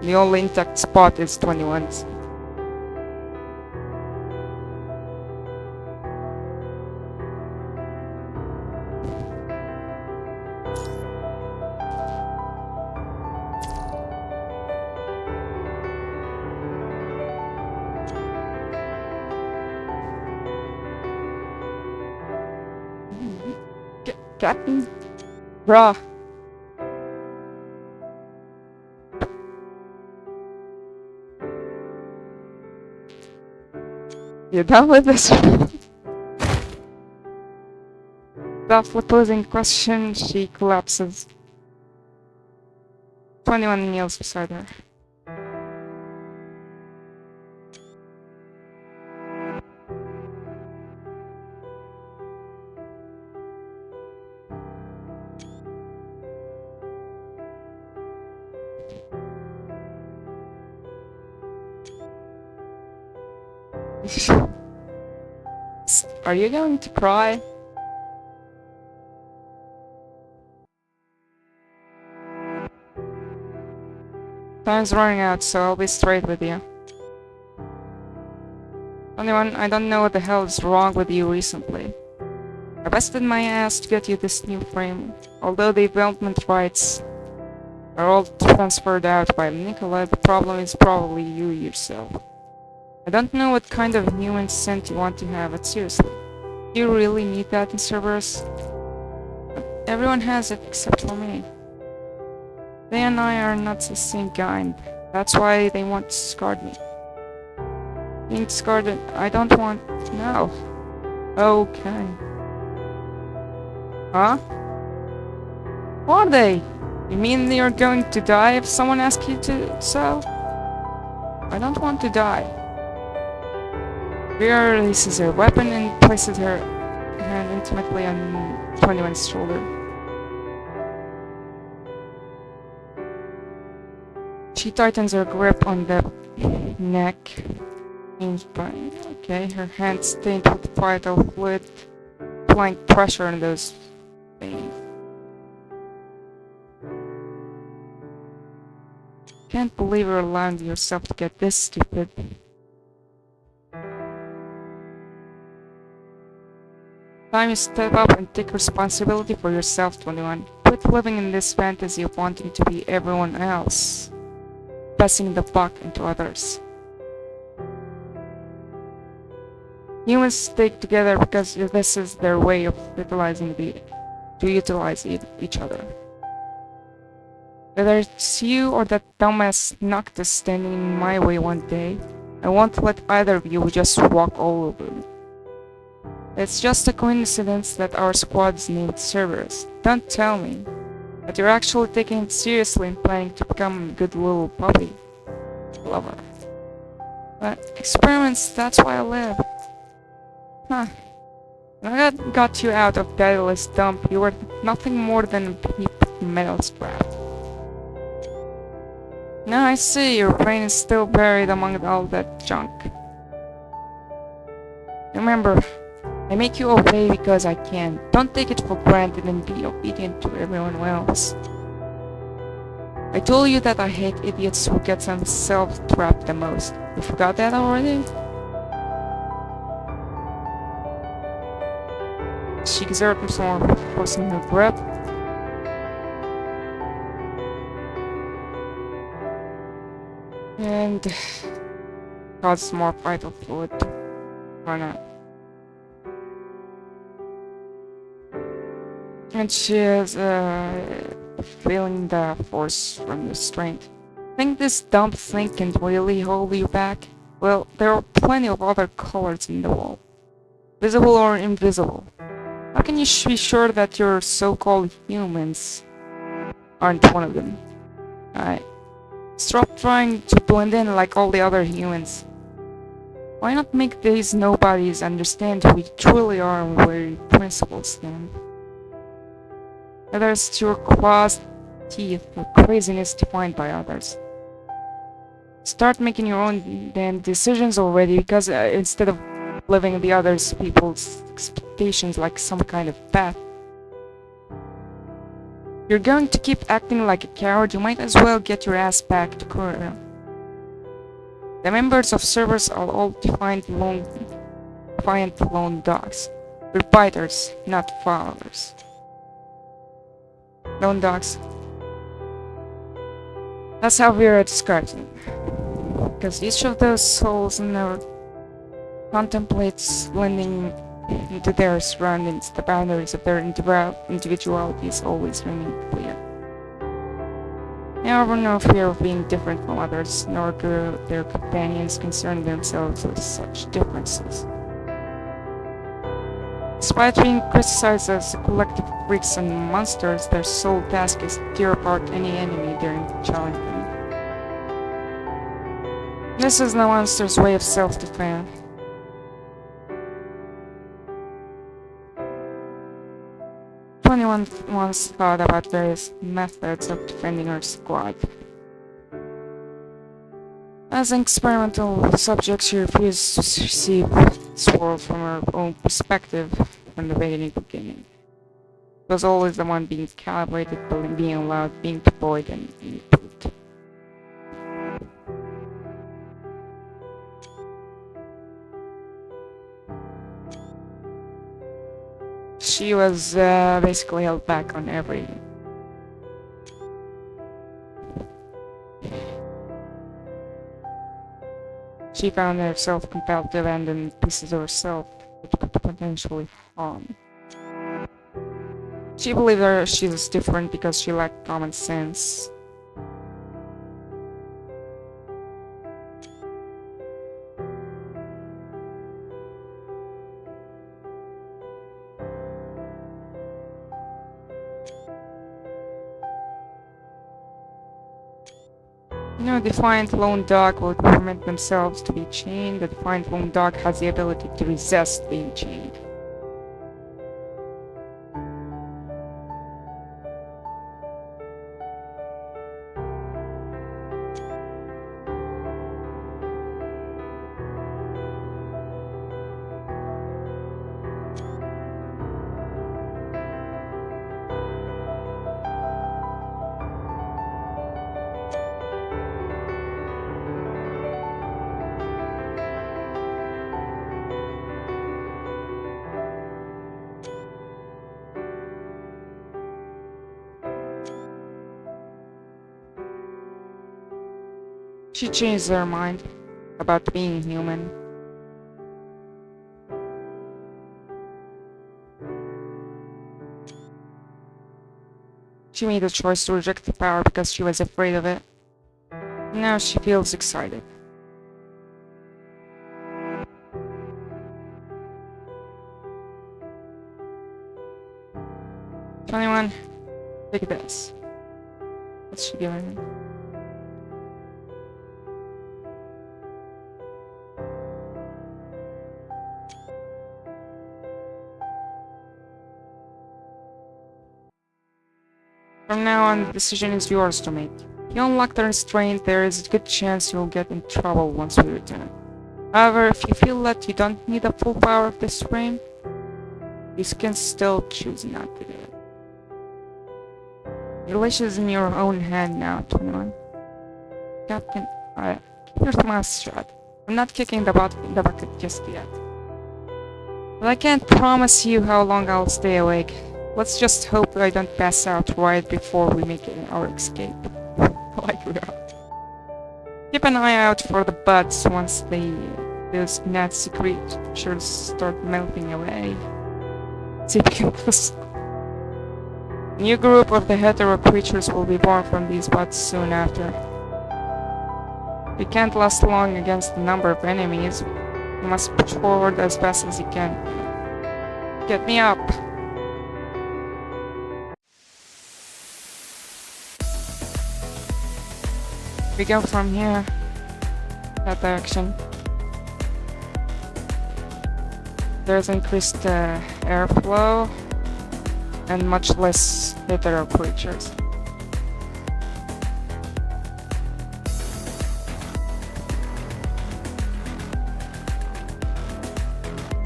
The only intact spot is 21's. Captain? Bruh. You done with this? Without posing question, she collapses. 21 kneels beside her. Are you going to cry? Time's running out, so I'll be straight with you. 21, I don't know what the hell is wrong with you recently. I busted my ass to get you this new frame. Although the development rights are all transferred out by Nikolai, the problem is probably you yourself. I don't know what kind of human scent you want to have, but seriously, do you really need that in Cerberus? Everyone has it except for me. They and I are not the same kind. That's why they want to discard me. Being discarded, I don't want... No. Okay. Huh? Who are they? You mean you're going to die if someone asks you to so? I don't want to die. Vera releases her weapon and places her hand intimately on 21's shoulder. She tightens her grip on the neck. Okay, her hand stained with vital fluid, applying pressure on those veins. Can't believe you're allowing yourself to get this stupid. Time to step up and take responsibility for yourself, 21. Quit living in this fantasy of wanting to be everyone else, passing the buck into others. Humans stick together because this is their way of utilize each other. Whether it's you or that dumbass Noctis standing in my way one day, I won't let either of you just walk all over me. It's just a coincidence that our squad's named Cerberus. Don't tell me that you're actually taking it seriously and planning to become a good little puppy lover. But experiments, that's why I live. Huh. When I got you out of Daedalus dump, you were nothing more than a heap of metal scrap. Now I see your brain is still buried among all that junk. Remember, I make you obey because I can. Don't take it for granted and be obedient to everyone else. I told you that I hate idiots who get themselves trapped the most. You forgot that already? She exerts more, forcing her grip. And causes more vital fluid to run out. And she is feeling the force from the strength. Think this dumb thing can really hold you back? Well, there are plenty of other colors in the wall, visible or invisible. How can you be sure that your so-called humans aren't one of them? Alright. Stop trying to blend in like all the other humans. Why not make these nobodies understand who we truly are and where your principles stand? Whether it's your claws, teeth, or craziness defined by others. Start making your own damn decisions already, because instead of living the others people's expectations like some kind of path, You're going to keep acting like a coward, you might as well get your ass back to Korea. The members of servers are all defiant lone dogs. We're fighters, not followers. Lone dogs. That's how Vera describes them. Because each of those souls never contemplates blending into their surroundings. The boundaries of their individualities always remain clear. They have no fear of being different from others, nor do their companions concern themselves with such differences. Despite being criticized as a collective of freaks and monsters, their sole task is to tear apart any enemy daring to challenge them. This is the monster's way of self-defense. Anyone once thought about various methods of defending her squad. As an experimental subject, she refused to see this world from her own perspective from the very beginning. She was always the one being calibrated, being allowed, being deployed, and being put. She was basically held back on everything. She found herself compelled to abandon pieces of herself which could potentially harm. She believed that she was different because she lacked common sense. No defiant lone dog will permit themselves to be chained. The defiant lone dog has the ability to resist being chained. She changed her mind about being human. She made the choice to reject the power because she was afraid of it. Now she feels excited. Anyone? Look at this. What's she giving him? From now on, the decision is yours to make. If you unlock the restraint, there is a good chance you'll get in trouble once we return. However, if you feel that you don't need the full power of this frame, you can still choose not to do it. Your wish is in your own hand now, 21. Captain, keep your mouth shut. I'm not kicking the bucket just yet. But I can't promise you how long I'll stay awake. Let's just hope I don't pass out right before we make our escape. Like we are. Keep an eye out for the buds once those nasty creatures start melting away. See if you can close. A new group of the hetero creatures will be born from these buds soon after. We can't last long against the number of enemies. You must push forward as fast as you can. Get me up! We go from here, that direction. There's increased airflow and much less hetero creatures.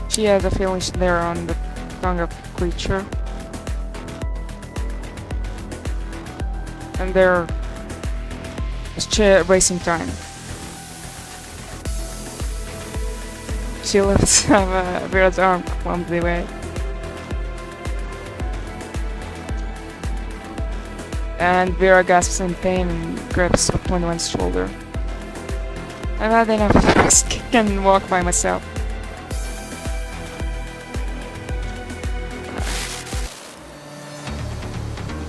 She has a feeling there on the tongue of the creature. and they're just racing time. She lifts Vera's arm clumsily away. And Vera gasps in pain and grabs 21's shoulder. I've had enough of this. I can walk by myself.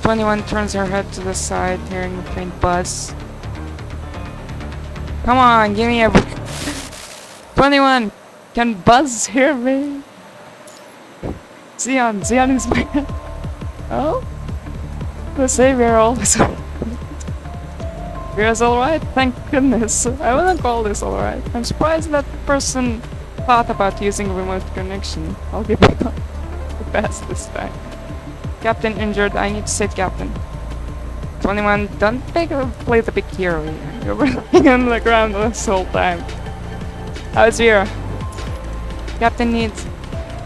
"21 turns her head to the side, hearing a faint buzz. Come on, give me a... 21! Can Buzz hear me? Zeon is my... Oh? The savior always... Vera's alright? Thank goodness. I wouldn't call this alright. I'm surprised that person thought about using a remote connection. I'll give it a pass this time. Captain injured. I need to save Captain. 21, don't play the big hero here. You're running on the ground this whole time. How's Vera? Captain needs...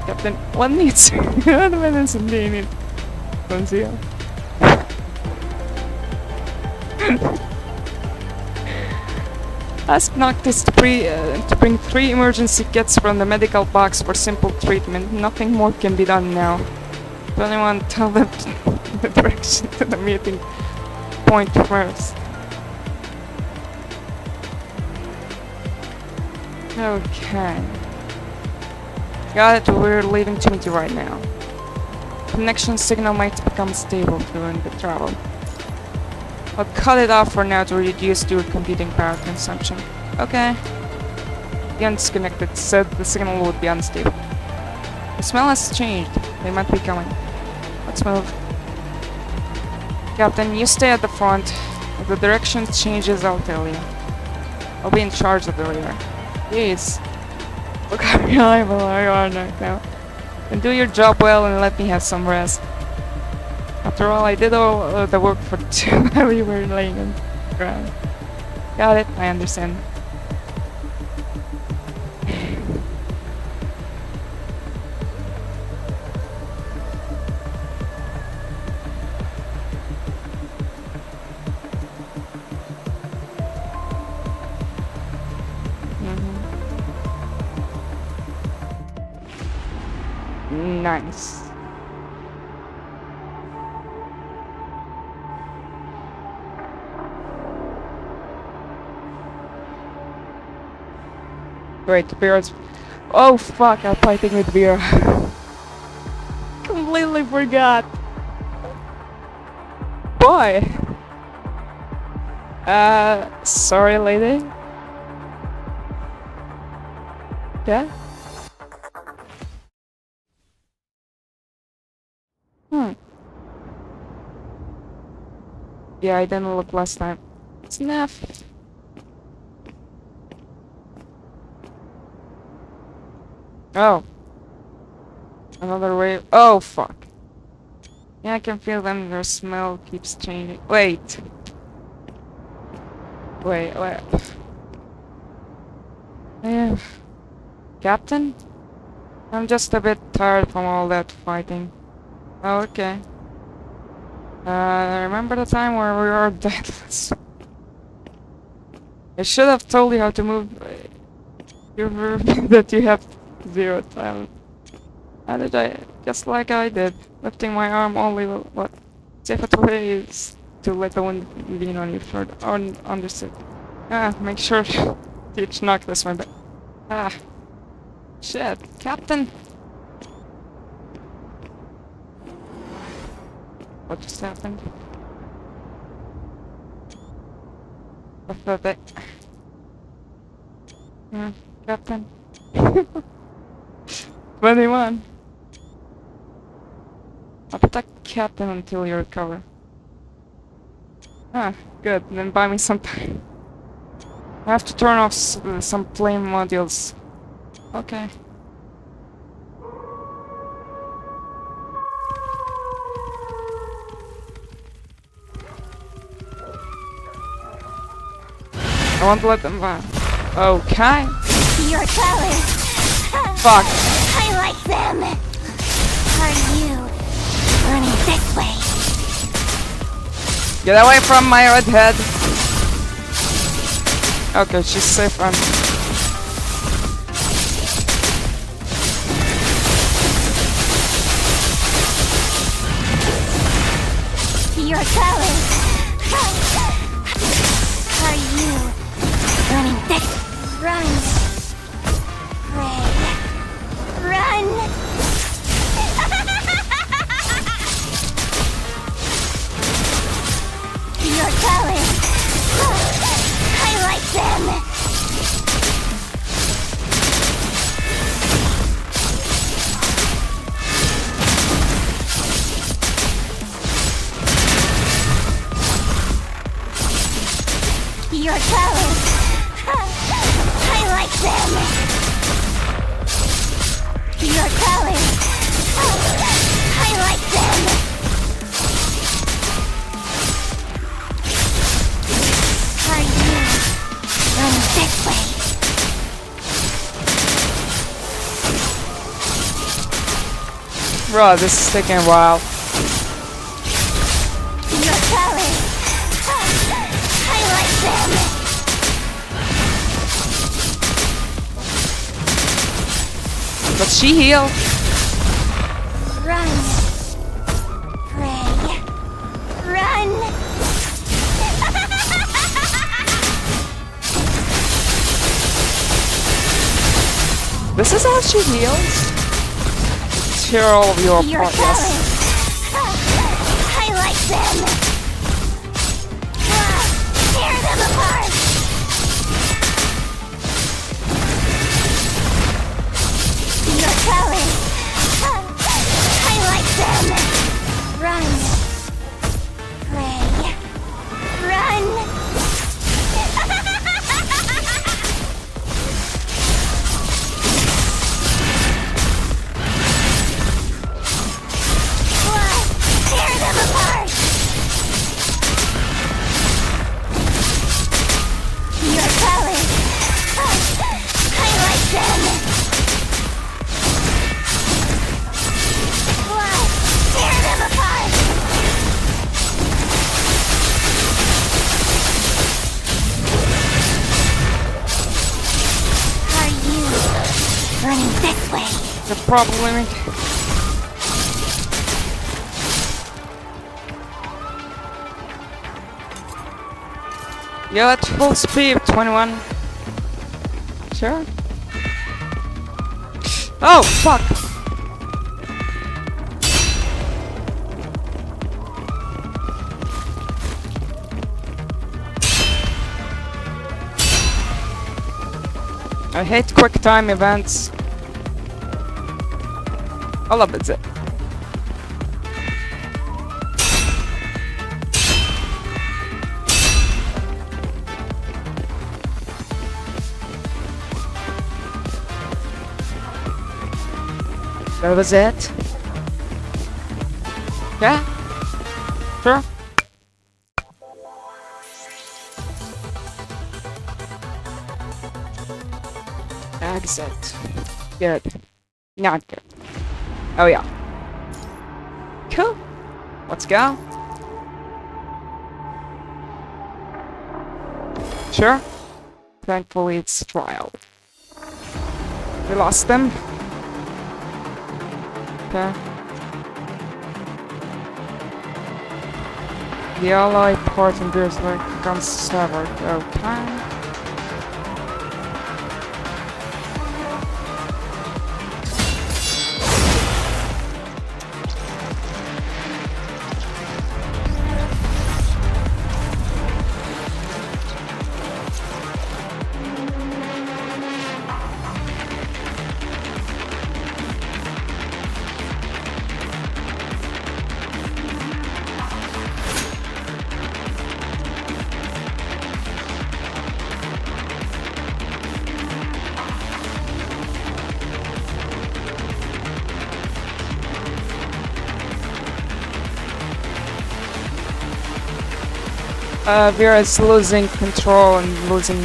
Captain... What needs? What medicine do you need? From Zero. Ask Noctis to bring 3 emergency kits from the medical box for simple treatment. Nothing more can be done now. 21, tell them the direction to the meeting point first. Okay. Got it, we're leaving Trinity right now. Connection signal might become stable during the travel. I'll cut it off for now to reduce your computing power consumption. Okay. The disconnected said the signal would be unstable. The smell has changed. They might be coming. Let's move. Captain, you stay at the front. If the direction changes, I'll tell you. I'll be in charge of the rear. Please. Look how reliable you are right now. And do your job well and let me have some rest. After all, I did all the work for 2 while you were laying on the ground. Got it, I understand. Nice. Wait, Vera's... Oh fuck, I'm fighting with Vera. Completely forgot. Boy. Sorry lady. Yeah? Yeah, I didn't look last time. Snap. Oh. Another wave. Oh, fuck. Yeah, I can feel them. Their smell keeps changing. Wait. Wait. Yeah. Captain? I'm just a bit tired from all that fighting. Oh, okay. Remember the time where we were deadless? I should have told you how to move. You that you have 0 talent. How did I? Just like I did. Lifting my arm only what? Safest way is to let the wind lean on you further. Understood. Make sure to teach Noctis my back. Shit. Captain! What just happened? Pathetic. Captain. 21. I'll protect Captain until you recover. Good. Then buy me some time. I have to turn off some plane modules. Okay. I won't let them by. Okay. Your colors. Fuck. I like them. Are you running this way? Get away from my redhead. Okay, she's safe and Your colors. Are you running this? Run. Pray. Run. Your colors. I like them. Your colors. I like them. Your colors. I like them. Are you running this way? bro, this is taking a while. Your colors. I like them. But she healed. Run. Pray. Run. This is how she heals. Hear all of your Your part, colors. yes. I like them. Tear them apart. Your colors. I like them. Run. Pray. Run. Tear them apart. Your colors. I like them. Tear them apart. Are you running this way? The problem. Yeah, at full speed, 21. Sure. Oh, fuck! I hate quick time events. I love it. That was it? Yeah? Sure? Exit. Good. Not good. Oh yeah. Cool. Let's go. Sure? Thankfully it's trial. We lost them. Okay. The ally part in this like becomes severed. Okay. Vera is losing control and losing.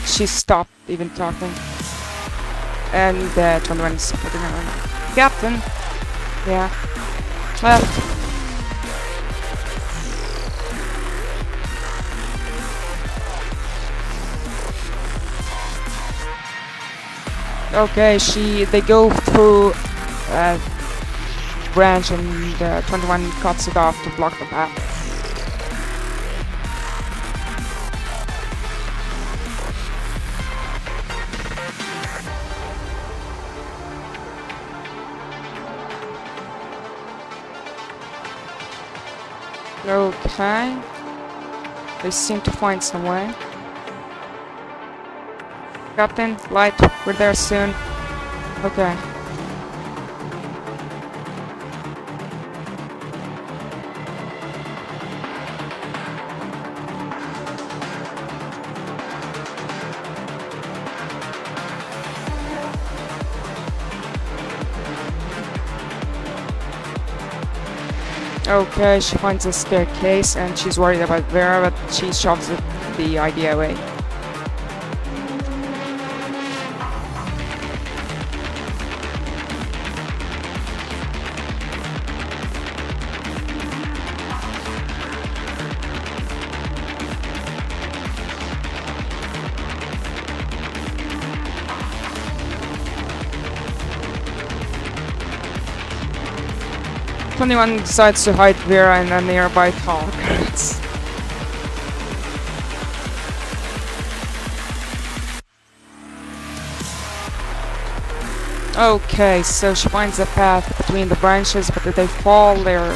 She stopped even talking. And 21 is supporting her. Captain. Yeah. Left. Okay, they go through a branch and 21 cuts it off to block the path. Okay. They seem to find some way. Captain, Light, we're there soon. Okay. Okay, she finds a staircase and she's worried about Vera, but she shoves the idea away. Anyone decides to hide Vera in a nearby tall grass. Okay, so she finds a path between the branches, but if they fall, they're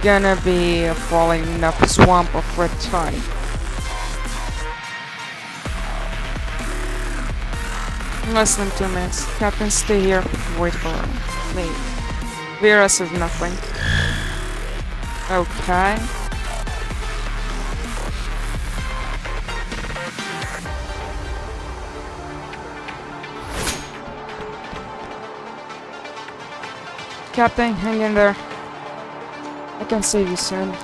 gonna be falling up a swamp of red tide. Less than 2 minutes. Captain, stay here. Wait for me. Vera says nothing. Okay. Captain, hang in there. I can save you soon.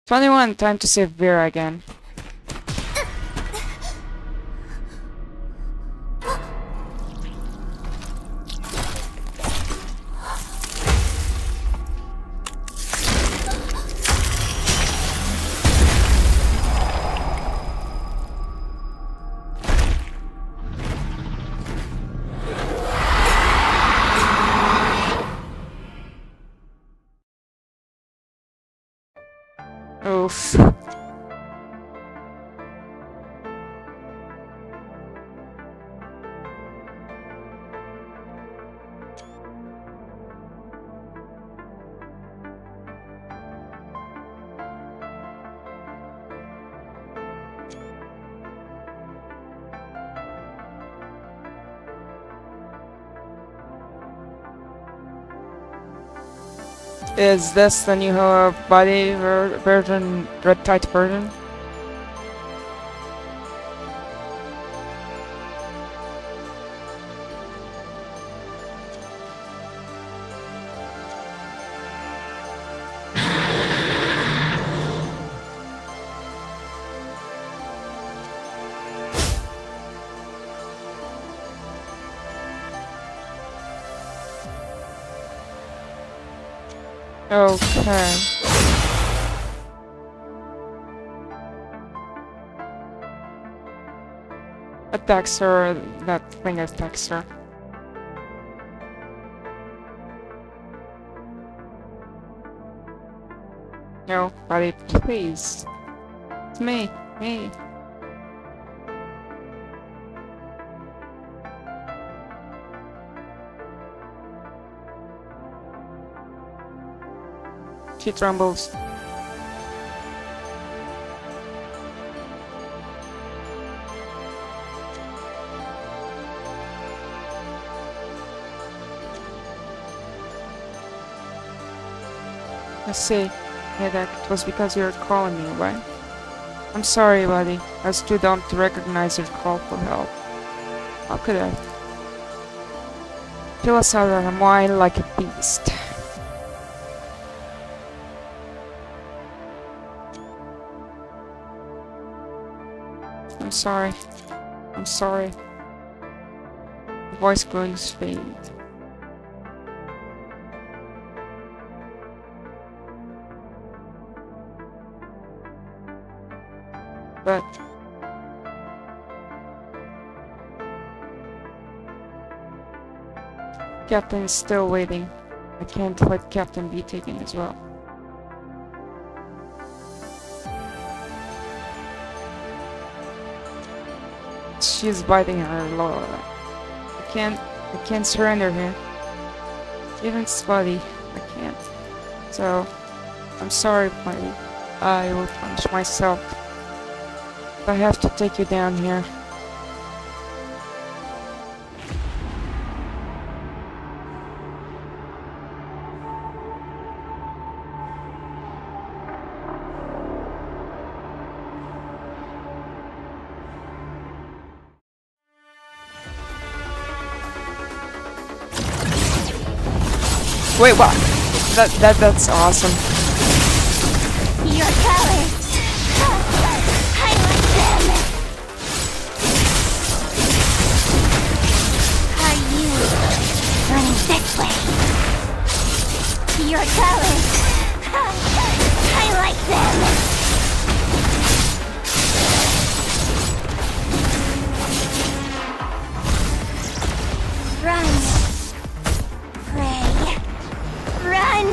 21, time to save Vera again. Oof. Is this the new body version, red tide version? Okay. Attacks her, that thing attacks her. No, buddy, please. It's me. Hey. She trembles. I see. Hedek, it was because you were calling me, right? I'm sorry, buddy. I was too dumb to recognize your call for help. How could I? Fill us out of wine like a beast. I'm sorry. I'm sorry. The voice grows faint. but Captain is still waiting. I can't let Captain be taken as well. She's biting her lower. I can't surrender here. Even Spotty, I can't. So, I'm sorry, buddy. I will punish myself. If I have to take you down here. Wait, what? That's awesome. Your colors. I like them. Are you running this way? Your colors. I like them. Run. Pray. Run!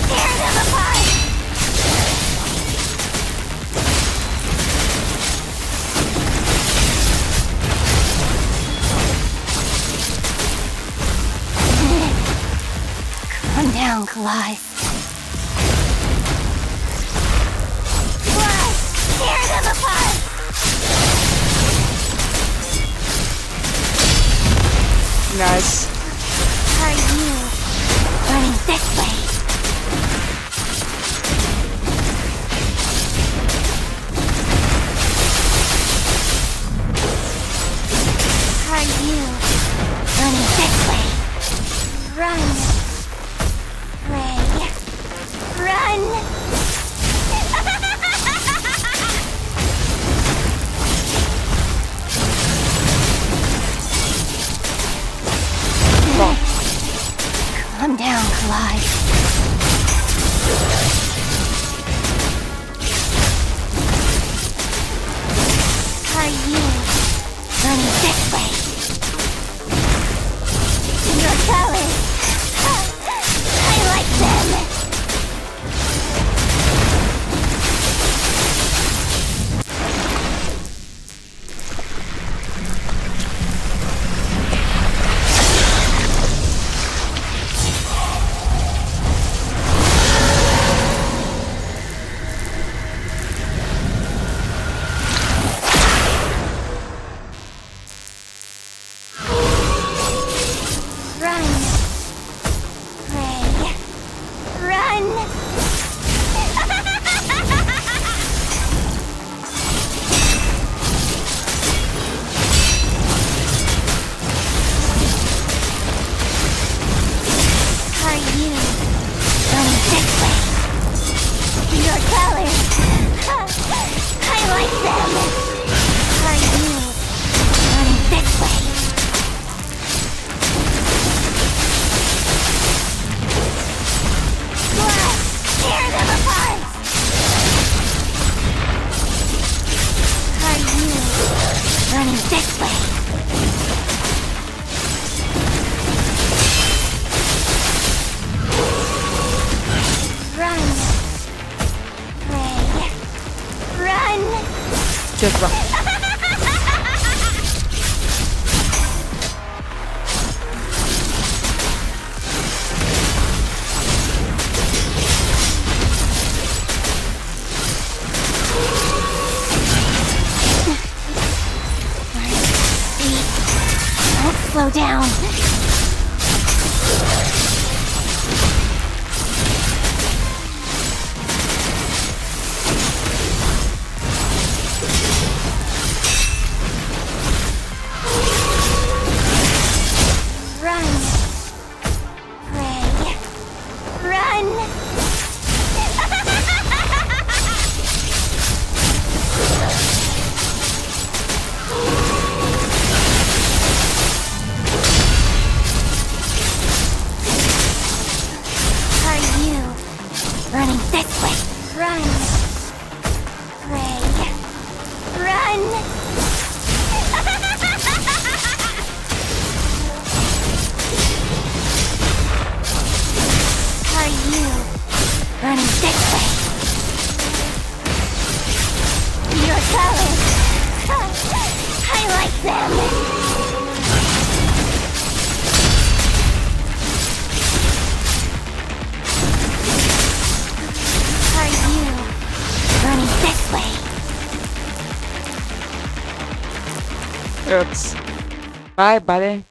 Tear them apart! Calm down, Claws. Tear them apart! Nice. Are you running this way? Are you running this way? Run. Pray. Run. Calm down, Clyde. Are you running this way? Your colors. I like them. Just run. Don't slow down. Run. Pray. Run. This way. Run. Ray. Run. Are you running this way? Your colors. I like them. Are you running this way? Oops. Bye, buddy.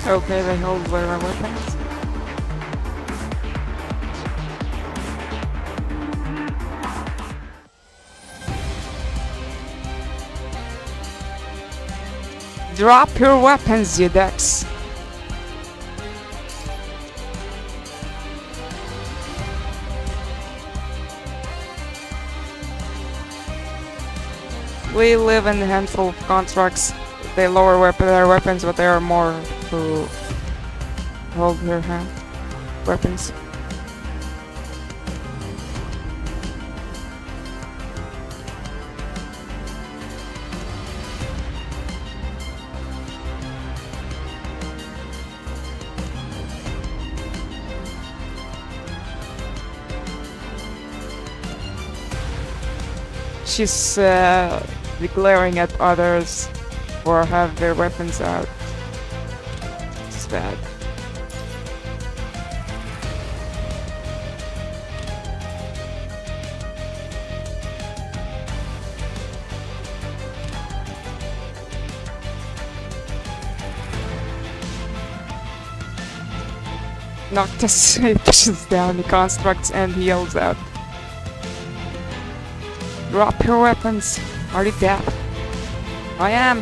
Okay, they hold their weapons. Drop your weapons, you ducks. We live in a handful of constructs. They lower their weapons, but there are more who hold their weapons. She's glaring at others or have their weapons out. It's bad. Noctis pushes down the constructs and he yells out, "Drop your weapons! Are you deaf?" "I am."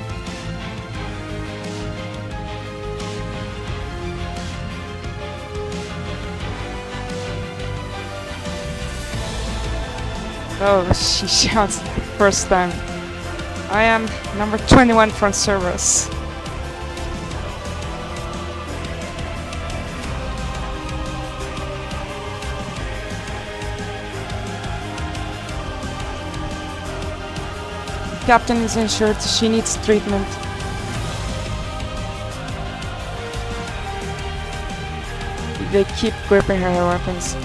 Oh, she shouts the first time. "I am number 21 from Cerberus." Captain is injured. She needs treatment. They keep gripping her weapons.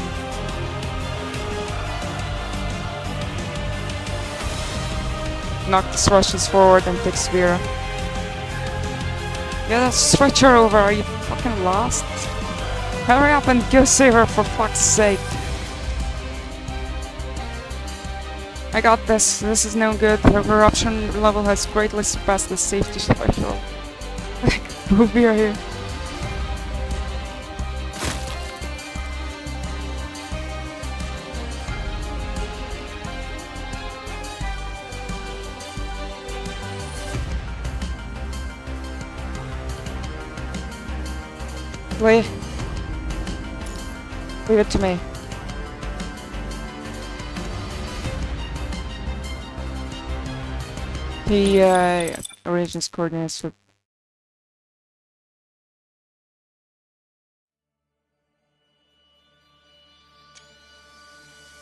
Noctis rushes forward and takes Vera. Yeah, stretch her over. Are you fucking lost? Hurry up and go save her for fuck's sake. I got this. This is no good. Her corruption level has greatly surpassed the safety threshold. Move Vera here. Leave it to me. He arranges coordinates with.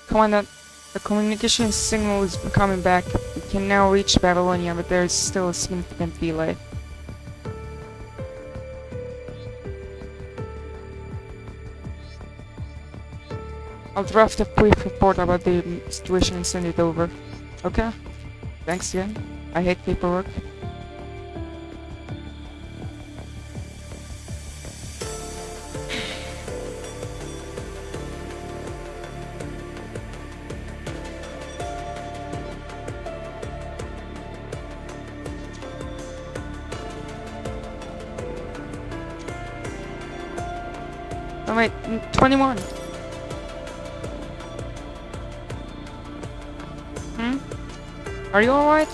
Commandant, the communication signal is coming back. We can now reach Babylonia, but there is still a significant delay. I'll draft a brief report about the situation and send it over. Okay? Thanks again. I hate paperwork. Oh wait, 21. Are you alright?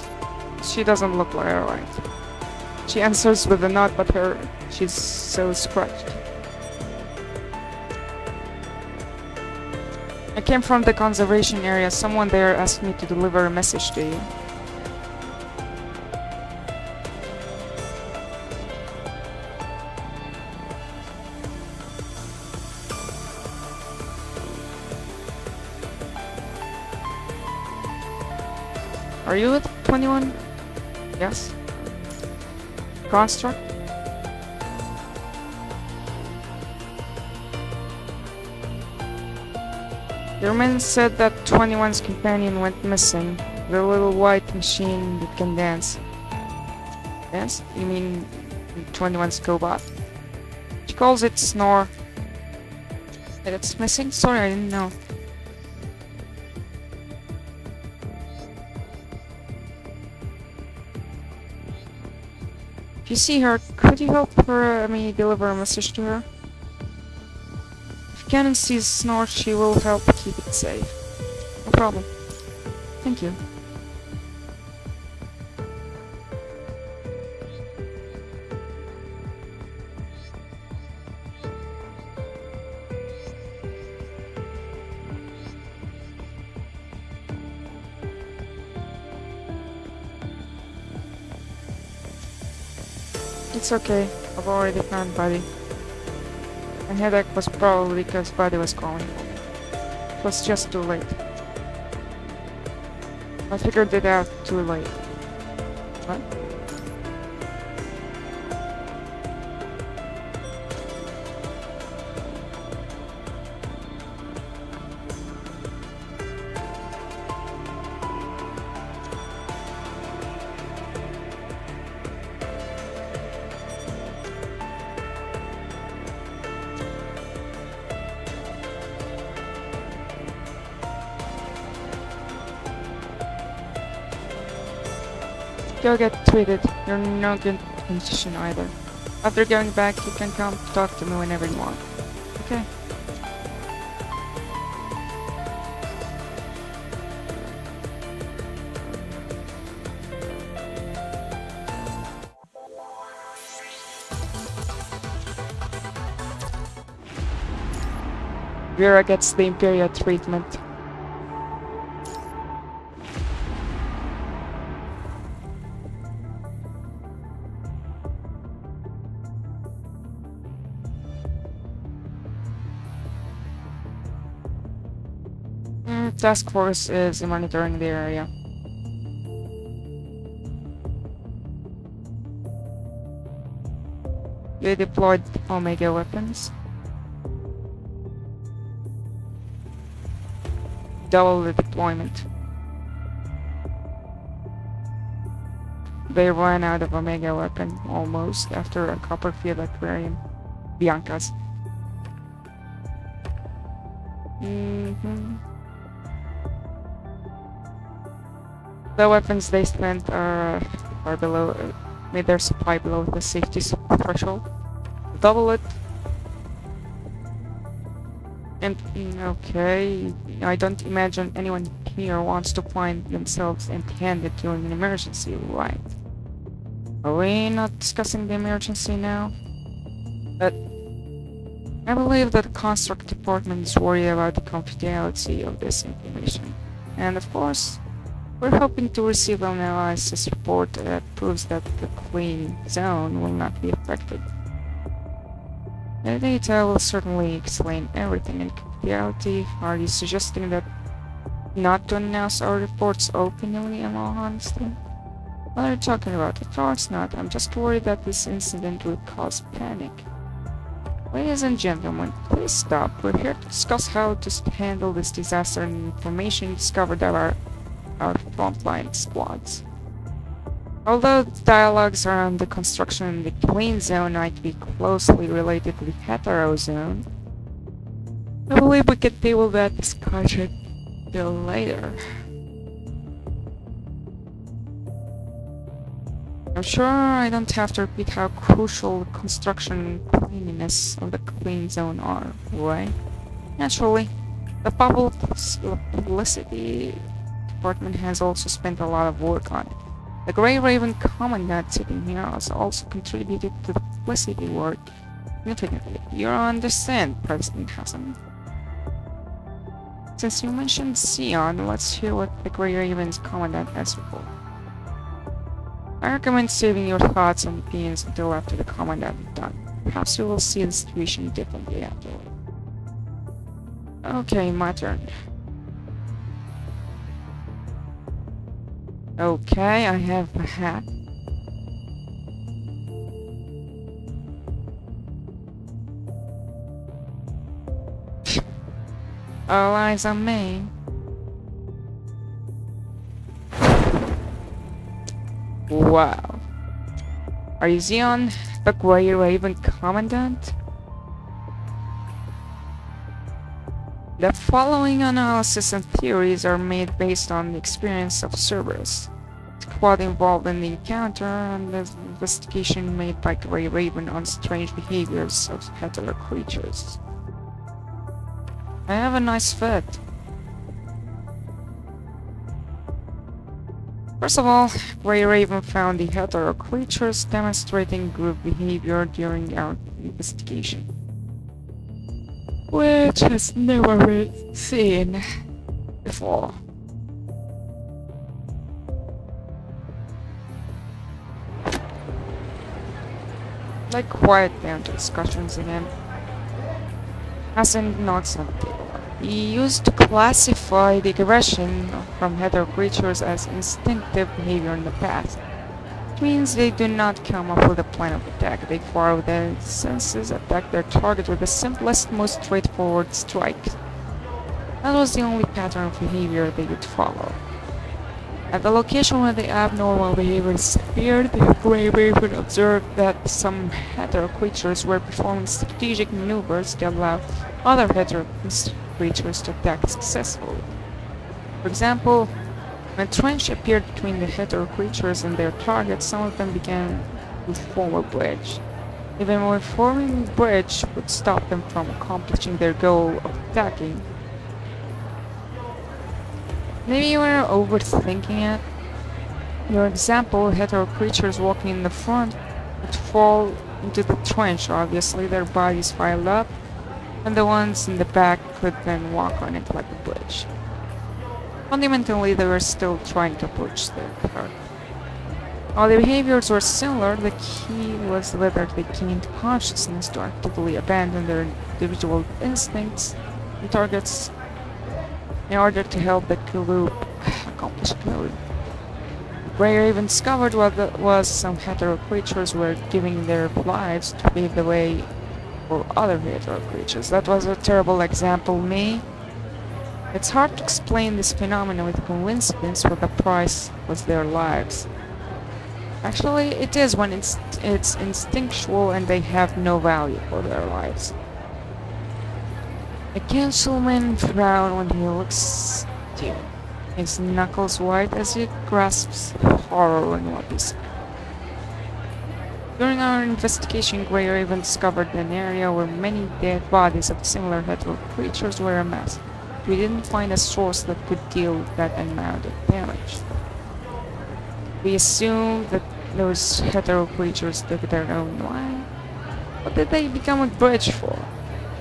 She doesn't look like alright. She answers with a nod, but she's so scratched. I came from the conservation area. Someone there asked me to deliver a message to you. Are you with 21? Yes. Construct? Your man said that 21's companion went missing. The little white machine that can dance. Dance? You mean 21's cobot? She calls it Snore. Hey, it's missing? Sorry, I didn't know. If you see her, could you help me deliver a message to her? If Canon sees Snore, she will help keep it safe. No problem. Thank you. It's okay. I've already found Buddy. My headache was probably because Buddy was calling for me. It was just too late. I figured it out too late. What? Go get treated. You're in no good condition either. After going back, you can come talk to me whenever you want. Okay. Vera gets the Imperial treatment. Task Force is monitoring the area. They deployed Omega weapons. Double the deployment. they ran out of a mega weapon almost after a Copperfield aquarium. Bianca's. The weapons they spent are below, made their supply below the safety threshold. Double it. And okay, I don't imagine anyone here wants to find themselves empty-handed during an emergency, right? Are we not discussing the emergency now? But I believe that the construct department is worried about the confidentiality of this information. And of course, we're hoping to receive an analysis report that proves that the clean zone will not be affected. The data will certainly explain everything in reality. Are you suggesting that not to announce our reports openly, in all honesty? What are you talking about? Of course not. I'm just worried that this incident will cause panic. Ladies and gentlemen, please stop. We're here to discuss how to handle this disaster and information discovered by our frontline squads. Although the dialogues around the construction in the clean zone might be closely related to the hetero zone, I believe we could table that discussion till later. I'm sure I don't have to repeat how crucial the construction and cleanliness of the clean zone are, right? Naturally, the publicity department has also spent a lot of work on it. The Grey Raven Commandant sitting here has also contributed to the publicity work significantly. You understand, President Hassan? Since you mentioned Sion, let's hear what the Grey Raven's Commandant has reported. I recommend saving your thoughts and opinions until after the Commandant is done. Perhaps you will see the situation differently afterward. Okay, my turn. Okay, I have a hat. All eyes on me. Wow. Are you Xion, the Grey Raven Commandant? The following analysis and theories are made based on the experience of Cerberus, squad involved in the encounter, and the investigation made by Grey Raven on strange behaviors of hetero creatures. I have a nice fit. First of all, Grey Raven found the hetero creatures demonstrating group behavior during our investigation, which has never been seen before. Like, quiet down to discussions again. Hasn't not something. He used to classify the aggression from hetero creatures as instinctive behavior in the past. It means they do not come up with a plan of attack. They follow their senses, attack their target with the simplest, most straightforward strike. That was the only pattern of behavior they would follow. At the location where the abnormal behavior disappeared, the Grey Raven observed that some hetero creatures were performing strategic maneuvers to allow other hetero creatures to attack successfully. For example, when a trench appeared between the hetero creatures and their targets, some of them began to form a bridge. Even when forming a bridge would stop them from accomplishing their goal of attacking. Maybe you are overthinking it. Your example, hetero creatures walking in the front would fall into the trench. Obviously, their bodies piled up, and the ones in the back could then walk on it like a bridge. Fundamentally, they were still trying to approach their target. While the behaviors were similar, the key was whether they gained consciousness to actively abandon their individual instincts and targets in order to help the group accomplish goal. Grey Raven discovered what was some hetero creatures were giving their lives to pave the way for other hetero creatures. That was a terrible example, me. It's hard to explain this phenomenon with coincidence, but the price was their lives. Actually, it is when it's instinctual and they have no value for their lives. The councilman frown when he looks at you. His knuckles white as he grasps horror in what he said. During our investigation, Grey Raven discovered an area where many dead bodies of similar hetero creatures were amassed. We didn't find a source that could deal with that amount of damage. We assumed that those hetero creatures took their own life. What did they become a bridge for?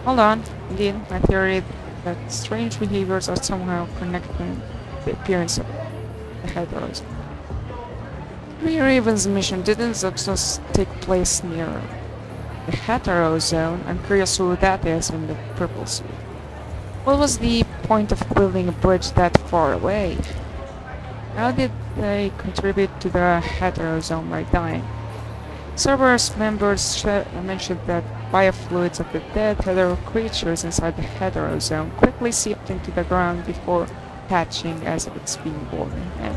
Hold on. Indeed, my theory that strange behaviors are somehow connecting the appearance of the heteros. Grey Raven's mission didn't just take place near the hetero zone. I'm curious who that is in the purple suit. What was the point of building a bridge that far away? How did they contribute to the hetero zone by dying? Cerberus members mentioned that biofluids of the dead hetero creatures inside the hetero zone quickly seeped into the ground before hatching as if it's being born again.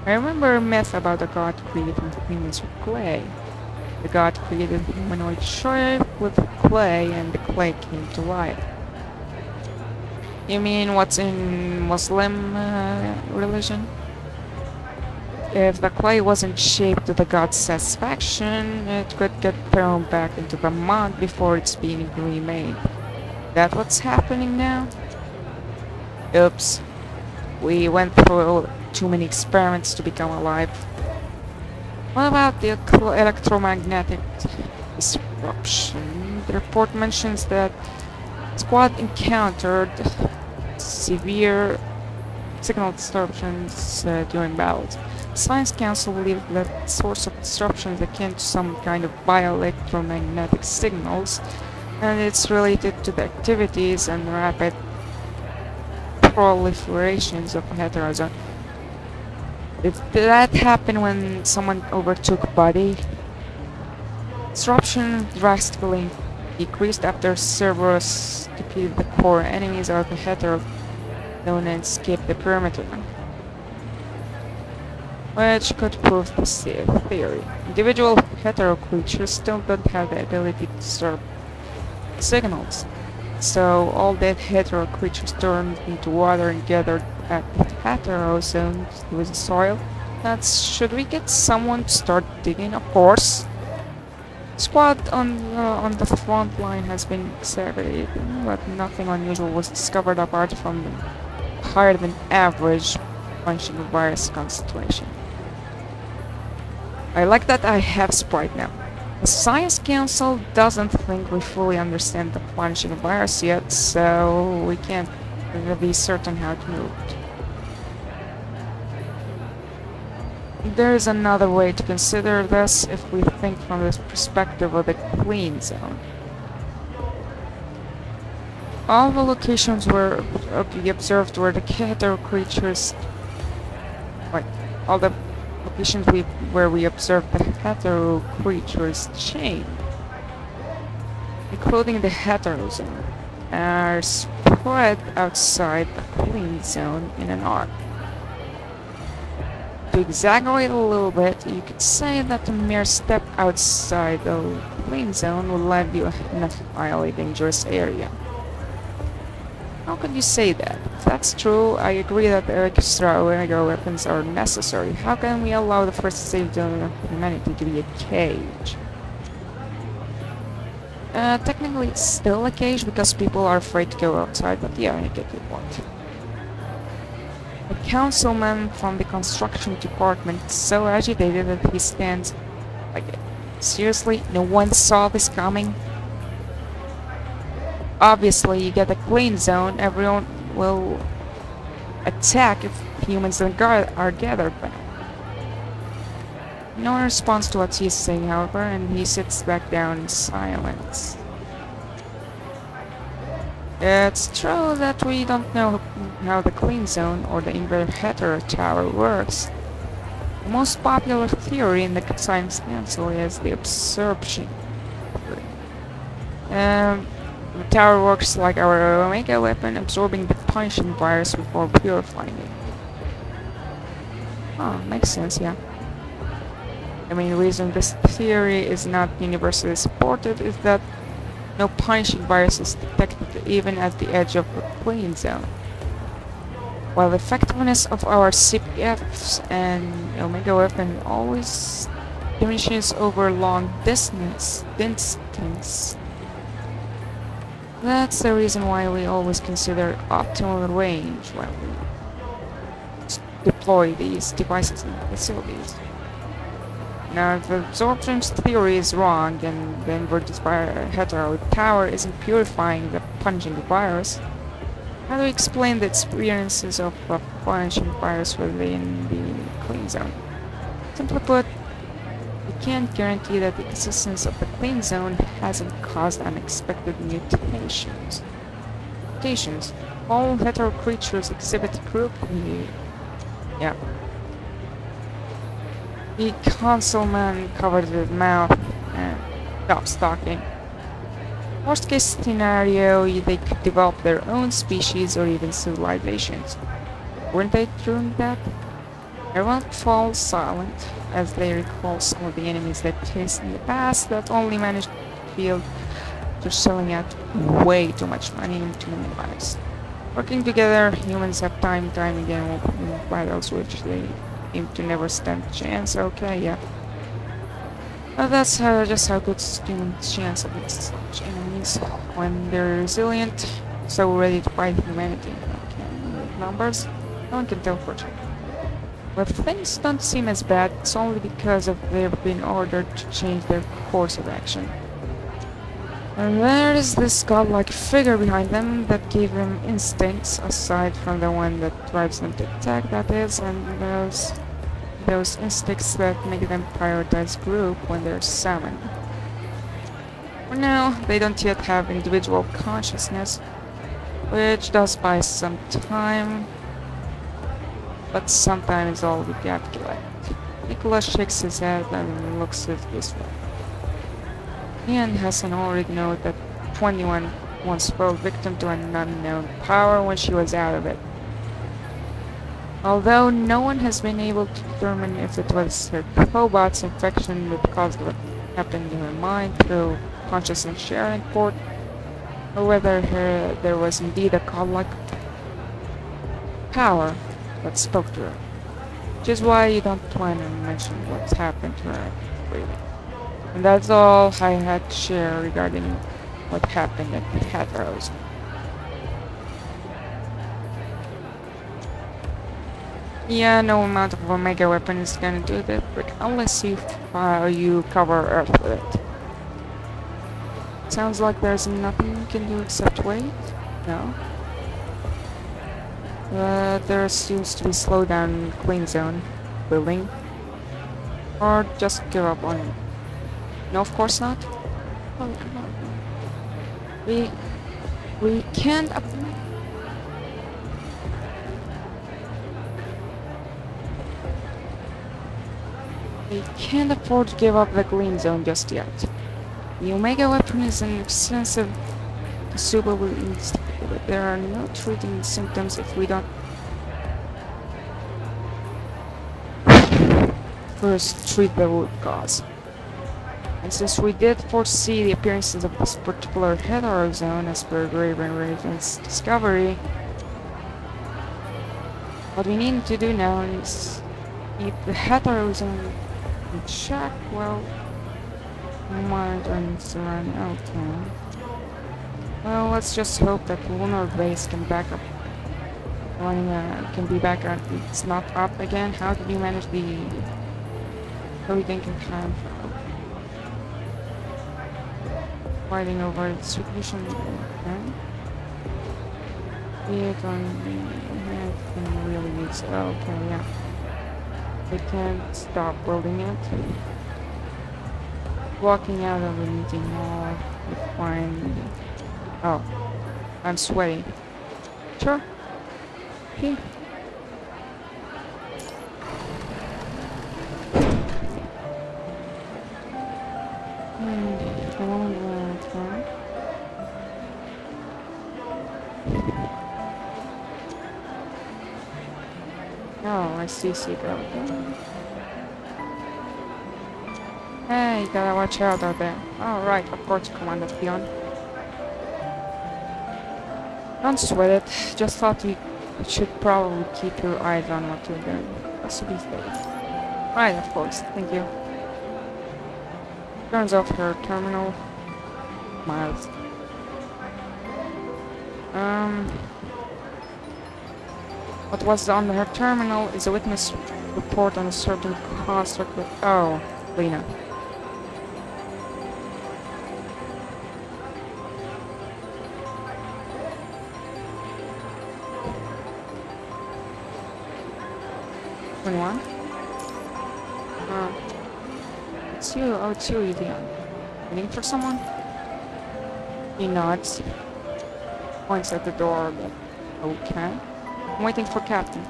I remember a myth about a god creating humans with clay. The god created a humanoid shape with clay and the clay came to life. You mean what's in Muslim religion? If the clay wasn't shaped to the god's satisfaction, it could get thrown back into the mud before it's being remade. That what's happening now? Oops. We went through too many experiments to become alive. What about the electromagnetic disruption? The report mentions that Squad encountered severe signal disruptions during battles. The Science Council believes that the source of disruption is akin to some kind of bioelectromagnetic signals, and it's related to the activities and rapid proliferations of heterozone. Did that happen when someone overtook a body? Disruption drastically decreased after Cerberus defeated the core enemies of the hetero zone and escaped the perimeter, which could prove the theory. Individual hetero creatures still don't have the ability to disturb signals, so all dead hetero creatures turned into water and gathered at the hetero zone with the soil. Should we get someone to start digging? Of course. Squad on the front line has been excavated, but nothing unusual was discovered apart from the higher than average punching virus concentration. I like that I have Sprite now. The Science Council doesn't think we fully understand the punching virus yet, so we can't be certain how to move it. There is another way to consider this if we think from the perspective of the clean zone. All the locations where we observed were the hetero creatures. All the locations where we observed the hetero creatures chain, including the hetero zone, are spread outside the clean zone in an arc. To exaggerate a little bit, you could say that a mere step outside the clean zone will land you in a highly dangerous area. How could you say that? If that's true, I agree that the extra Omega weapons are necessary. How can we allow the first safe zone of humanity to be a cage? Technically it's still a cage because people are afraid to go outside, but yeah, I get your point. The councilman from the construction department is so agitated that he stands like, seriously, no one saw this coming? Obviously, you get a clean zone, everyone will attack if humans are gathered back. No one responds to what he's saying, however, and he sits back down in silence. It's true that we don't know how the clean zone or the inverted hetero tower works. The most popular theory in the Science Council is the absorption theory. The tower works like our Omega weapon, absorbing the punching virus before purifying it. Oh, makes sense, yeah. The main reason this theory is not universally supported is that no punishing virus is detected even at the edge of the clean zone. While the effectiveness of our CPFs and Omega weapon always diminishes over long distance, that's the reason why we always consider optimal range when we deploy these devices in facilities. Now, if the absorption theory is wrong and the inverted hetero tower isn't purifying the punching virus, how do we explain the experiences of a punching virus within the clean zone? Simply put, we can't guarantee that the existence of the clean zone hasn't caused unexpected mutations. All hetero creatures exhibit group behavior. Yeah. The console man covered his mouth and stopped talking. Worst case scenario, they could develop their own species or even civilizations. Weren't they doing that? Everyone falls silent as they recall some of the enemies they faced in the past that only managed to feel they're selling out way too much money in too many lives. Working together, humans have time and time again with battles which they seem to never stand a chance. Okay, yeah. That's just how good humans chance against such enemies when they're resilient, so ready to fight humanity. Okay, with numbers, no one can tell for sure. But things don't seem as bad, it's only because they've been ordered to change their course of action. And there is this godlike figure behind them that gave them instincts, aside from the one that drives them to attack, that is, and those instincts that make them prioritize group when they're summoned. For now, they don't yet have individual consciousness, which does buy some time, but sometimes all we got to collect. Nicholas shakes his head and looks at this way. He and Hassan already know that 21 once fell victim to an unknown power when she was out of it. Although no one has been able to determine if it was her cobot's infection that caused what happened in her mind through consciousness sharing port, or whether there was indeed a godlike power that spoke to her. Which is why you don't want to mention what's happened to her, really. And that's all I had to share regarding what happened at the Heteros. Yeah, no amount of Omega weapon is gonna do that trick unless you cover Earth with it. Sounds like there's nothing you can do except wait? No? There seems to be slowdown in the clean zone building. Or just give up on it. No, of course not. Oh, come on. We can't We can't afford to give up the clean zone just yet. The Omega weapon is an extensive consumable but there are no treating symptoms if we don't first treat the root cause. And since we did foresee the appearances of this particular hetero zone as per Raven Raven's discovery, what we need to do now is keep the hetero zone in check while monitoring surrounding L-Town. Well, let's just hope that lunar base can back up. Can be back up. It's not up again. How did you manage the everything in time? Fighting over the distribution. Okay. Everything really needs. Okay, yeah. They can't stop building it. Walking out of the meeting hall, we find. Oh, I'm sweating. Sure. Okay. Oh, I see Seagull. Hey, you gotta watch out out there. Oh, right, of course, Commander Theon. Don't sweat it. Just thought you should probably keep your eyes on what you're doing. Just to be safe. Right, of course. Thank you. Turns off her terminal. Miles. What was on her terminal is a witness report on a certain construct with... Oh, Lena. One. It's you. Oh, it's you, Leon. Waiting for someone? He nods. Points at the door, but okay. I'm waiting for Captain.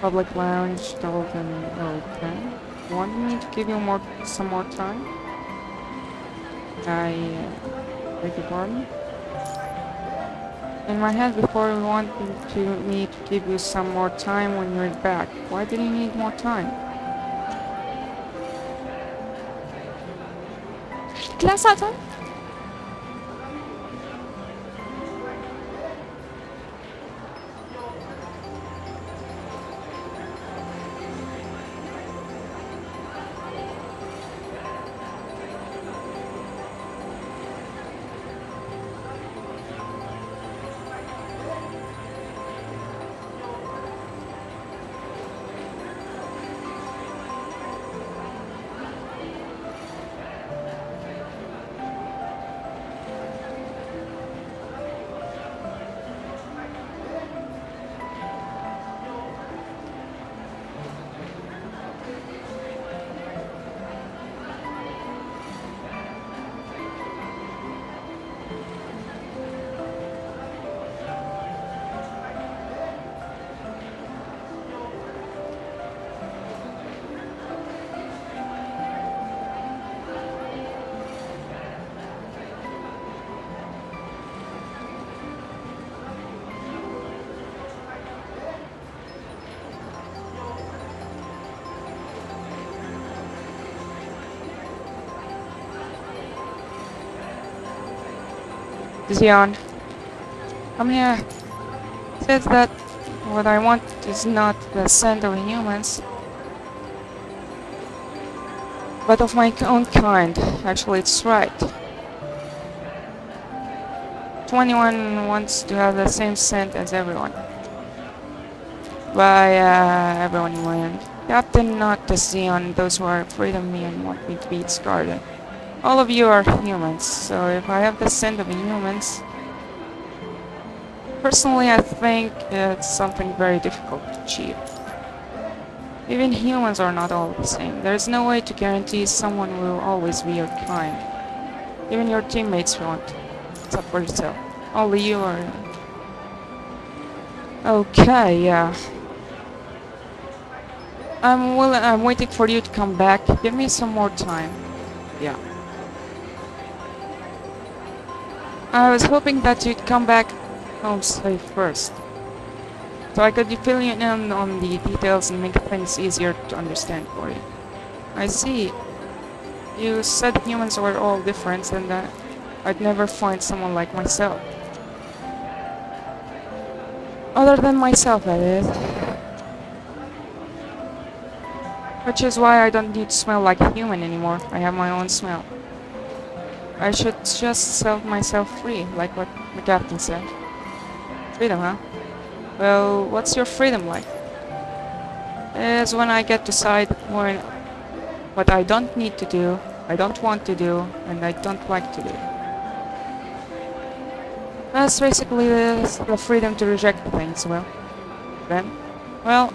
Public lounge, Dalton. Okay. You want me to give you some more time? I beg your pardon? In my head before you wanted me to give you some more time when you're back. Why did you need more time? Class out, huh? Xeon, come here. Says that what I want is not the scent of humans, but of my own kind. Actually, it's right. 21 wants to have the same scent as everyone. By everyone you win. Captain, not the Xeon, those who are afraid of me and want me to be discarded. All of you are humans, so if I have the scent of humans... Personally, I think it's something very difficult to achieve. Even humans are not all the same. There's no way to guarantee someone will always be your kind. Even your teammates won't, except for yourself. Only you are... Okay, yeah. I'm waiting for you to come back. Give me some more time. Yeah. I was hoping that you'd come back home safe first, so I could fill you in on the details and make things easier to understand for you. I see. You said humans were all different and that I'd never find someone like myself. Other than myself, that is. Which is why I don't need to smell like a human anymore. I have my own smell. I should just set myself free, like what the captain said. Freedom, huh? Well, what's your freedom like? It's when I get to decide what I don't need to do, I don't want to do, and I don't like to do. That's basically the freedom to reject things, well. Then, well,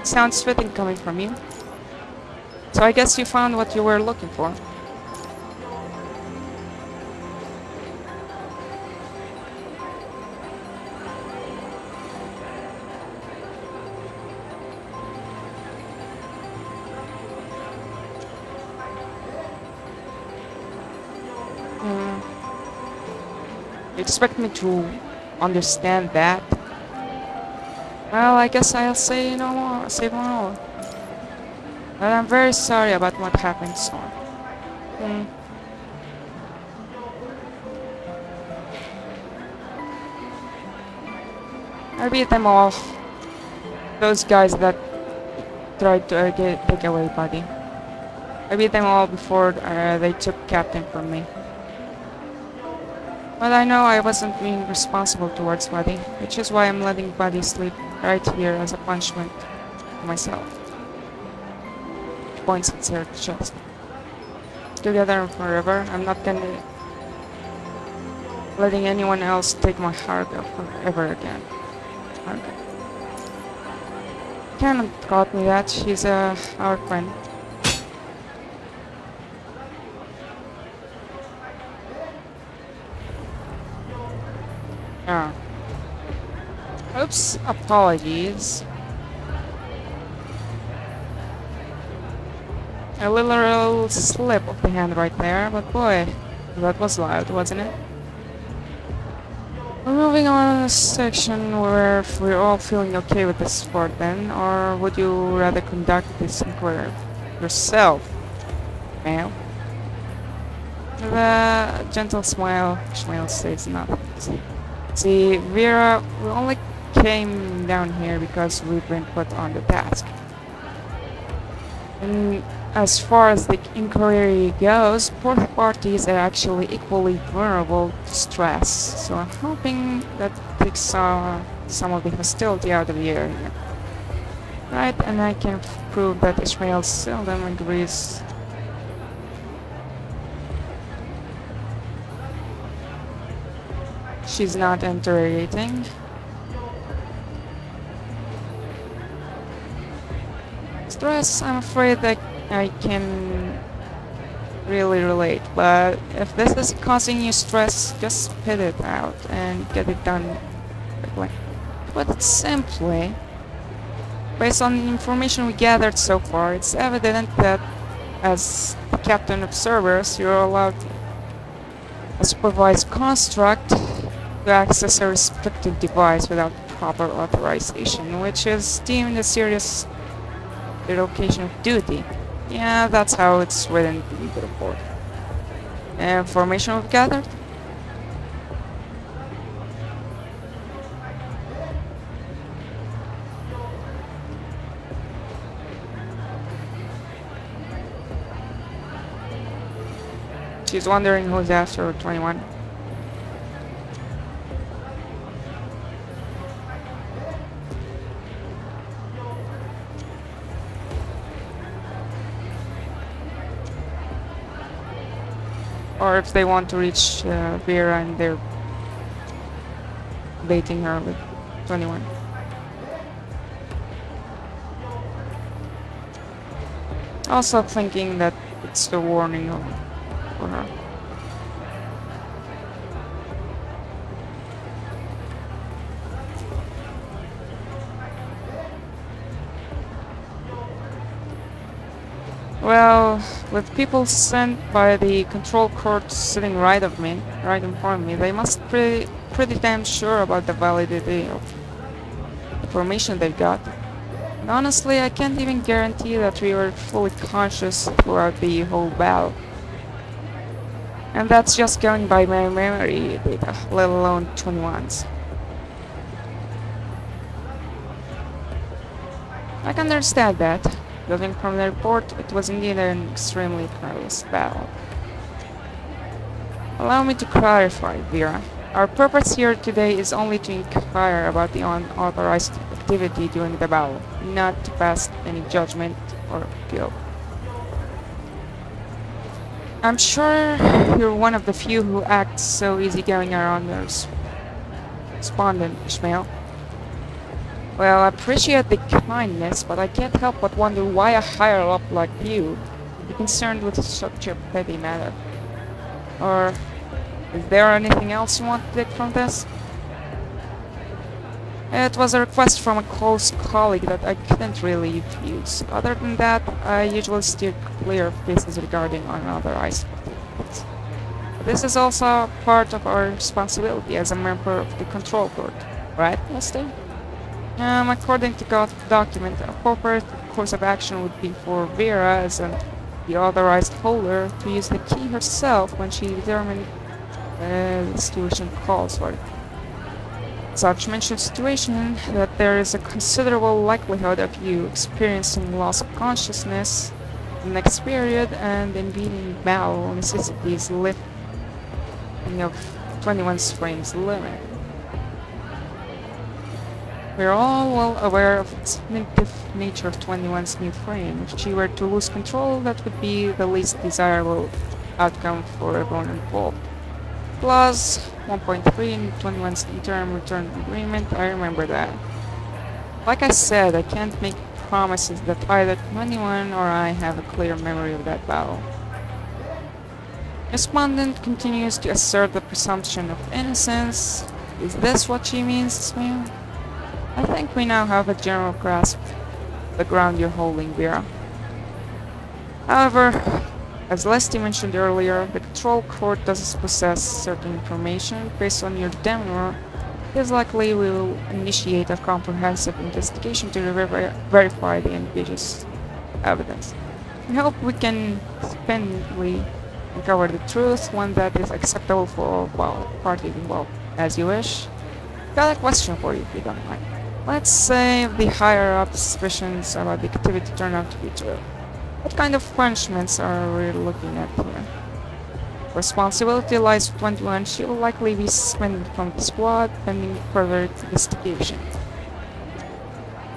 sounds fitting coming from you. So I guess you found what you were looking for. You expect me to understand that? Well, I guess I'll say no more. Say no more. But I'm very sorry about what happened, Storm. I beat them all. Those guys that tried to take away Buddy. I beat them all before they took Captain from me. But I know I wasn't being responsible towards Buddy, which is why I'm letting Buddy sleep right here as a punishment to myself. Points at her chest. Together and forever, I'm not gonna letting anyone else take my heart forever again. Okay. Cannot taught me that. She's our friend. Ah. Oops, apologies. A literal slip of the hand right there, but boy, that was loud, wasn't it? We're moving on to this section where if we're all feeling okay with this sport then, or would you rather conduct this inquiry yourself, ma'am? The gentle smile says nothing. See, Vera, we only came down here because we've been put on the task. And as far as the inquiry goes, both parties are actually equally vulnerable to stress, so I'm hoping that takes some of the hostility out of the area. Right, and I can prove that Ishmael seldom agrees. She's not interrogating. Stress, I'm afraid that I can really relate, but if this is causing you stress, just spit it out and get it done quickly. Put it simply, based on the information we gathered so far, it's evident that as the Captain Observers, you're allowed a supervised construct to access a restricted device without proper authorization, which is deemed a serious relocation of duty. Yeah, that's how it's written in the report. Information we've gathered? She's wondering who's after 21. Or if they want to reach Vera and they're baiting her with 21. Also thinking that it's the warning for her. Well, with people sent by the control court sitting right in front of me, they must be pretty damn sure about the validity of information they got. And honestly, I can't even guarantee that we were fully conscious throughout the whole battle. And that's just going by my memory data, let alone 21's. I can understand that. Judging from the report, it was indeed an extremely perilous battle. Allow me to clarify, Vera. Our purpose here today is only to inquire about the unauthorized activity during the battle, not to pass any judgment or guilt. I'm sure you're one of the few who act so easygoing around your respondent, Ishmael. Well, I appreciate the kindness, but I can't help but wonder why a higher up like you would be concerned with such a petty matter. Or is there anything else you want to take from this? It was a request from a close colleague that I couldn't really refuse. Other than that, I usually steer clear of cases regarding unauthorized activities. This is also part of our responsibility as a member of the control board, right, Lester? According to document, appropriate course of action would be for Vera as the authorized holder to use the key herself when she determined the situation calls for it. Such mentioned situation that there is a considerable likelihood of you experiencing loss of consciousness in the next period, and impeding battle necessities lifting of 21's frames limit. We're all well aware of its negative nature of 21's new frame. If she were to lose control, that would be the least desirable outcome for everyone involved. Clause 1.3 in 21's interim return agreement, I remember that. Like I said, I can't make promises that either 21 or I have a clear memory of that battle. Respondent continues to assert the presumption of innocence. Is this what she means, ma'am? I think we now have a general grasp of the ground you're holding, Vera. However, as Leslie mentioned earlier, the control court does possess certain information. Based on your demeanor, it is likely we will initiate a comprehensive investigation to verify the ambiguous evidence. We hope we can speedily uncover the truth, one that is acceptable for all parties involved. As you wish. Got a question for you, if you don't mind. Let's say the higher-up suspicions about the activity turn out to be true. What kind of punishments are we looking at here? Responsibility lies with 21. She will likely be suspended from the squad pending further investigation.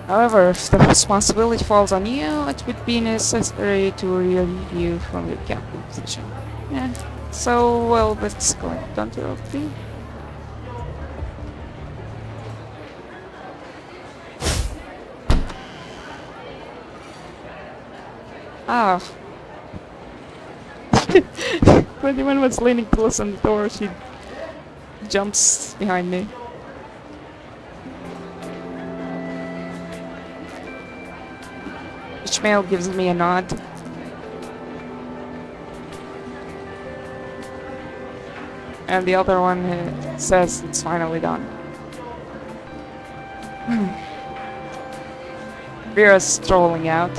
However, if the responsibility falls on you, it would be necessary to relieve you from your captain position. Yeah, so, well, let's go down to LP. Ah. 21 was leaning close on the door. She jumps behind me. Ishmael gives me a nod. And the other one says it's finally done. Vera's strolling out.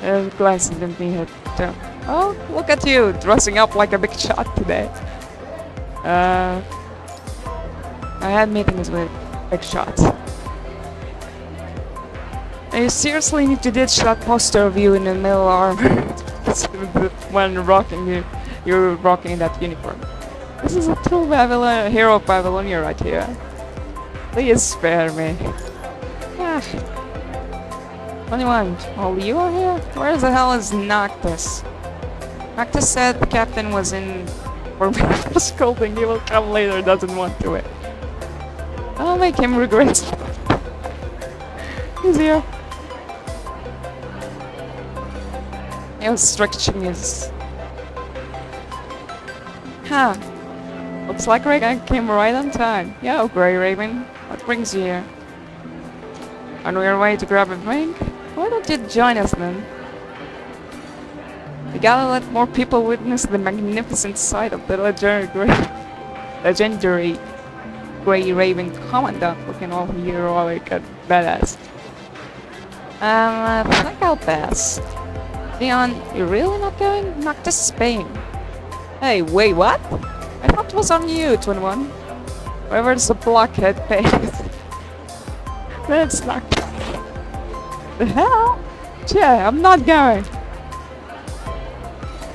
And glances at me. Oh, look at you, dressing up like a big shot today. I had meetings with big shots. I seriously need to ditch that poster of you in the middle armor. When rocking you, you're rocking that uniform. This is a true Babylon, hero of Babylonia right here. Please spare me. Ah. 21. Oh, you are here? Where the hell is Noctis? Noctis said the captain was in for scolding. He will come later, doesn't want to it. I'll make him regret. He's here. He was stretching his... Huh. Looks like Reagan came right on time. Yo, Grey Raven. What brings you here? On your way to grab a drink? Why don't you join us then? We gotta let more people witness the magnificent sight of the legendary Grey Raven Commandant looking all heroic and badass. I think I'll pass. Leon, you're really not going? Noctis Spain. Hey, wait, what? I thought it was on you, 21. Whoever's the blockhead pays. That's not... The hell? Yeah, I'm not going.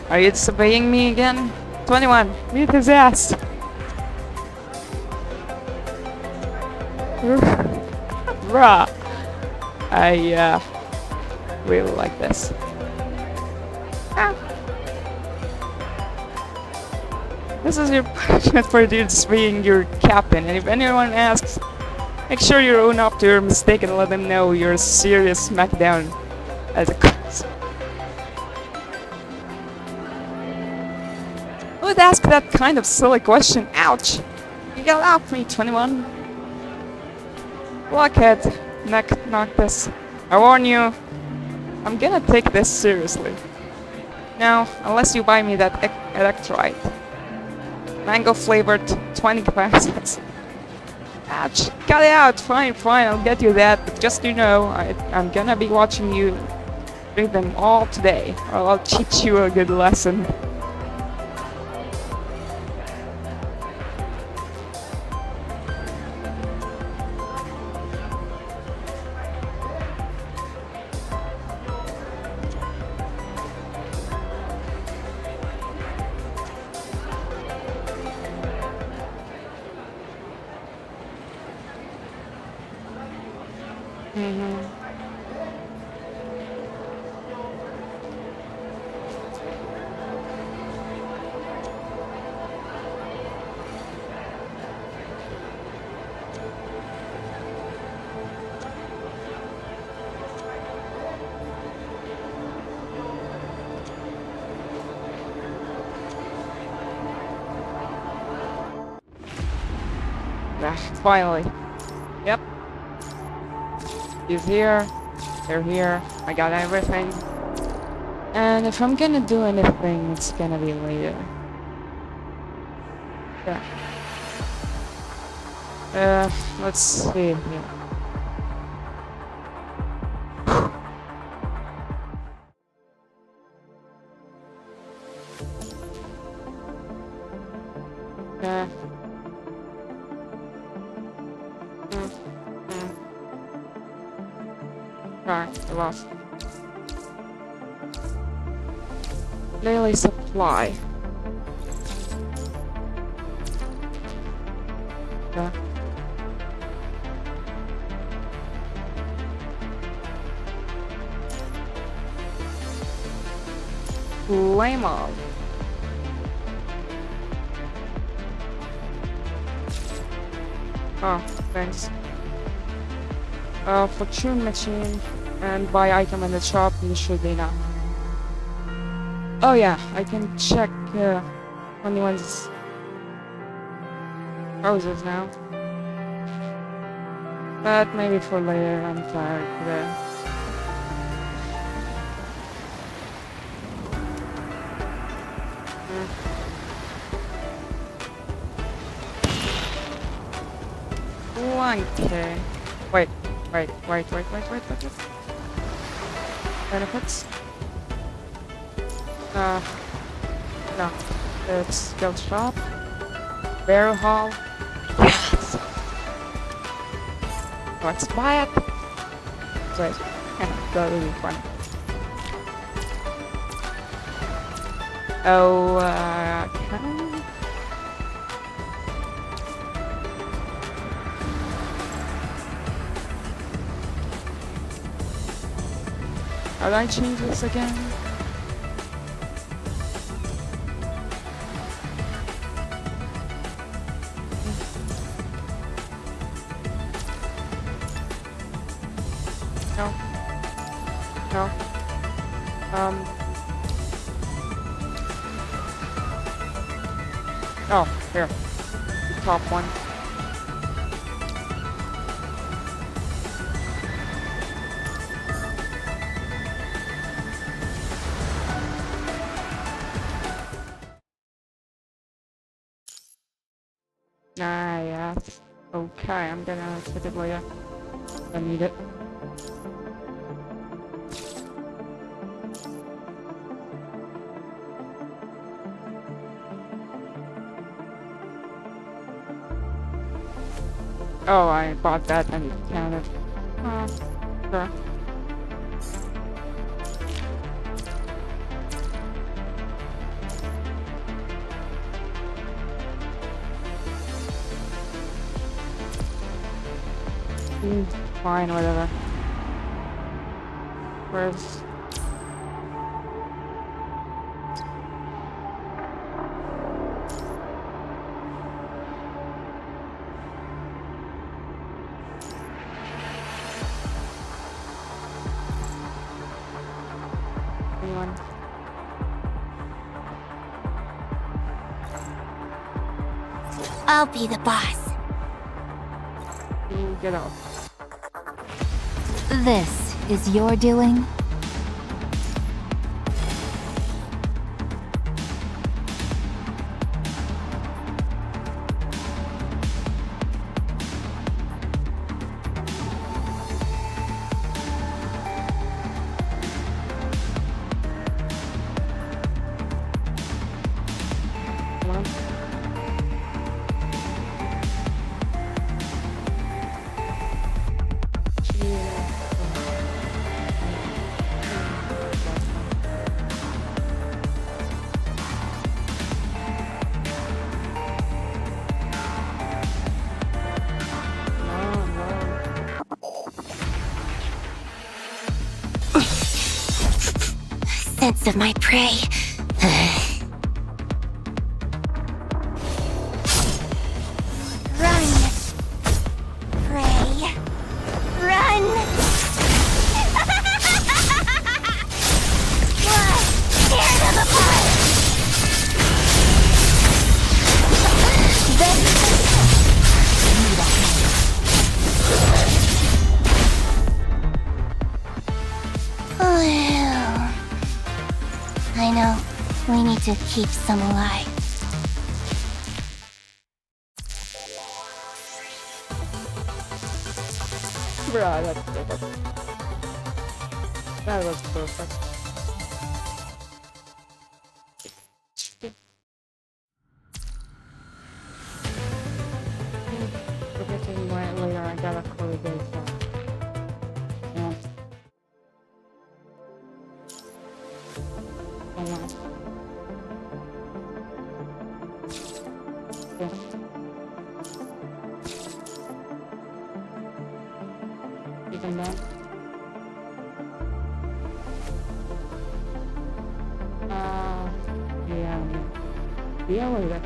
Are you disobeying me again? 21, meet his ass. Bruh. I really like this. Ah. This is your punishment for being your captain, and if anyone asks, make sure you own up to your mistake and let them know you're a serious smackdown as a cause. Who would ask that kind of silly question? Ouch! You got off me, 21. Blockhead, Noctis. I warn you, I'm gonna take this seriously. Now, unless you buy me that electrolyte. Mango flavored 20 capsules. Cut it out. Fine, fine. I'll get you that. But just you know, I'm gonna be watching you drink them all today, or I'll teach you a good lesson. Finally. Yep. He's here. They're here. I got everything. And if I'm gonna do anything, it's gonna be later. Yeah. Let's see here. Yeah. Alright, I lost. Daily supply. Yeah. Flame on. Oh, thanks. Fortune machine and buy item in the shop usually not. Oh yeah, I can check anyone's houses now. But maybe for later, I'm tired today. Okay. Wait. Benefits? No. It's skill shop. Barrel hall. Yes! Let's buy it. Wait. That would be fun. Oh, can I? How do I change this again? No. No. Oh, here. The top one. Yeah. Okay, I'm gonna put it later. I need it. Oh, I bought that and it counted. Sure. Fine, whatever. Where's... anyone? I'll be the boss. You get out. This is your doing? sense of my prey. Run! Prey! Run! Blood! Tear them apart! I know. We need to keep some alive. Bruh, that's perfect. That was perfect. Forgetting when later I got a holiday, so. Yeah. Oh my. Yeah. Even that. Yeah. Yeah, later.